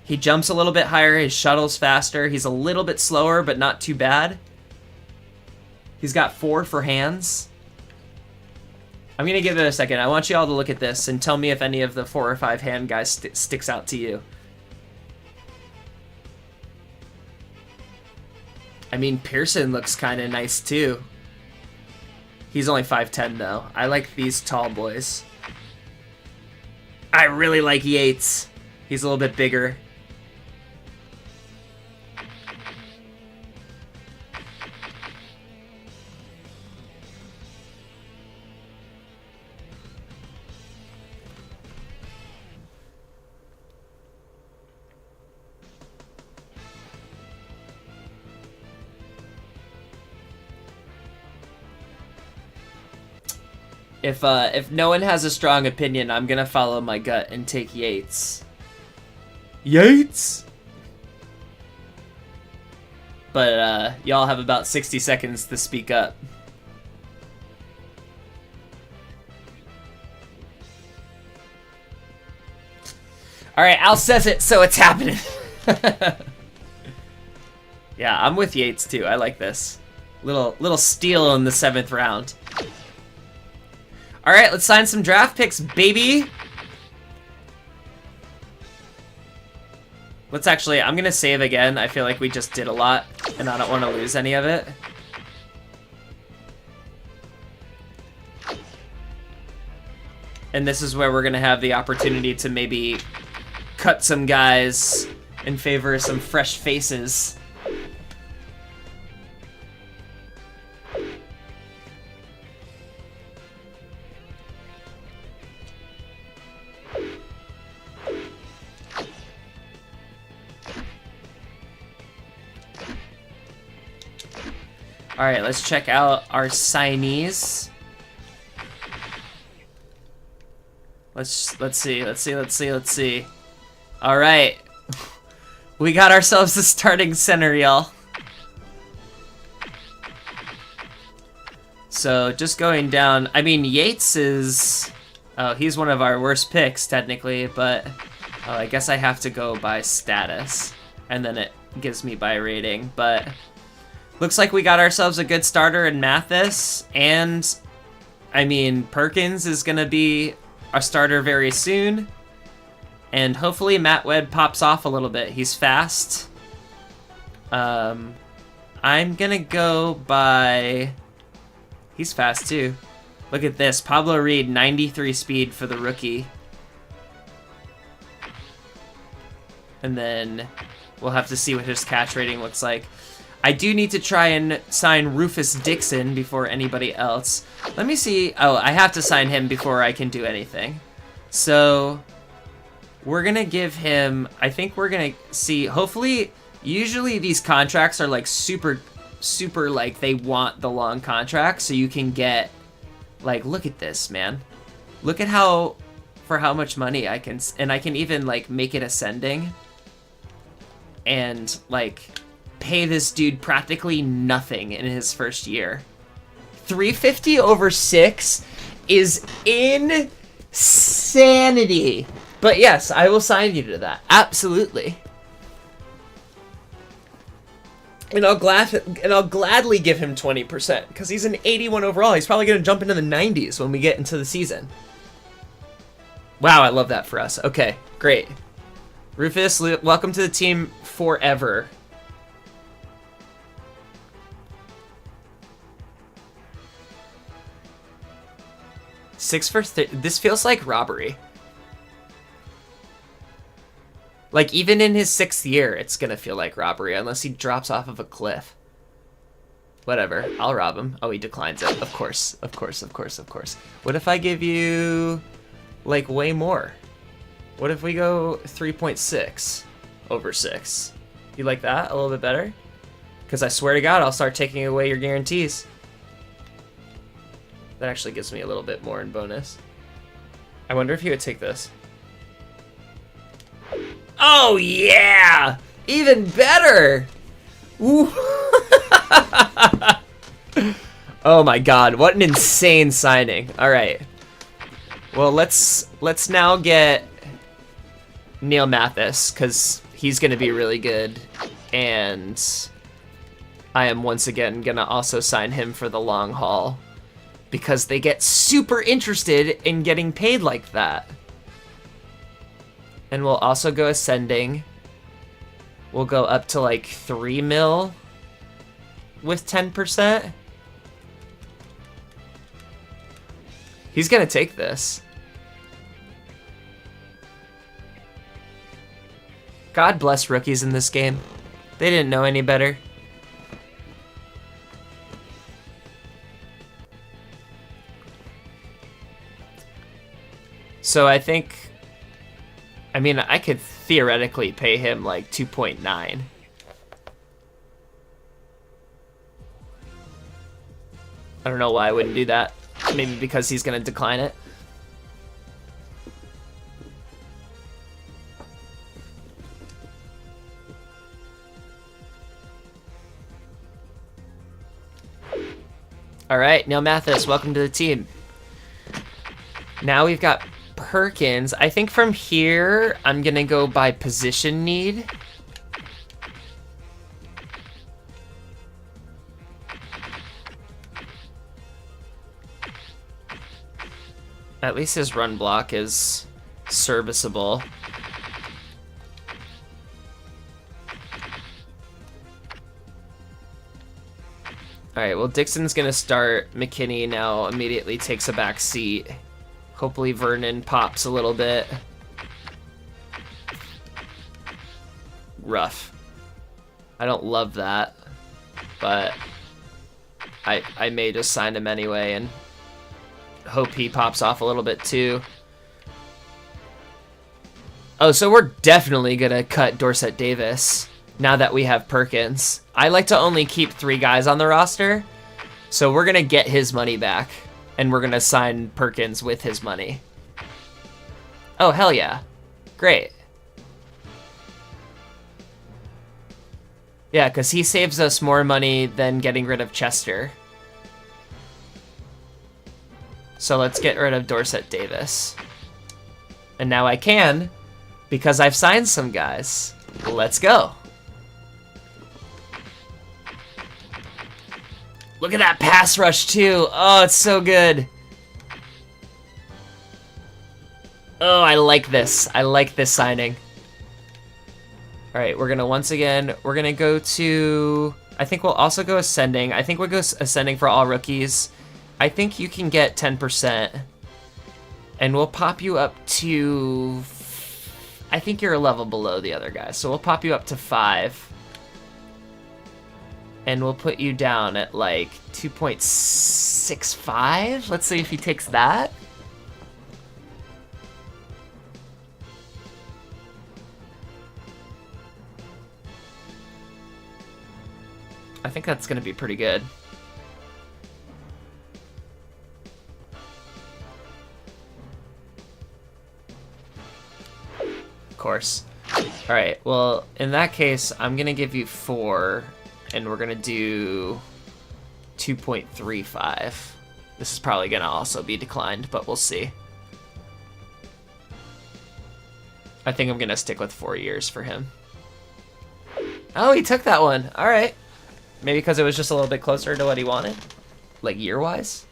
He jumps a little bit higher, his shuttle's faster, he's a little bit slower, but not too bad. He's got 4 for hands. I'm gonna give it a second. I want you all to look at this and tell me if any of the 4 or 5 hand guys sticks out to you. I mean, Pearson looks kind of nice too. He's only 5'10" though. I like these tall boys. I really like Yates. He's a little bit bigger. If no one has a strong opinion, I'm gonna follow my gut and take Yates. Yates? But y'all have about 60 seconds to speak up. Alright, Al says it, so it's happening. Yeah, I'm with Yates too. I like this. Little steal in the 7th round. Alright, let's sign some draft picks, baby! Let's actually, I'm gonna save again. I feel like we just did a lot, and I don't want to lose any of it. And this is where we're gonna have the opportunity to maybe cut some guys in favor of some fresh faces. All right, let's check out our signees. Let's see. All right, we got ourselves a starting center, y'all. So just going down, I mean, Yates is, oh, he's one of our worst picks technically, but I guess I have to go by status, and then it gives me by rating, but looks like we got ourselves a good starter in Mathis, and I mean, Perkins is gonna be our starter very soon, and hopefully Matt Webb pops off a little bit. He's fast. I'm gonna go by, he's fast too. Look at this, Pablo Reed, 93 speed for the rookie. And then we'll have to see what his catch rating looks like. I do need to try and sign Rufus Dixon before anybody else. Let me see. Oh, I have to sign him before I can do anything. So we're going to give him, I think we're going to see, hopefully, usually these contracts are like super, like they want the long contract. So you can get, like, look at this, man. Look at how, for how much money I can, and I can even like make it ascending. And like pay this dude practically nothing in his first year. 350 over 6 is insanity. But yes, I will sign you to that. Absolutely. And I'll gladly give him 20% because he's an 81 overall. He's probably going to jump into the 90s when we get into the season. Wow, I love that for us. Okay, great. Rufus, welcome to the team forever. 6 for this feels like robbery. Like, even in his 6th year, it's gonna feel like robbery, unless he drops off of a cliff. Whatever, I'll rob him. Oh, he declines it. Of course, of course, of course, of course. What if I give you, like, way more? What if we go 3.6 over 6? You like that a little bit better? Because I swear to God, I'll start taking away your guarantees. That actually gives me a little bit more in bonus. I wonder if he would take this. Oh, yeah! Even better! Ooh. Oh my God, what an insane signing. All right. Well, let's now get Neil Mathis, because he's going to be really good. And I am once again going to also sign him for the long haul, because they get super interested in getting paid like that. And we'll also go ascending. We'll go up to like 3 mil with 10%. He's gonna take this. God bless rookies in this game. They didn't know any better. So I think, I mean, I could theoretically pay him like 2.9. I don't know why I wouldn't do that. Maybe because he's gonna decline it. All right, Neil Mathis, welcome to the team. Now we've got Perkins. I think from here, I'm gonna go by position need. At least his run block is serviceable. Alright, well, Dixon's gonna start. McKinney now immediately takes a back seat. Hopefully Vernon pops a little bit. Rough. I don't love that, but I may just sign him anyway and hope he pops off a little bit too. Oh, so we're definitely gonna cut Dorsett Davis now that we have Perkins. I like to only keep 3 guys on the roster, so we're gonna get his money back, and we're gonna sign Perkins with his money. Oh, hell yeah. Great. Yeah, because he saves us more money than getting rid of Chester. So let's get rid of Dorsett Davis. And now I can, because I've signed some guys. Let's go. Look at that pass rush too. Oh, it's so good. Oh, I like this. I like this signing. All right, we're gonna once again, we're gonna go to, I think we'll also go ascending. I think we'll go ascending for all rookies. I think you can get 10%, and we'll pop you up to, I think you're a level below the other guy, so we'll pop you up to 5, and we'll put you down at like 2.65. Let's see if he takes that. I think that's gonna be pretty good. Course. All right, well, in that case, I'm gonna give you 4, and we're gonna do 2.35. This is probably gonna also be declined, but we'll see. I think I'm gonna stick with 4 years for him. Oh, he took that one. All right. Maybe because it was just a little bit closer to what he wanted, like year-wise.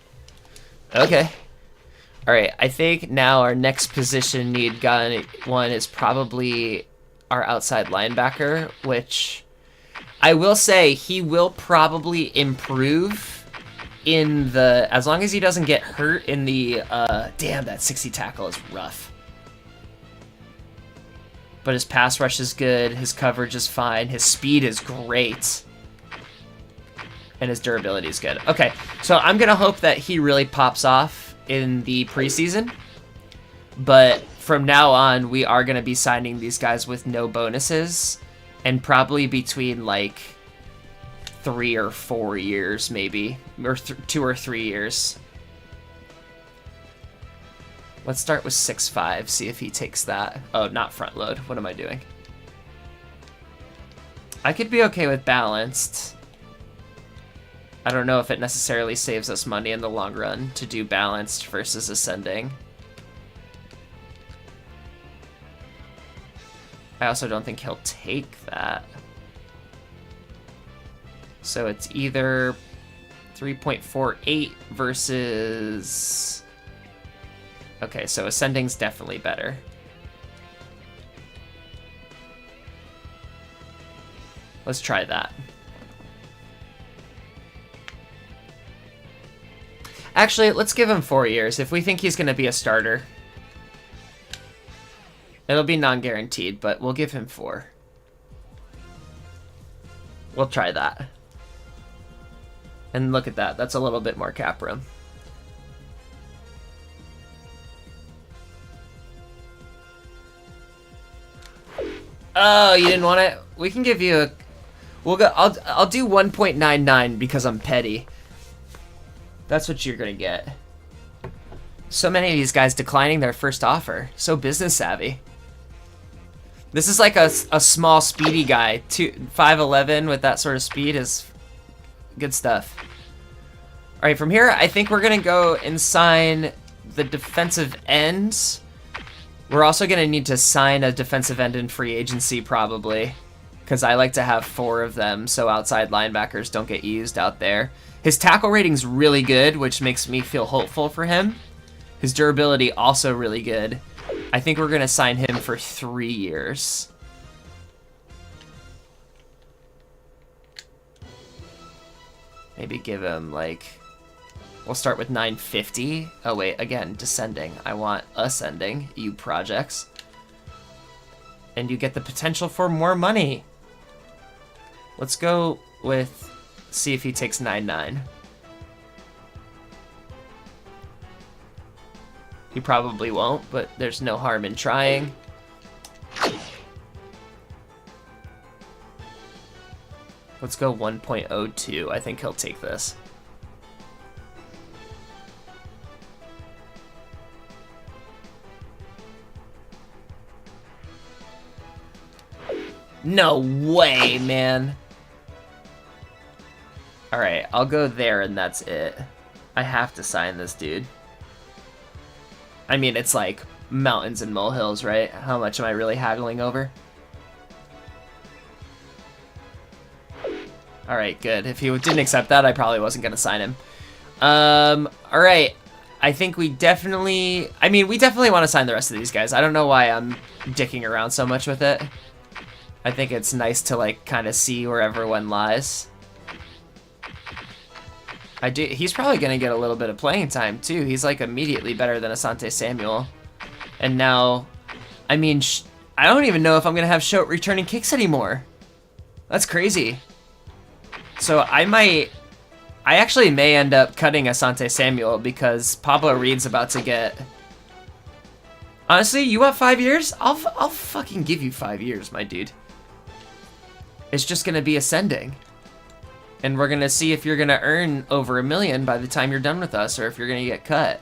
Okay. All right, I think now our next position need one is probably our outside linebacker, which I will say he will probably improve in the, as long as he doesn't get hurt in the, damn, that 60 tackle is rough. But his pass rush is good, his coverage is fine, his speed is great. And his durability is good. Okay, so I'm gonna hope that he really pops off in the preseason. But from now on, we are gonna be signing these guys with no bonuses. And probably between like 3 or 4 years, maybe. Or 2 or 3 years. Let's start with 6'5", see if he takes that. Oh, not front load. What am I doing? I could be okay with balanced. I don't know if it necessarily saves us money in the long run to do balanced versus ascending. I also don't think he'll take that. So it's either 3.48 versus... Okay, so ascending's definitely better. Let's try that. Actually, let's give him 4 years. If we think he's going to be a starter, it'll be non-guaranteed, but we'll give him 4. We'll try that. And look at that. That's a little bit more cap room. Oh, you didn't want it? We can give you a... We'll go. I'll do 1.99 because I'm petty. That's what you're gonna get. So many of these guys declining their first offer. So business savvy. This is like a small, speedy guy. 5'11" with that sort of speed is good stuff. All right, from here, I think we're gonna go and sign the defensive ends. We're also going to need to sign a defensive end in free agency, probably, because I like to have 4 of them so outside linebackers don't get used out there. His tackle rating's really good, which makes me feel hopeful for him. His durability also really good. I think we're going to sign him for 3 years. Maybe give him, like... We'll start with 950. Oh wait, again, descending. I want ascending, you projects. And you get the potential for more money. Let's go with, see if he takes 9.9. He probably won't, but there's no harm in trying. Let's go 1.02. I think he'll take this. No way, man. Alright, I'll go there and that's it. I have to sign this dude. I mean, it's like mountains and molehills, right? How much am I really haggling over? Alright, good. If he didn't accept that, I probably wasn't going to sign him. Alright. I think we definitely... I mean, we definitely want to sign the rest of these guys. I don't know why I'm dicking around so much with it. I think it's nice to, like, kind of see where everyone lies. He's probably going to get a little bit of playing time, too. He's, like, immediately better than Asante Samuel. And now, I mean, I don't even know if I'm going to have Shote returning kicks anymore. That's crazy. So I actually may end up cutting Asante Samuel because Pablo Reed's about to get... Honestly, you want 5 years? I'll fucking give you 5 years, my dude. It's just going to be ascending. And we're going to see if you're going to earn over $1 million by the time you're done with us or if you're going to get cut.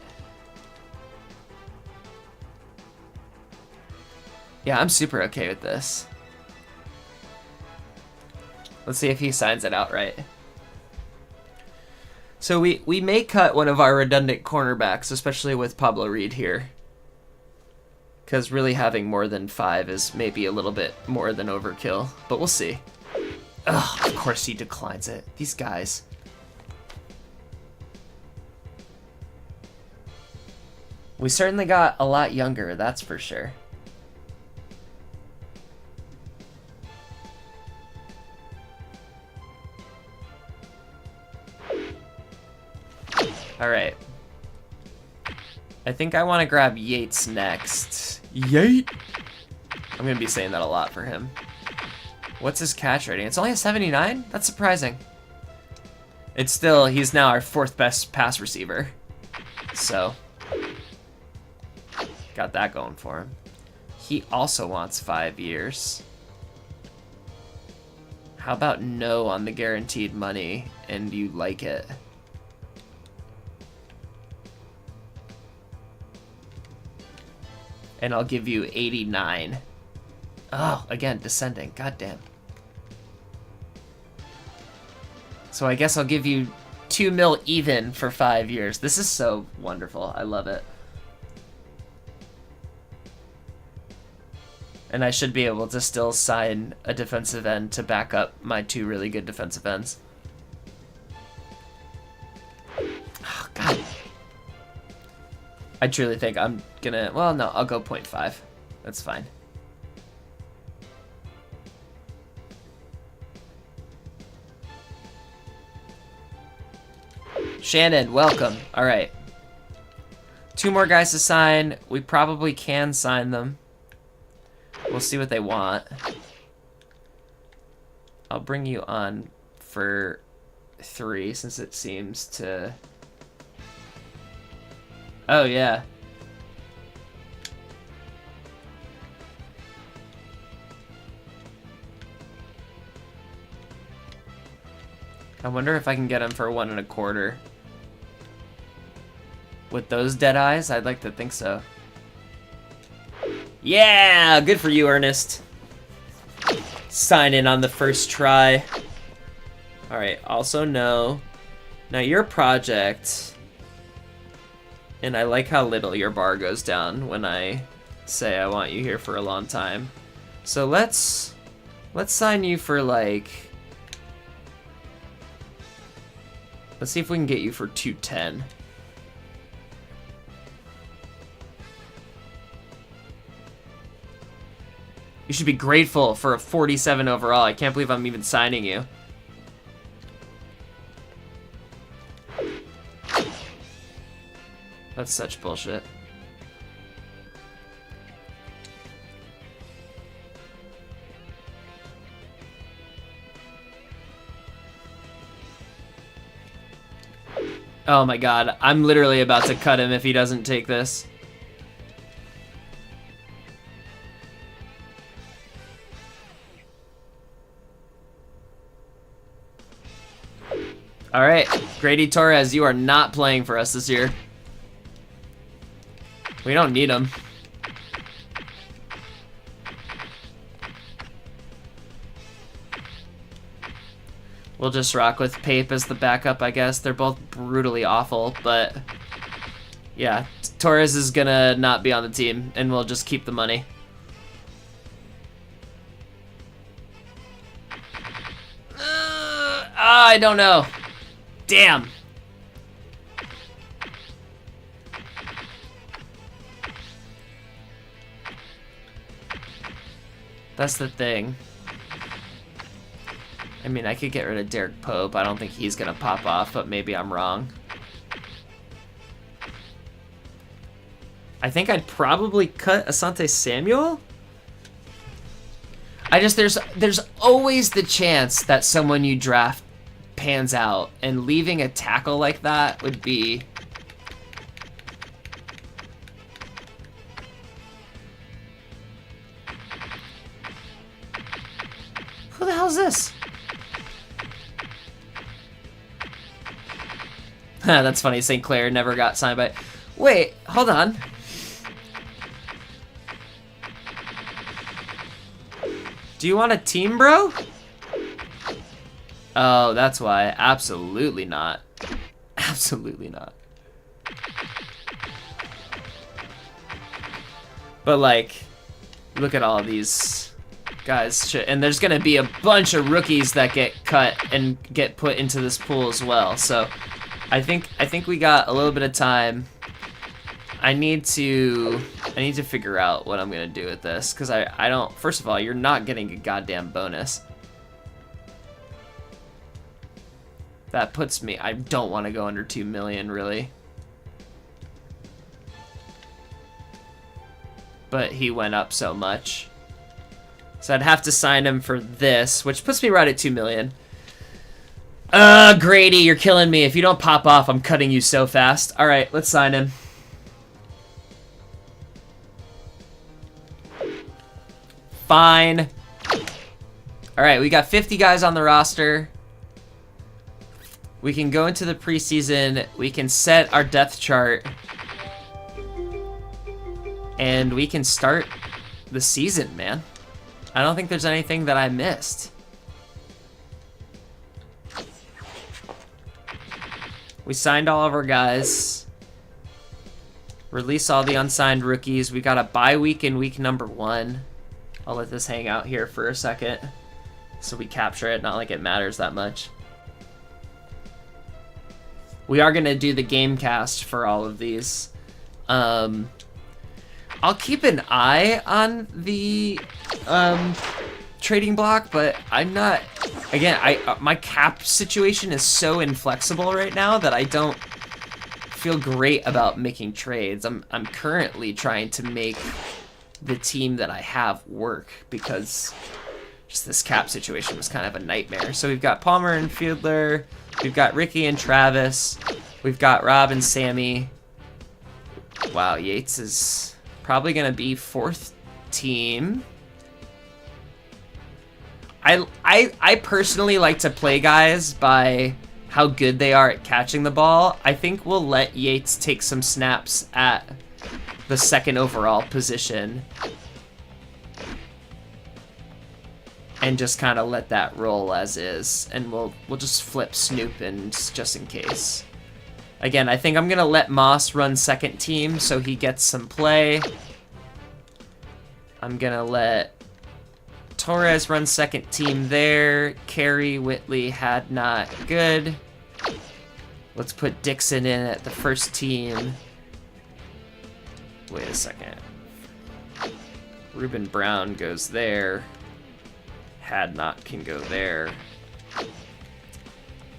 Yeah, I'm super okay with this. Let's see if he signs it outright. So we may cut one of our redundant cornerbacks, especially with Pablo Reed here. Because really having more than 5 is maybe a little bit more than overkill. But we'll see. Ugh, of course he declines it. These guys. We certainly got a lot younger, that's for sure. Alright. I think I want to grab Yates next. Yate! I'm going to be saying that a lot for him. What's his catch rating? It's only a 79? That's surprising. It's still, he's now our 4th best pass receiver. So, got that going for him. He also wants 5 years. How about no on the guaranteed money and you like it? And I'll give you 89. Oh, again, descending. Goddamn. So I guess I'll give you 2 mil even for 5 years. This is so wonderful. I love it. And I should be able to still sign a defensive end to back up my 2 really good defensive ends. Oh, God. I truly think I'm gonna... Well, no, I'll go 0.5. That's fine. Shannon, welcome. All right. 2 more guys to sign. We probably can sign them. We'll see what they want. I'll bring you on for 3 since it seems to... Oh, yeah. I wonder if I can get him for 1 1/4. With those dead eyes, I'd like to think so. Yeah! Good for you, Ernest. Sign in on the first try. Alright, also no. Now your project... And I like how little your bar goes down when I say I want you here for a long time. So let's sign you for like... Let's see if we can get you for 210. You should be grateful for a 47 overall. I can't believe I'm even signing you. That's such bullshit. Oh my god, I'm literally about to cut him if he doesn't take this. Alright, Grady Torres, you are not playing for us this year. We don't need him. We'll just rock with Pape as the backup, I guess. They're both brutally awful, but... Yeah, Torres is gonna not be on the team, and we'll just keep the money. I don't know. Damn. That's the thing. I mean, I could get rid of Derek Pope. I don't think he's gonna pop off, but maybe I'm wrong. I think I'd probably cut Asante Samuel. There's always the chance that someone you draft pans out, and leaving a tackle like that would be... Who the hell is this? That's funny, St. Clair never got signed by... Wait, hold on. Do you want a team, bro? Oh, that's why. Absolutely not. Absolutely not. But, like, look at all of these guys. And there's going to be a bunch of rookies that get cut and get put into this pool as well. So, I think we got a little bit of time. I need to figure out what I'm going to do with this. Because I don't... First of all, you're not getting a goddamn bonus. That puts me... I don't want to go under 2 million, really. But he went up so much. So I'd have to sign him for this, which puts me right at 2 million. Grady, you're killing me. If you don't pop off, I'm cutting you so fast. All right, let's sign him. Fine. All right, we got 50 guys on the roster. We can go into the preseason. We can set our depth chart. And we can start the season, man. I don't think there's anything that I missed. We signed all of our guys. Release all the unsigned rookies. We got a bye week in week number 1. I'll let this hang out here for a second so we capture it. Not like it matters that much. We are going to do the GameCast for all of these. I'll keep an eye on the trading block, but I'm not... Again, my cap situation is so inflexible right now that I don't feel great about making trades. I'm currently trying to make the team that I have work because just this cap situation was kind of a nightmare. So we've got Palmer and Fiedler, we've got Ricky and Travis, we've got Rob and Sammy. Wow, Yates is probably gonna be 4th team. I personally like to play guys by how good they are at catching the ball. I think we'll let Yates take some snaps at the 2nd overall position and just kind of let that roll as is, and we'll just flip Snoop in just in case. Again, I think I'm gonna let Moss run 2nd team so he gets some play. I'm gonna let Torres run 2nd team there. Carey, Whitley, had not good. Let's put Dixon in at the 1st team. Wait a second. Reuben Brown goes there. Had not can go there.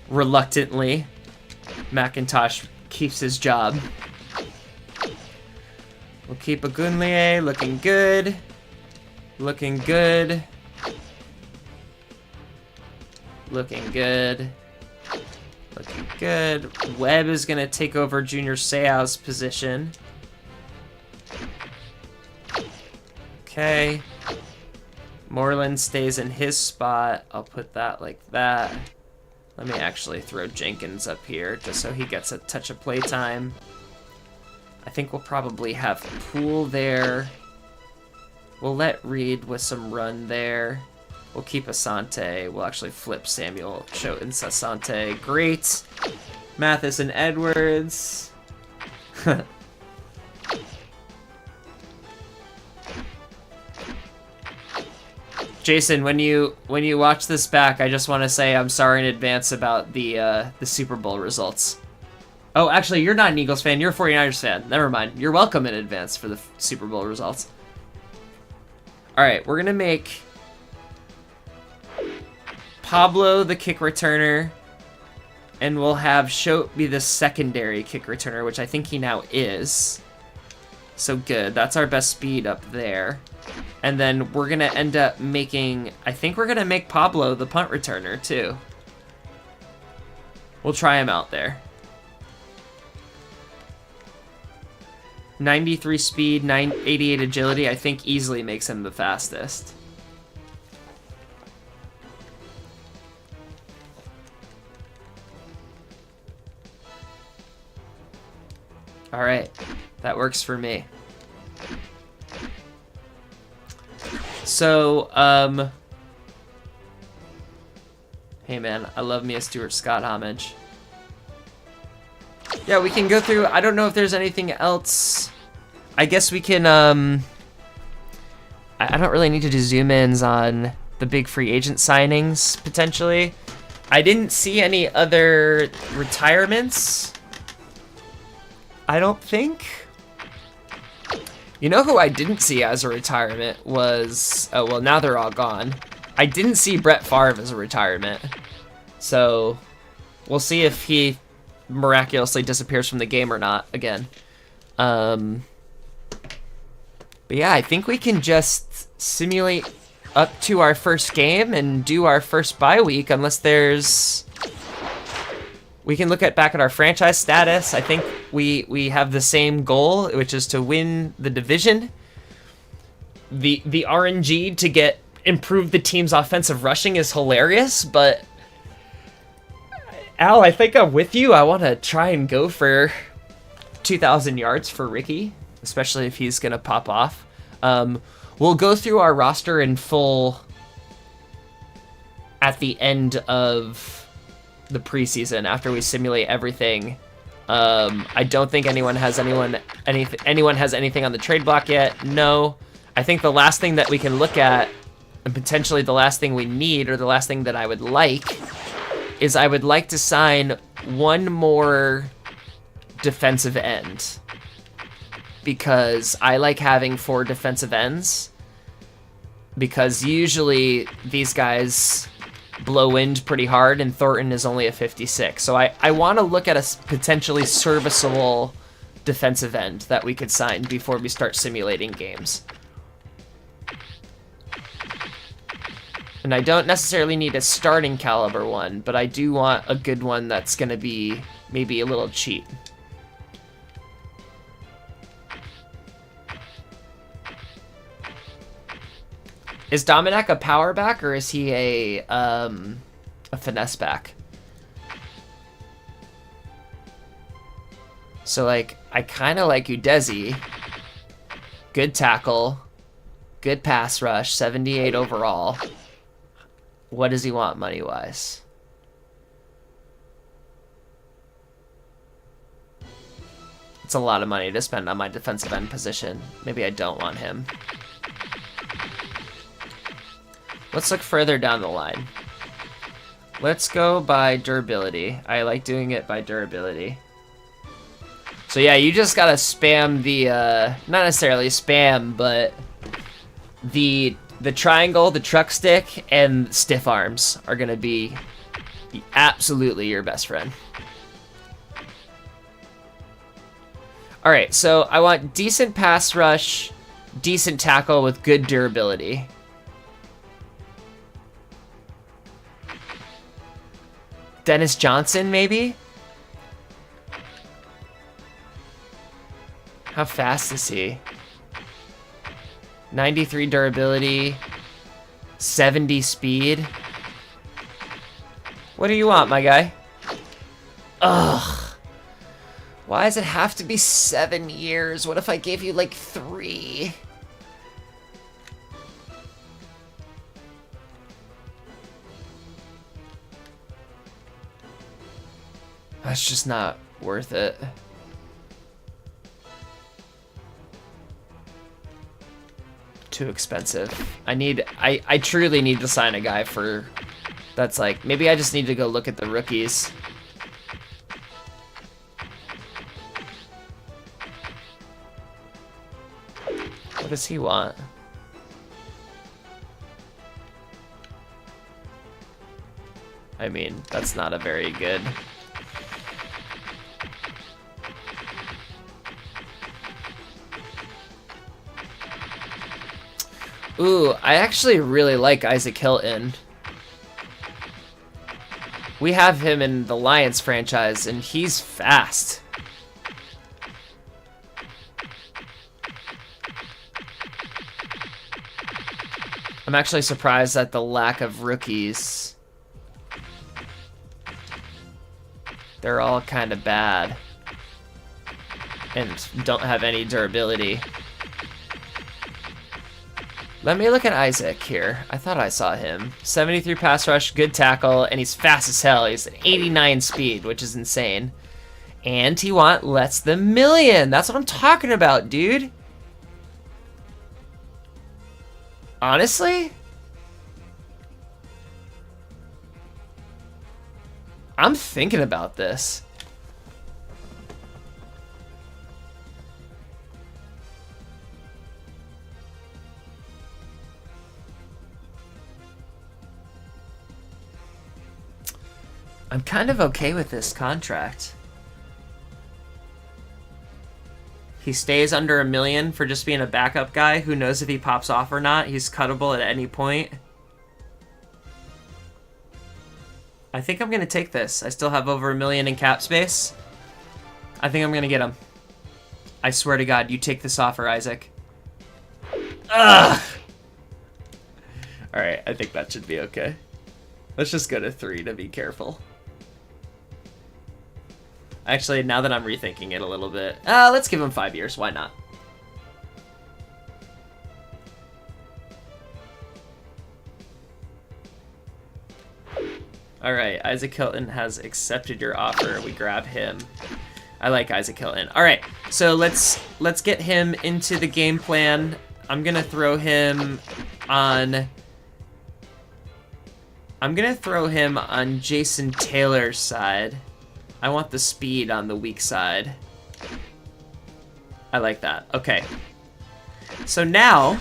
Reluctantly, McIntosh keeps his job. We'll keep Agunlie looking good. Looking good. Looking good. Looking good. Webb is going to take over Junior Seau's position. Okay. Moreland stays in his spot. I'll put that like that. Let me actually throw Jenkins up here just so he gets a touch of play time. I think we'll probably have Poole there. We'll let Reed with some run there. We'll keep Asante. We'll actually flip Samuel Choate into Asante. Great. Mathis and Edwards. Jason, when you watch this back, I just want to say I'm sorry in advance about the Super Bowl results. Oh, actually, you're not an Eagles fan. You're a 49ers fan. Never mind. You're welcome in advance for the Super Bowl results. All right, we're going to make Pablo the kick returner, and we'll have Choate be the secondary kick returner, which I think he now is. So good. That's our best speed up there. And then we're going to end up making... I think we're going to make Pablo the punt returner, too. We'll try him out there. 93 speed, 88 agility, I think easily makes him the fastest. All right, that works for me. So, hey man, I love me a Stuart Scott homage. Yeah, we can go through, I don't know if there's anything else. I guess we can, I don't really need to do zoom-ins on the big free agent signings, potentially. I didn't see any other retirements, I don't think. You know who I didn't see as a retirement was, oh, well, now they're all gone. I didn't see Brett Favre as a retirement. So, We'll see if he miraculously disappears from the game or not again. But yeah, I think we can just simulate up to our first game and do our first bye week, unless there's... We can look back at our franchise status. I think we have the same goal, which is to win the division. The RNG to improve the team's offensive rushing is hilarious, but Al, I think I'm with you. I want to try and go for 2,000 yards for Ricky, especially if he's gonna pop off. We'll go through our roster in full at the end of the preseason after we simulate everything. I don't think anyone has anything on the trade block yet. No. I think the last thing that we can look at, and potentially the last thing we need, or the last thing that I would like, is I would like to sign one more defensive end. Because I like having 4 defensive ends. Because usually these guys blow wind pretty hard, and Thornton is only a 56. So I want to look at a potentially serviceable defensive end that we could sign before we start simulating games. And I don't necessarily need a starting caliber one, but I do want a good one that's going to be maybe a little cheap. Is Dominic a power back, or is he a finesse back? So, like, I kind of like Udezi. Good tackle. Good pass rush. 78 overall. What does he want money-wise? It's a lot of money to spend on my defensive end position. Maybe I don't want him. Let's look further down the line. Let's go by durability. I like doing it by durability. So yeah, you just gotta spam the, not necessarily spam, but the triangle, the truck stick, and stiff arms are gonna be absolutely your best friend. Alright, so I want decent pass rush, decent tackle with good durability. Dennis Johnson, maybe? How fast is he? 93 durability, 70 speed. What do you want, my guy? Ugh. Why does it have to be 7 years? What if I gave you like 3? That's just not worth it. Too expensive. I truly need to sign a guy for, that's like, maybe I just need to go look at the rookies. What does he want? I mean, that's not a very good... Ooh, I actually really like Isaac Hilton. We have him in the Lions franchise, and he's fast. I'm actually surprised at the lack of rookies. They're all kind of bad. And don't have any durability. Let me look at Isaac here. I thought I saw him. 73 pass rush, good tackle, and he's fast as hell. He's at 89 speed, which is insane. And he wants less than $1 million. That's what I'm talking about, dude. Honestly? I'm thinking about this. I'm kind of okay with this contract. He stays under $1 million for just being a backup guy. Who knows if he pops off or not? He's cuttable at any point. I think I'm going to take this. I still have over $1 million in cap space. I think I'm going to get him. I swear to God, you take this offer, Isaac. Ugh! Alright, I think that should be okay. Let's just go to 3 to be careful. Actually, now that I'm rethinking it a little bit, let's give him 5 years. Why not? All right, Isaac Hilton has accepted your offer. We grab him. I like Isaac Hilton. All right, so let's get him into the game plan. I'm gonna throw him on. I'm gonna throw him on Jason Taylor's side. I want the speed on the weak side. I like that. Okay. So now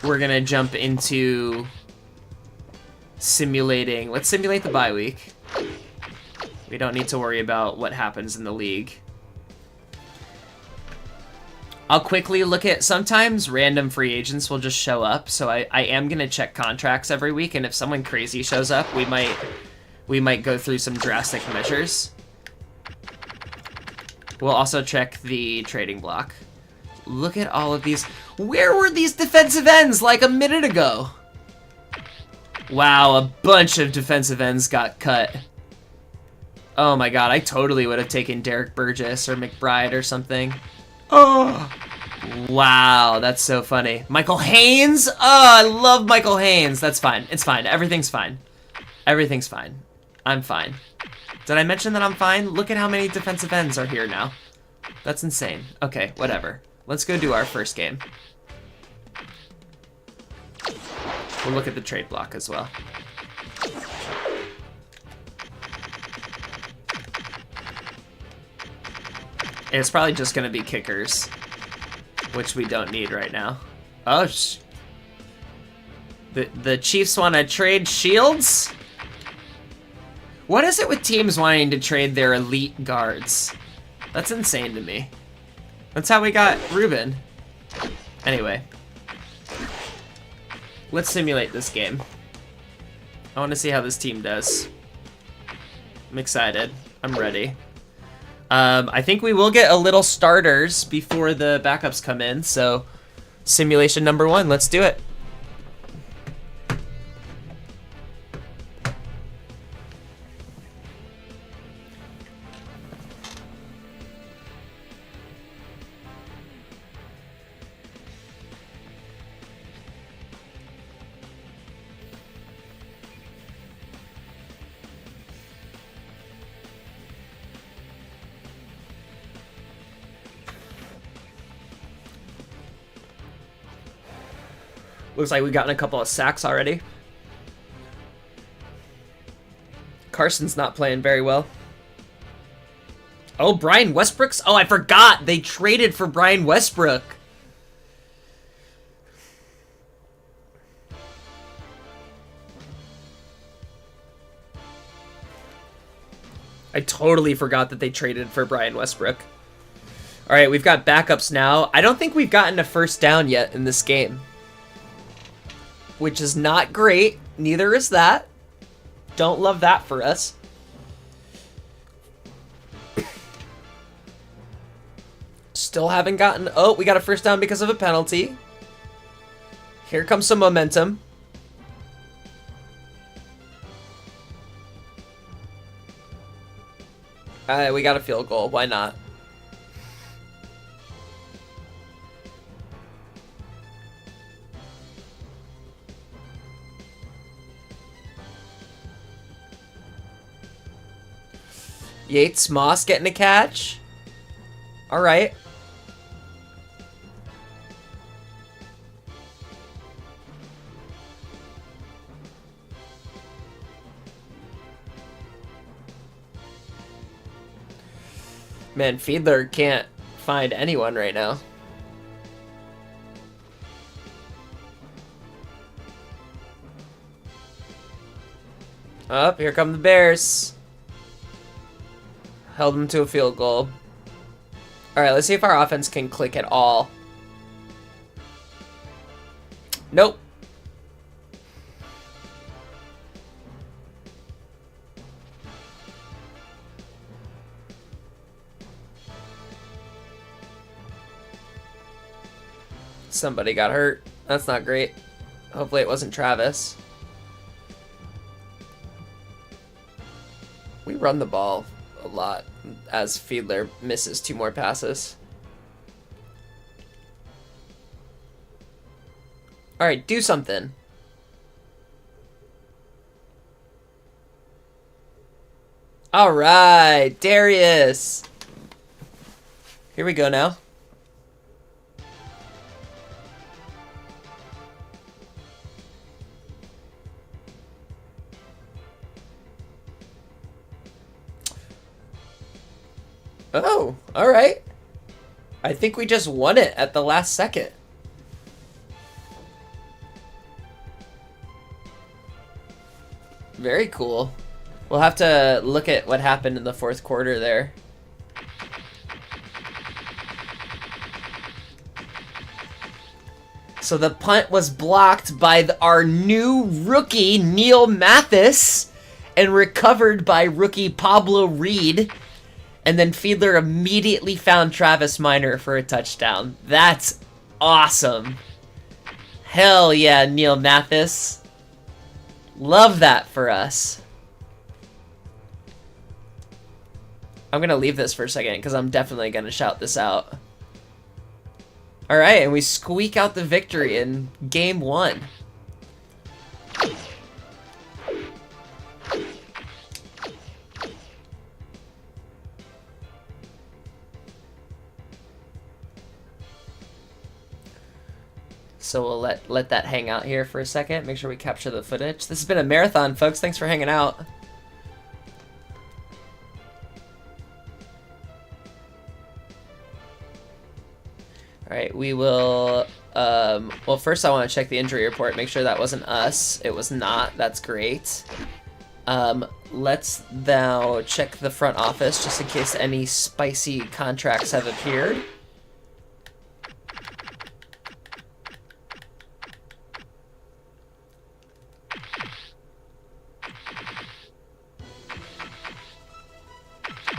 we're gonna jump into simulating. Let's simulate the bye week. We don't need to worry about what happens in the league. I'll quickly look at, sometimes random free agents will just show up, so I am gonna check contracts every week, and if someone crazy shows up, we might go through some drastic measures. We'll also check the trading block. Look at all of these. Where were these defensive ends like a minute ago? Wow, a bunch of defensive ends got cut. Oh my God, I totally would have taken Derek Burgess or McBride or something. Oh, wow, that's so funny. Michael Haynes? Oh, I love Michael Haynes. That's fine. It's fine. Everything's fine. Everything's fine. I'm fine. Did I mention that I'm fine? Look at how many defensive ends are here now. That's insane. Okay, whatever. Let's go do our first game. We'll look at the trade block as well. It's probably just going to be kickers, which we don't need right now. Oh, the Chiefs want to trade Shields? What is it with teams wanting to trade their elite guards? That's insane to me. That's how we got Ruben. Anyway. Let's simulate this game. I want to see how this team does. I'm excited. I'm ready. I think we will get a little starters before the backups come in, so simulation number 1, let's do it. Looks like we've gotten a couple of sacks already. Carson's not playing very well. Oh, Brian Westbrook's? Oh, I forgot. They traded for Brian Westbrook. I totally forgot that they traded for Brian Westbrook. All right, we've got backups now. I don't think we've gotten a first down yet in this game, which is not great. Neither is that. Don't love that for us. Still haven't gotten... Oh, we got a first down because of a penalty. Here comes some momentum. We got a field goal. Why not? Yates Moss getting a catch. All right. Man, Fiedler can't find anyone right now. Up, here come the Bears. Held them to a field goal. All right, let's see if our offense can click at all. Nope. Somebody got hurt. That's not great. Hopefully it wasn't Travis. We run the ball a lot as Fiedler misses 2 more passes. All right, do something. All right, Darius. Here we go now. Oh, all right. I think we just won it at the last second. Very cool. We'll have to look at what happened in the 4th quarter there. So the punt was blocked by our new rookie, Neil Mathis, and recovered by rookie Pablo Reed. And then Fiedler immediately found Travis Minor for a touchdown. That's awesome. Hell yeah, Neil Mathis. Love that for us. I'm going to leave this for a second because I'm definitely going to shout this out. All right, and we squeak out the victory in game 1. So we'll let that hang out here for a second. Make sure we capture the footage. This has been a marathon, folks. Thanks for hanging out. All right, we will... well, first I want to check the injury report. Make sure that wasn't us. It was not. That's great. Let's now check the front office just in case any spicy contracts have appeared.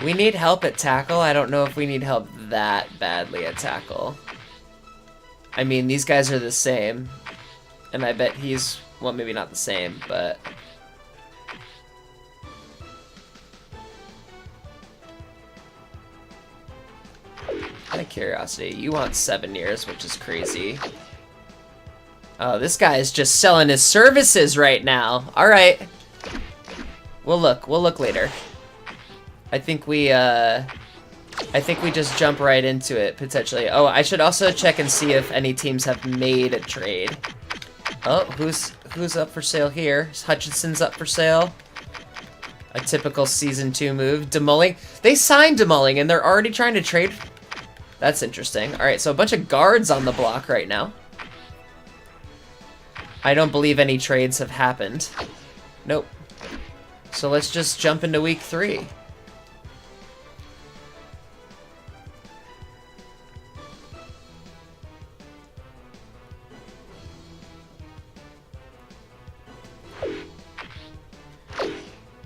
We need help at tackle. I don't know if we need help that badly at tackle. I mean, these guys are the same. And I bet he's... well, maybe not the same, but... out of curiosity, you want 7 years, which is crazy. Oh, this guy is just selling his services right now. All right. We'll look later. I think we just jump right into it, potentially. Oh, I should also check and see if any teams have made a trade. Oh, who's up for sale here? Hutchinson's up for sale. A typical Season 2 move. Demulling. They signed Demulling, and they're already trying to trade. That's interesting. All right, so a bunch of guards on the block right now. I don't believe any trades have happened. Nope. So let's just jump into week 3.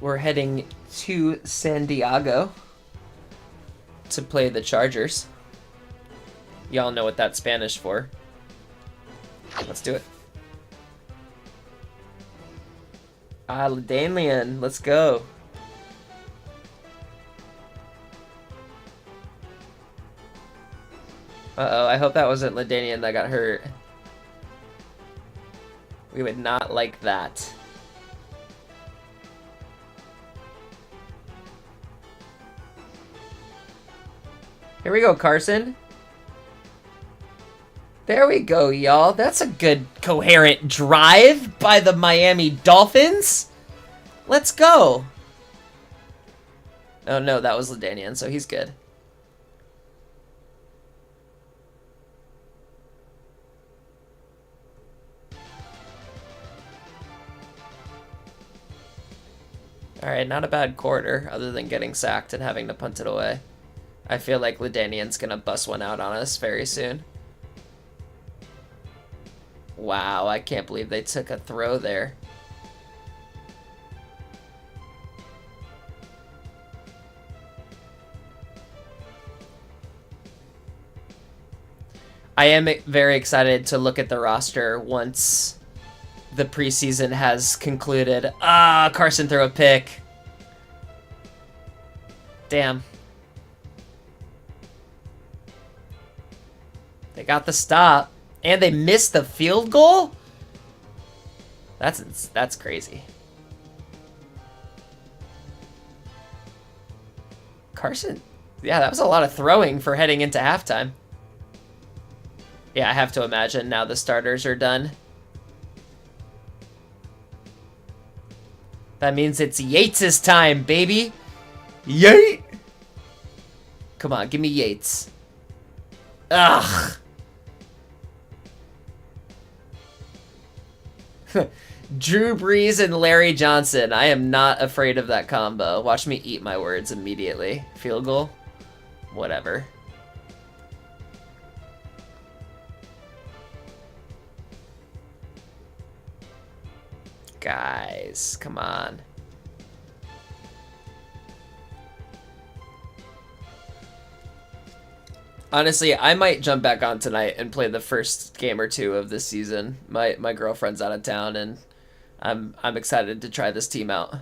We're heading to San Diego to play the Chargers. Y'all know what that's Spanish for. Let's do it. Ladanian, let's go. Uh-oh, I hope that wasn't Ladanian that got hurt. We would not like that. Here we go, Carson. There we go, y'all. That's a good, coherent drive by the Miami Dolphins. Let's go. Oh, no, that was Ladanian, so he's good. All right, not a bad quarter, other than getting sacked and having to punt it away. I feel like LaDainian's going to bust one out on us very soon. Wow, I can't believe they took a throw there. I am very excited to look at the roster once the preseason has concluded. Ah, Carson threw a pick. Damn. They got the stop. And they missed the field goal? That's crazy. Carson, yeah, that was a lot of throwing for heading into halftime. Yeah, I have to imagine now the starters are done. That means it's Yates' time, baby. Yate! Come on, give me Yates. Ugh. Drew Brees and Larry Johnson. I am not afraid of that combo. Watch me eat my words immediately. Field goal? Whatever. Guys, come on. Honestly, I might jump back on tonight and play the first game or two of this season. My girlfriend's out of town, and I'm excited to try this team out.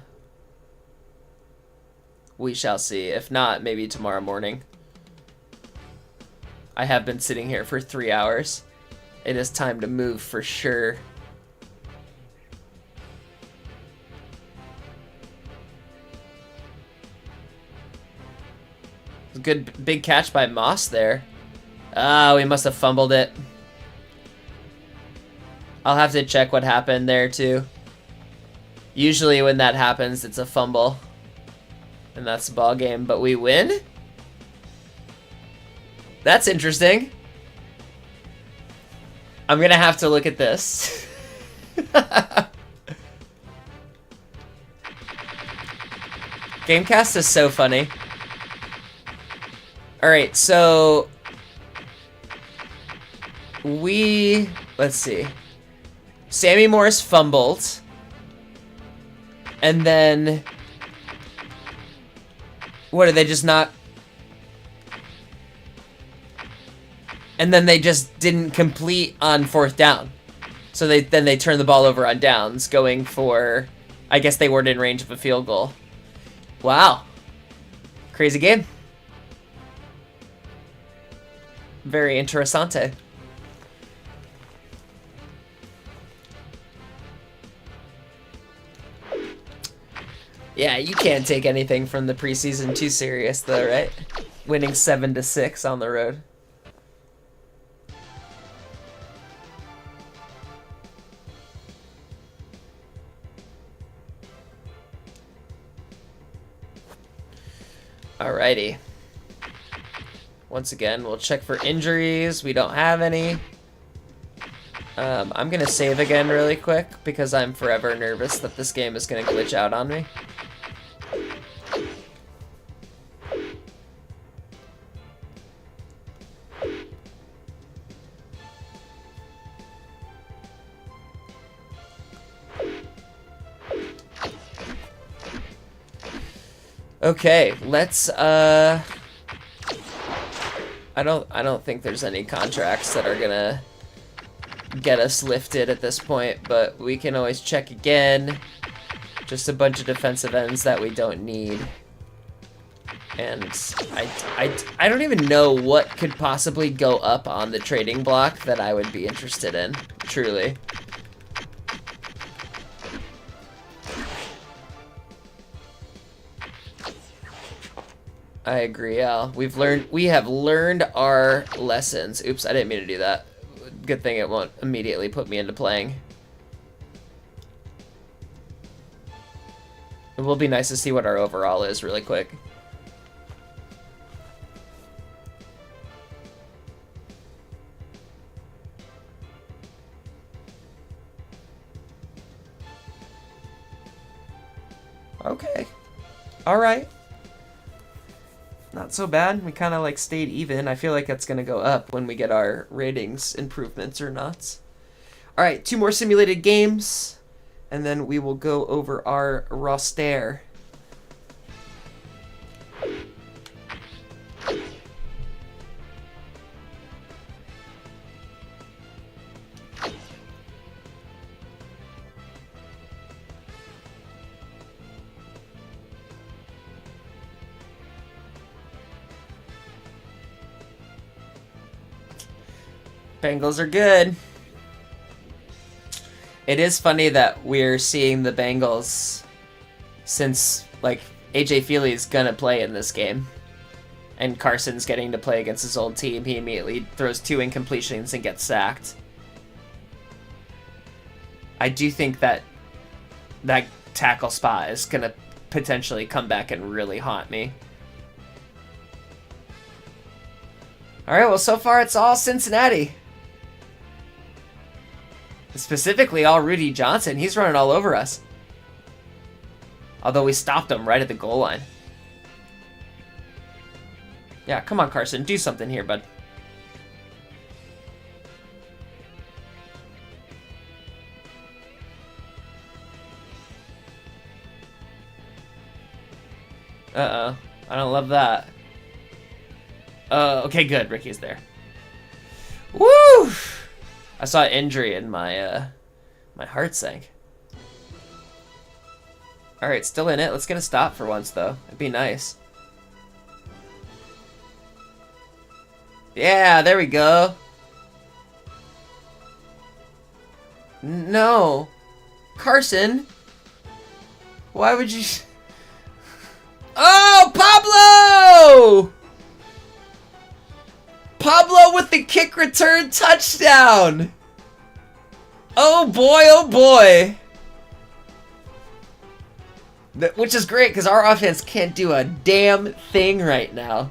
We shall see. If not, maybe tomorrow morning. I have been sitting here for 3 hours. It is time to move for sure. Good big catch by Moss there. Oh, we must have fumbled it. I'll have to check what happened there too. Usually when that happens, it's a fumble. And that's the ball game, but we win? That's interesting. I'm gonna have to look at this. GameCast is so funny. Alright, so let's see. Sammy Morris fumbled. And then what, did they just not? And then they just didn't complete on 4th down. So then they turned the ball over on downs, going for, I guess they weren't in range of a field goal. Wow. Crazy game. Very interessante. Yeah, you can't take anything from the preseason too serious though, right? Winning 7-6 on the road. Alrighty. Once again, we'll check for injuries. We don't have any. I'm gonna save again really quick because I'm forever nervous that this game is gonna glitch out on me. Okay, let's I don't think there's any contracts that are gonna get us lifted at this point, but we can always check again. Just a bunch of defensive ends that we don't need. And I don't even know what could possibly go up on the trading block that I would be interested in, truly. I agree, Al. We have learned our lessons. Oops, I didn't mean to do that. Good thing it won't immediately put me into playing. It will be nice to see what our overall is really quick. Okay. All right. Not so bad. We kind of like stayed even. I feel like that's going to go up when we get our ratings improvements or not. All right, 2 more simulated games, and then we will go over our roster. Bengals are good. It is funny that we're seeing the Bengals since, like, AJ Feely's gonna play in this game. And Carson's getting to play against his old team. He immediately throws 2 incompletions and gets sacked. I do think that that tackle spot is gonna potentially come back and really haunt me. Alright, well, so far it's all Cincinnati. Specifically, all Rudy Johnson. He's running all over us. Although we stopped him right at the goal line. Yeah, come on, Carson. Do something here, bud. Uh-oh. I don't love that. Okay, good. Ricky's there. Woo! I saw an injury and my my heart sank. Alright, still in it. Let's get a stop for once, though. It'd be nice. Yeah, there we go. No. Carson. Why would you... Oh, Pablo! Pablo with the kick return touchdown! Oh boy, oh boy! Which is great, because our offense can't do a damn thing right now.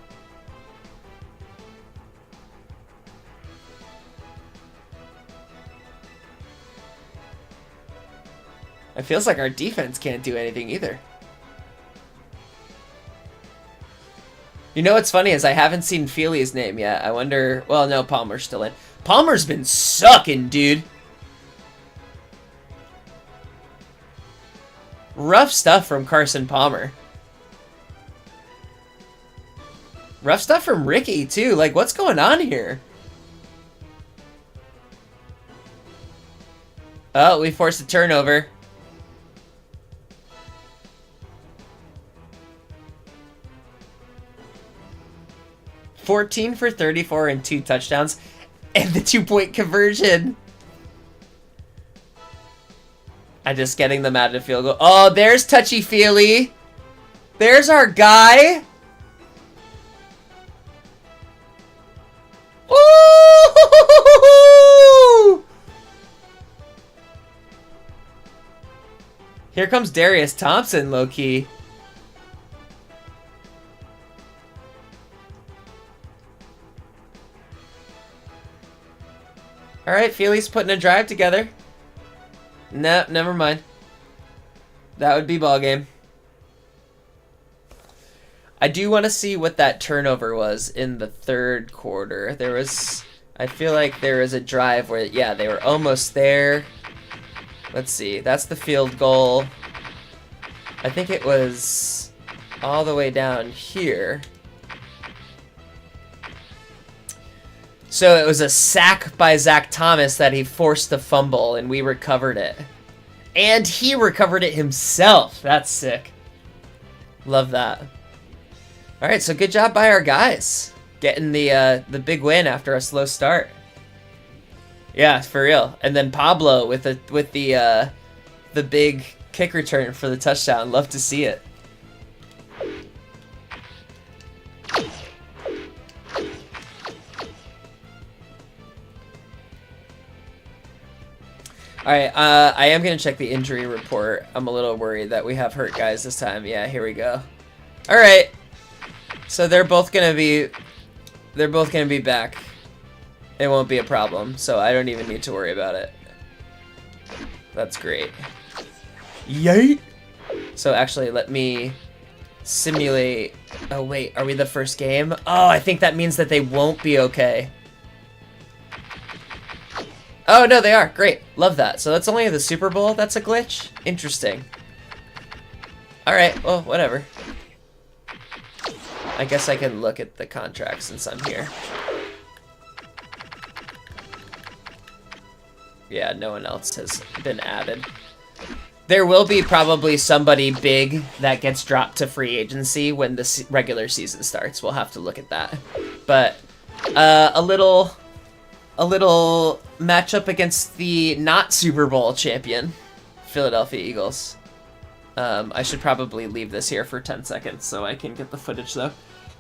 It feels like our defense can't do anything either. You know what's funny is I haven't seen Feely's name yet. I wonder... Well, no, Palmer's still in. Palmer's been sucking, dude. Rough stuff from Carson Palmer. Rough stuff from Ricky, too. Like, what's going on here? Oh, we forced a turnover. $14 for 34 and 2 touchdowns. And the 2-point conversion. I'm just getting them out of the field goal. Oh, there's Touchy-Feely. There's our guy. Ooh! Here comes Darius Thompson, low-key. Alright, Feely's putting a drive together. Nah, never mind. That would be ball game. I do want to see what that turnover was in the third quarter. There was... I feel like there was a drive where, yeah, they were almost there. Let's see. That's the field goal. I think it was all the way down here. So it was a sack by Zach Thomas that he forced the fumble, and we recovered it. And he recovered it himself. That's sick. Love that. All right, so good job by our guys getting the big win after a slow start. Yeah, for real. And then Pablo with the big kick return for the touchdown. Love to see it. Alright, I am going to check the injury report. I'm a little worried that we have hurt guys this time. Yeah, here we go. Alright. So they're both going to be back. It won't be a problem, so I don't even need to worry about it. That's great. Yay! So actually, let me simulate. Oh wait, are we the first game? Oh, I think that means that they won't be okay. Oh no, they are. Great. Love that. So that's only the Super Bowl that's a glitch? Interesting. Alright, well, whatever. I guess I can look at the contract since I'm here. Yeah, no one else has been added. There will be probably somebody big that gets dropped to free agency when the regular season starts. We'll have to look at that. But a little matchup against the not Super Bowl champion, Philadelphia Eagles. I should probably leave this here for 10 seconds so I can get the footage though.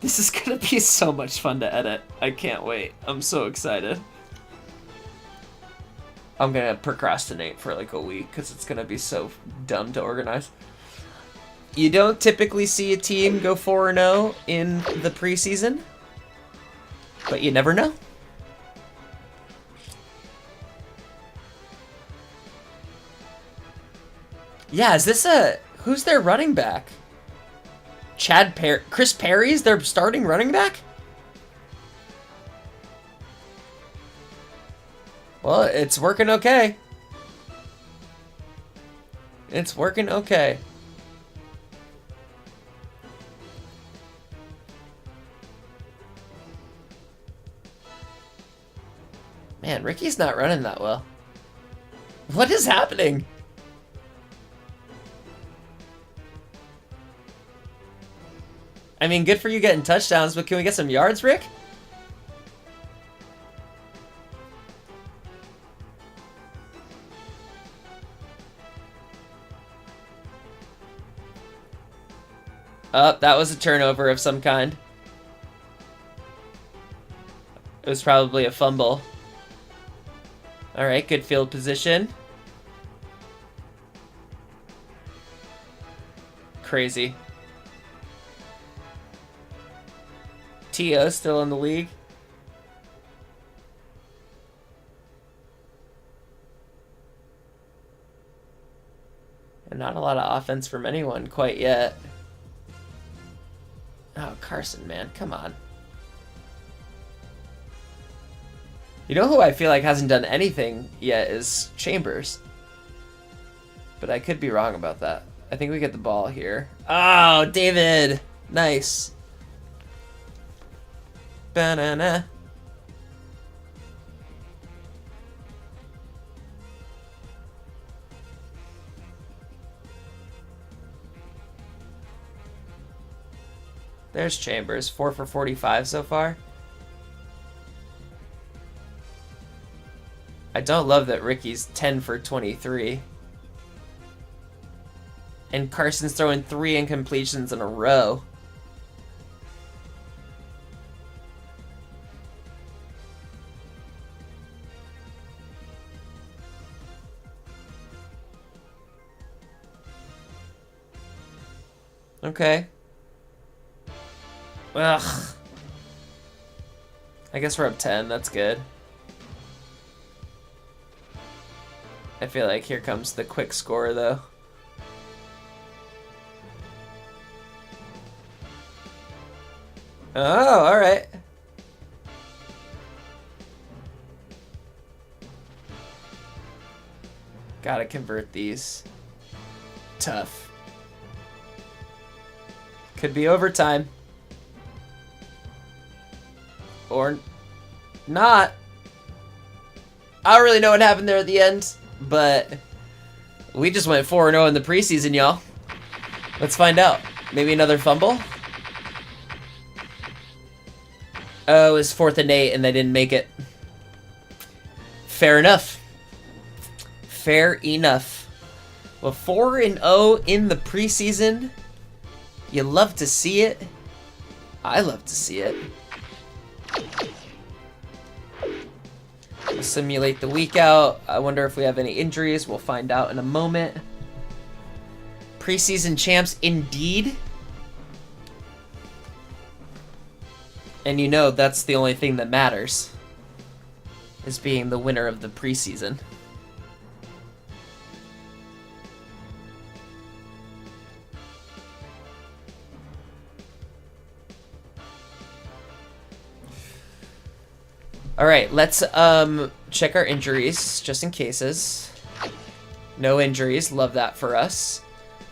This is gonna be so much fun to edit. I can't wait. I'm so excited. I'm gonna procrastinate for like a week because it's gonna be so dumb to organize. You don't typically see a team go 4-0 in the preseason, but you never know. Yeah, is this who's their running back? Chris Perry's their starting running back? Well, it's working okay. It's working okay. Man, Ricky's not running that well. What is happening? I mean, good for you getting touchdowns, but can we get some yards, Rick? Oh, that was a turnover of some kind. It was probably a fumble. Alright, good field position. Crazy. T.O. still in the league. And not a lot of offense from anyone quite yet. Oh, Carson, man, come on. You know who I feel like hasn't done anything yet is Chambers. But I could be wrong about that. I think we get the ball here. Oh, David! Nice. Banana. There's Chambers, 4 for 45 so far. I don't love that Ricky's 10 for 23. And Carson's throwing 3 incompletions in a row. Okay. Ugh. I guess we're up 10. That's good. I feel like here comes the quick score, though. Oh, alright. Gotta convert these. Tough. Could be overtime. Or not. I don't really know what happened there at the end, but we just went 4-0 in the preseason, y'all. Let's find out. Maybe another fumble? Oh, it was 4th and 8 and they didn't make it. Fair enough. Fair enough. Well, 4-0 in the preseason. You love to see it. I love to see it. We'll simulate the week out. I wonder if we have any injuries. We'll find out in a moment. Preseason champs indeed. And you know that's the only thing that matters, is being the winner of the preseason. All right, let's check our injuries just in cases. No injuries, love that for us.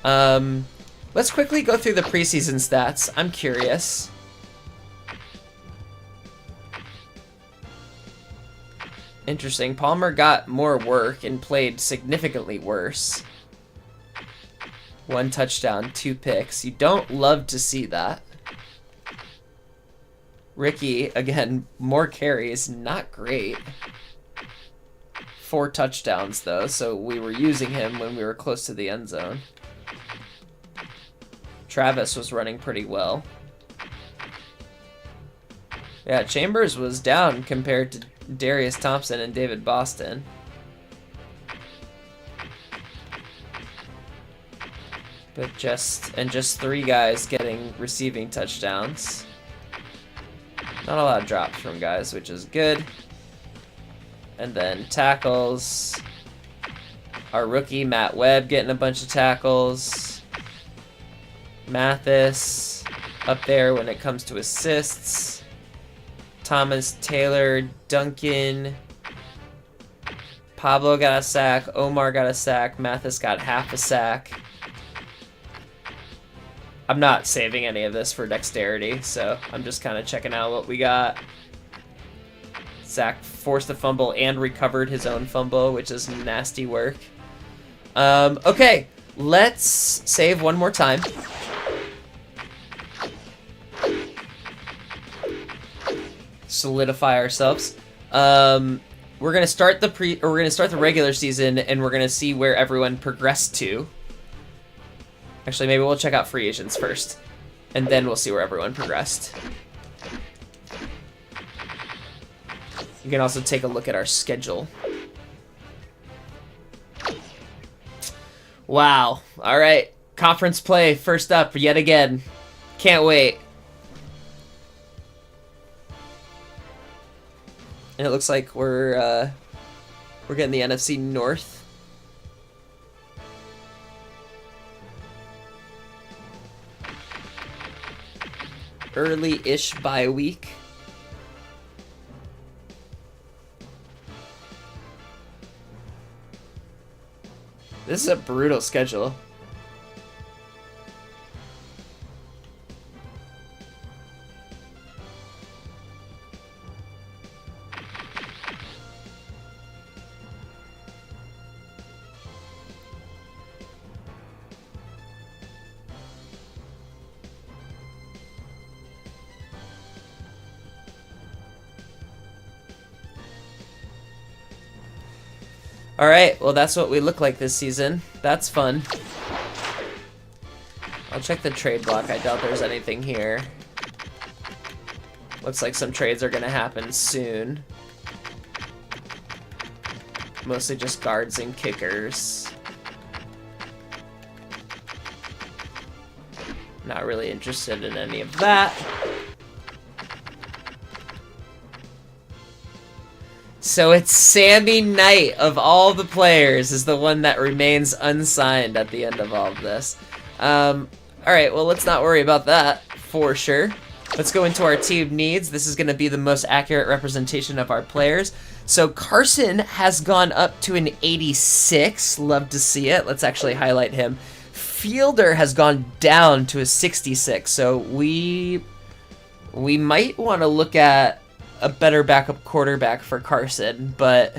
Let's quickly go through the preseason stats. I'm curious. Interesting. Palmer got more work and played significantly worse. 1 touchdown, 2 picks. You don't love to see that. Ricky, again, more carries, not great. 4 touchdowns, though, so we were using him when we were close to the end zone. Travis was running pretty well. Yeah, Chambers was down compared to Darius Thompson and David Boston. But just 3 guys getting receiving touchdowns. Not a lot of drops from guys, which is good. And then tackles. Our rookie, Matt Webb, getting a bunch of tackles. Mathis up there when it comes to assists. Thomas, Taylor, Duncan. Pablo got a sack. Omar got a sack. Mathis got half a sack. I'm not saving any of this for dexterity, so I'm just kind of checking out what we got. Zach forced a fumble and recovered his own fumble, which is nasty work. Okay, let's save one more time. Solidify ourselves. We're gonna start the regular season, and we're gonna see where everyone progressed to. Actually, maybe we'll check out free agents first, and then we'll see where everyone progressed. You can also take a look at our schedule. Wow. All right. Conference play first up yet again. Can't wait. And it looks like we're getting the NFC North. Early-ish bye week. This is a brutal schedule. Alright, well that's what we look like this season. That's fun. I'll check the trade block. I doubt there's anything here. Looks like some trades are going to happen soon. Mostly just guards and kickers. Not really interested in any of that. So it's Sammy Knight, of all the players, is the one that remains unsigned at the end of all of this. Alright, well, let's not worry about that, for sure. Let's go into our team needs. This is going to be the most accurate representation of our players. So Carson has gone up to an 86. Love to see it. Let's actually highlight him. Fielder has gone down to a 66. So we might want to look at a better backup quarterback for Carson, but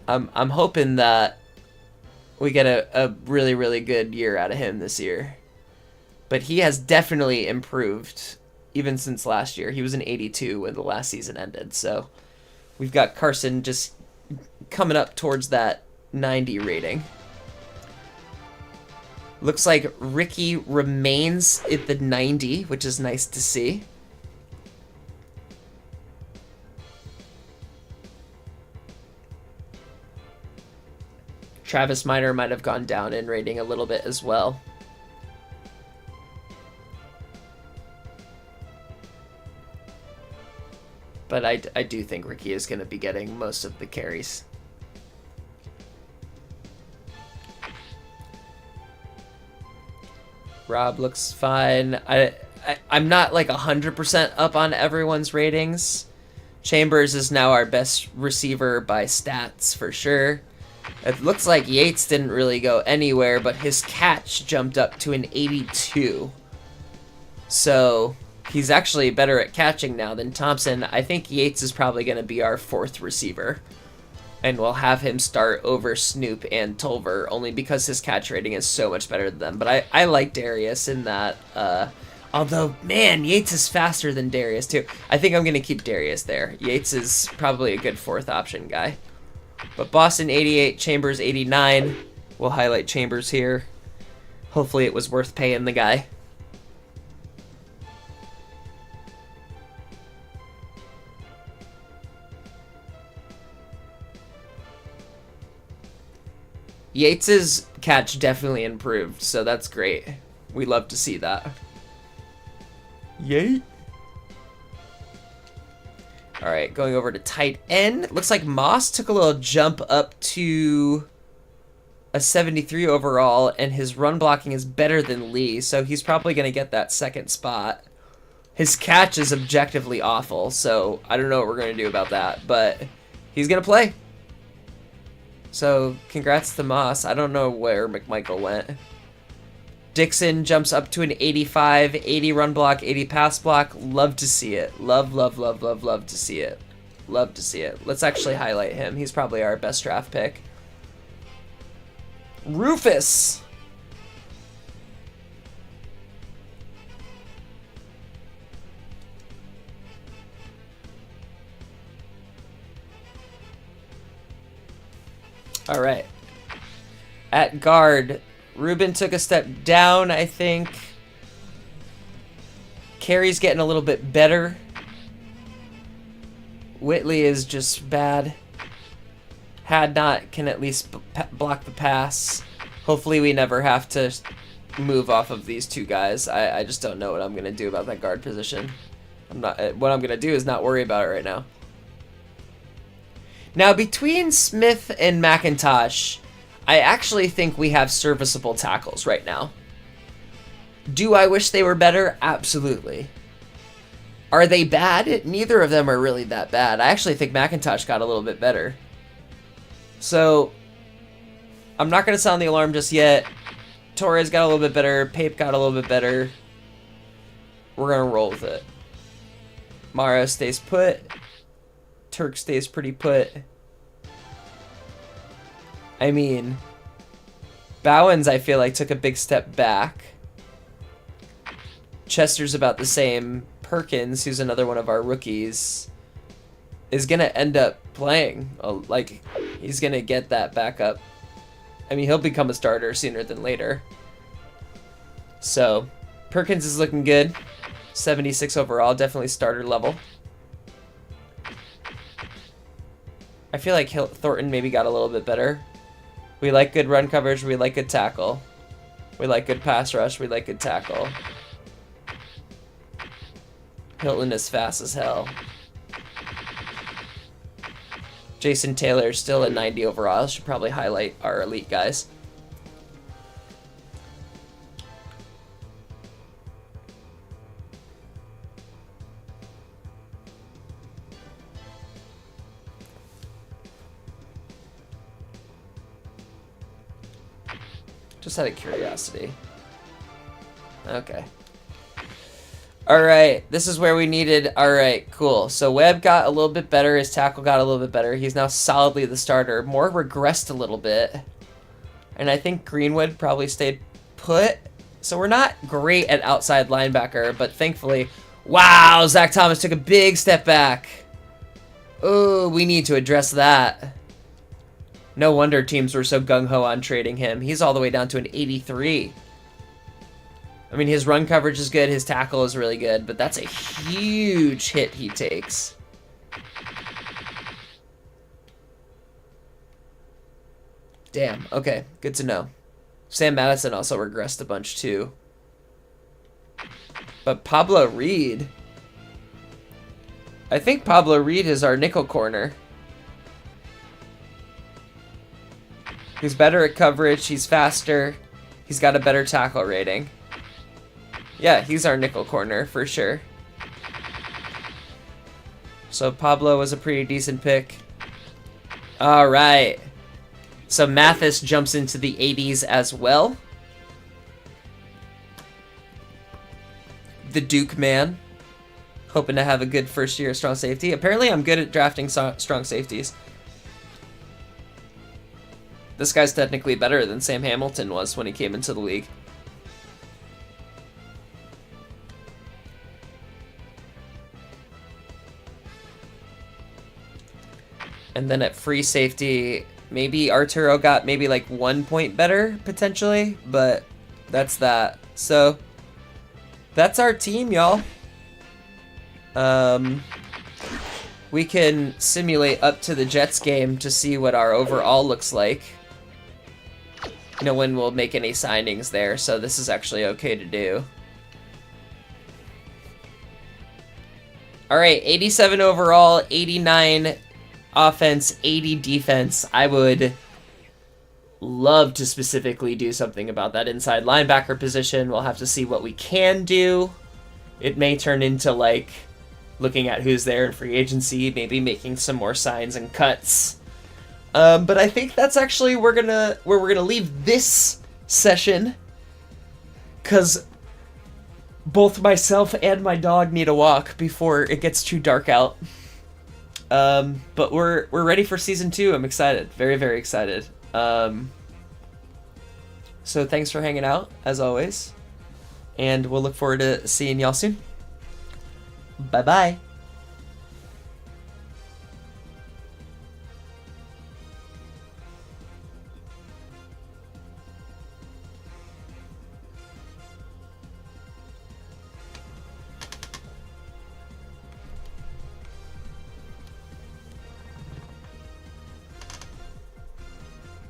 I'm hoping that we get a really, really good year out of him this year. But he has definitely improved even since last year. He was an 82 when the last season ended, so we've got Carson just coming up towards that 90 rating. Looks like Ricky remains at the 90, which is nice to see. Travis Minor might have gone down in rating a little bit as well. But I do think Ricky is going to be getting most of the carries. Rob looks fine. I'm not like 100% up on everyone's ratings. Chambers is now our best receiver by stats for sure. It looks like Yates didn't really go anywhere, but his catch jumped up to an 82. So he's actually better at catching now than Thompson. I think Yates is probably going to be our 4th receiver. And we'll have him start over Snoop and Tolver, only because his catch rating is so much better than them. But I like Darius in that. Although, man, Yates is faster than Darius, too. I think I'm going to keep Darius there. Yates is probably a good 4th option guy. But Boston 88, Chambers 89. We'll highlight Chambers here. Hopefully it was worth paying the guy. Yates's catch definitely improved, so that's great. We love to see that. Yay! Alright, going over to tight end. Looks like Moss took a little jump up to a 73 overall, and his run blocking is better than Lee, so he's probably going to get that 2nd spot. His catch is objectively awful, so I don't know what we're going to do about that, but he's going to play. So, congrats to Moss. I don't know where McMichael went. Dixon jumps up to an 85, 80 run block, 80 pass block. Love to see it. Love, love, love, love, love to see it. Love to see it. Let's actually highlight him. He's probably our best draft pick. Rufus! All right. At guard, Ruben took a step down, I think. Carey's getting a little bit better. Whitley is just bad. Hadnot can at least block the pass. Hopefully we never have to move off of these 2 guys. I just don't know what I'm going to do about that guard position. What I'm going to do is not worry about it right now. Now, between Smith and McIntosh, I actually think we have serviceable tackles right now. Do I wish they were better? Absolutely. Are they bad? Neither of them are really that bad. I actually think McIntosh got a little bit better. So, I'm not going to sound the alarm just yet. Torres got a little bit better. Pape got a little bit better. We're going to roll with it. Morrow stays put. Turk stays pretty put. I mean, Bowens, I feel like, took a big step back. Chester's about the same. Perkins, who's another one of our rookies, is going to end up playing. Like, he's going to get that backup. I mean, he'll become a starter sooner than later. So, Perkins is looking good. 76 overall, definitely starter level. I feel like Thornton maybe got a little bit better. We like good run coverage. We like good tackle. We like good pass rush. We like good tackle. Hilton is fast as hell. Jason Taylor still at 90 overall. Should probably highlight our elite guys. Just out of curiosity. Okay. Alright, this is where we needed... Alright, cool. So Webb got a little bit better. His tackle got a little bit better. He's now solidly the starter. Moore regressed a little bit. And I think Greenwood probably stayed put. So we're not great at outside linebacker, but thankfully... Wow, Zach Thomas took a big step back. Oh, we need to address that. No wonder teams were so gung-ho on trading him. He's all the way down to an 83. I mean, his run coverage is good. His tackle is really good. But that's a huge hit he takes. Damn. Okay. Good to know. Sam Madison also regressed a bunch, too. But Pablo Reed... I think Pablo Reed is our nickel corner. He's better at coverage. He's faster. He's got a better tackle rating. Yeah, he's our nickel corner for sure. So Pablo was a pretty decent pick. All right. So Mathis jumps into the 80s as well. The Duke man. Hoping to have a good first year of strong safety. Apparently I'm good at drafting strong safeties. This guy's technically better than Sam Hamilton was when he came into the league. And then at free safety, maybe Arturo got maybe like 1 point better, potentially. But that's that. So, that's our team, y'all. We can simulate up to the Jets game to see what our overall looks like. No one will make any signings there, so this is actually okay to do. Alright, 87 overall, 89 offense, 80 defense. I would love to specifically do something about that inside linebacker position. We'll have to see what we can do. It may turn into, like, looking at who's there in free agency, maybe making some more signs and cuts. But I think that's actually where we're gonna leave this session, because both myself and my dog need a walk before it gets too dark out. But we're ready for season 2. I'm excited, very, very excited. So thanks for hanging out as always, and we'll look forward to seeing y'all soon. Bye bye.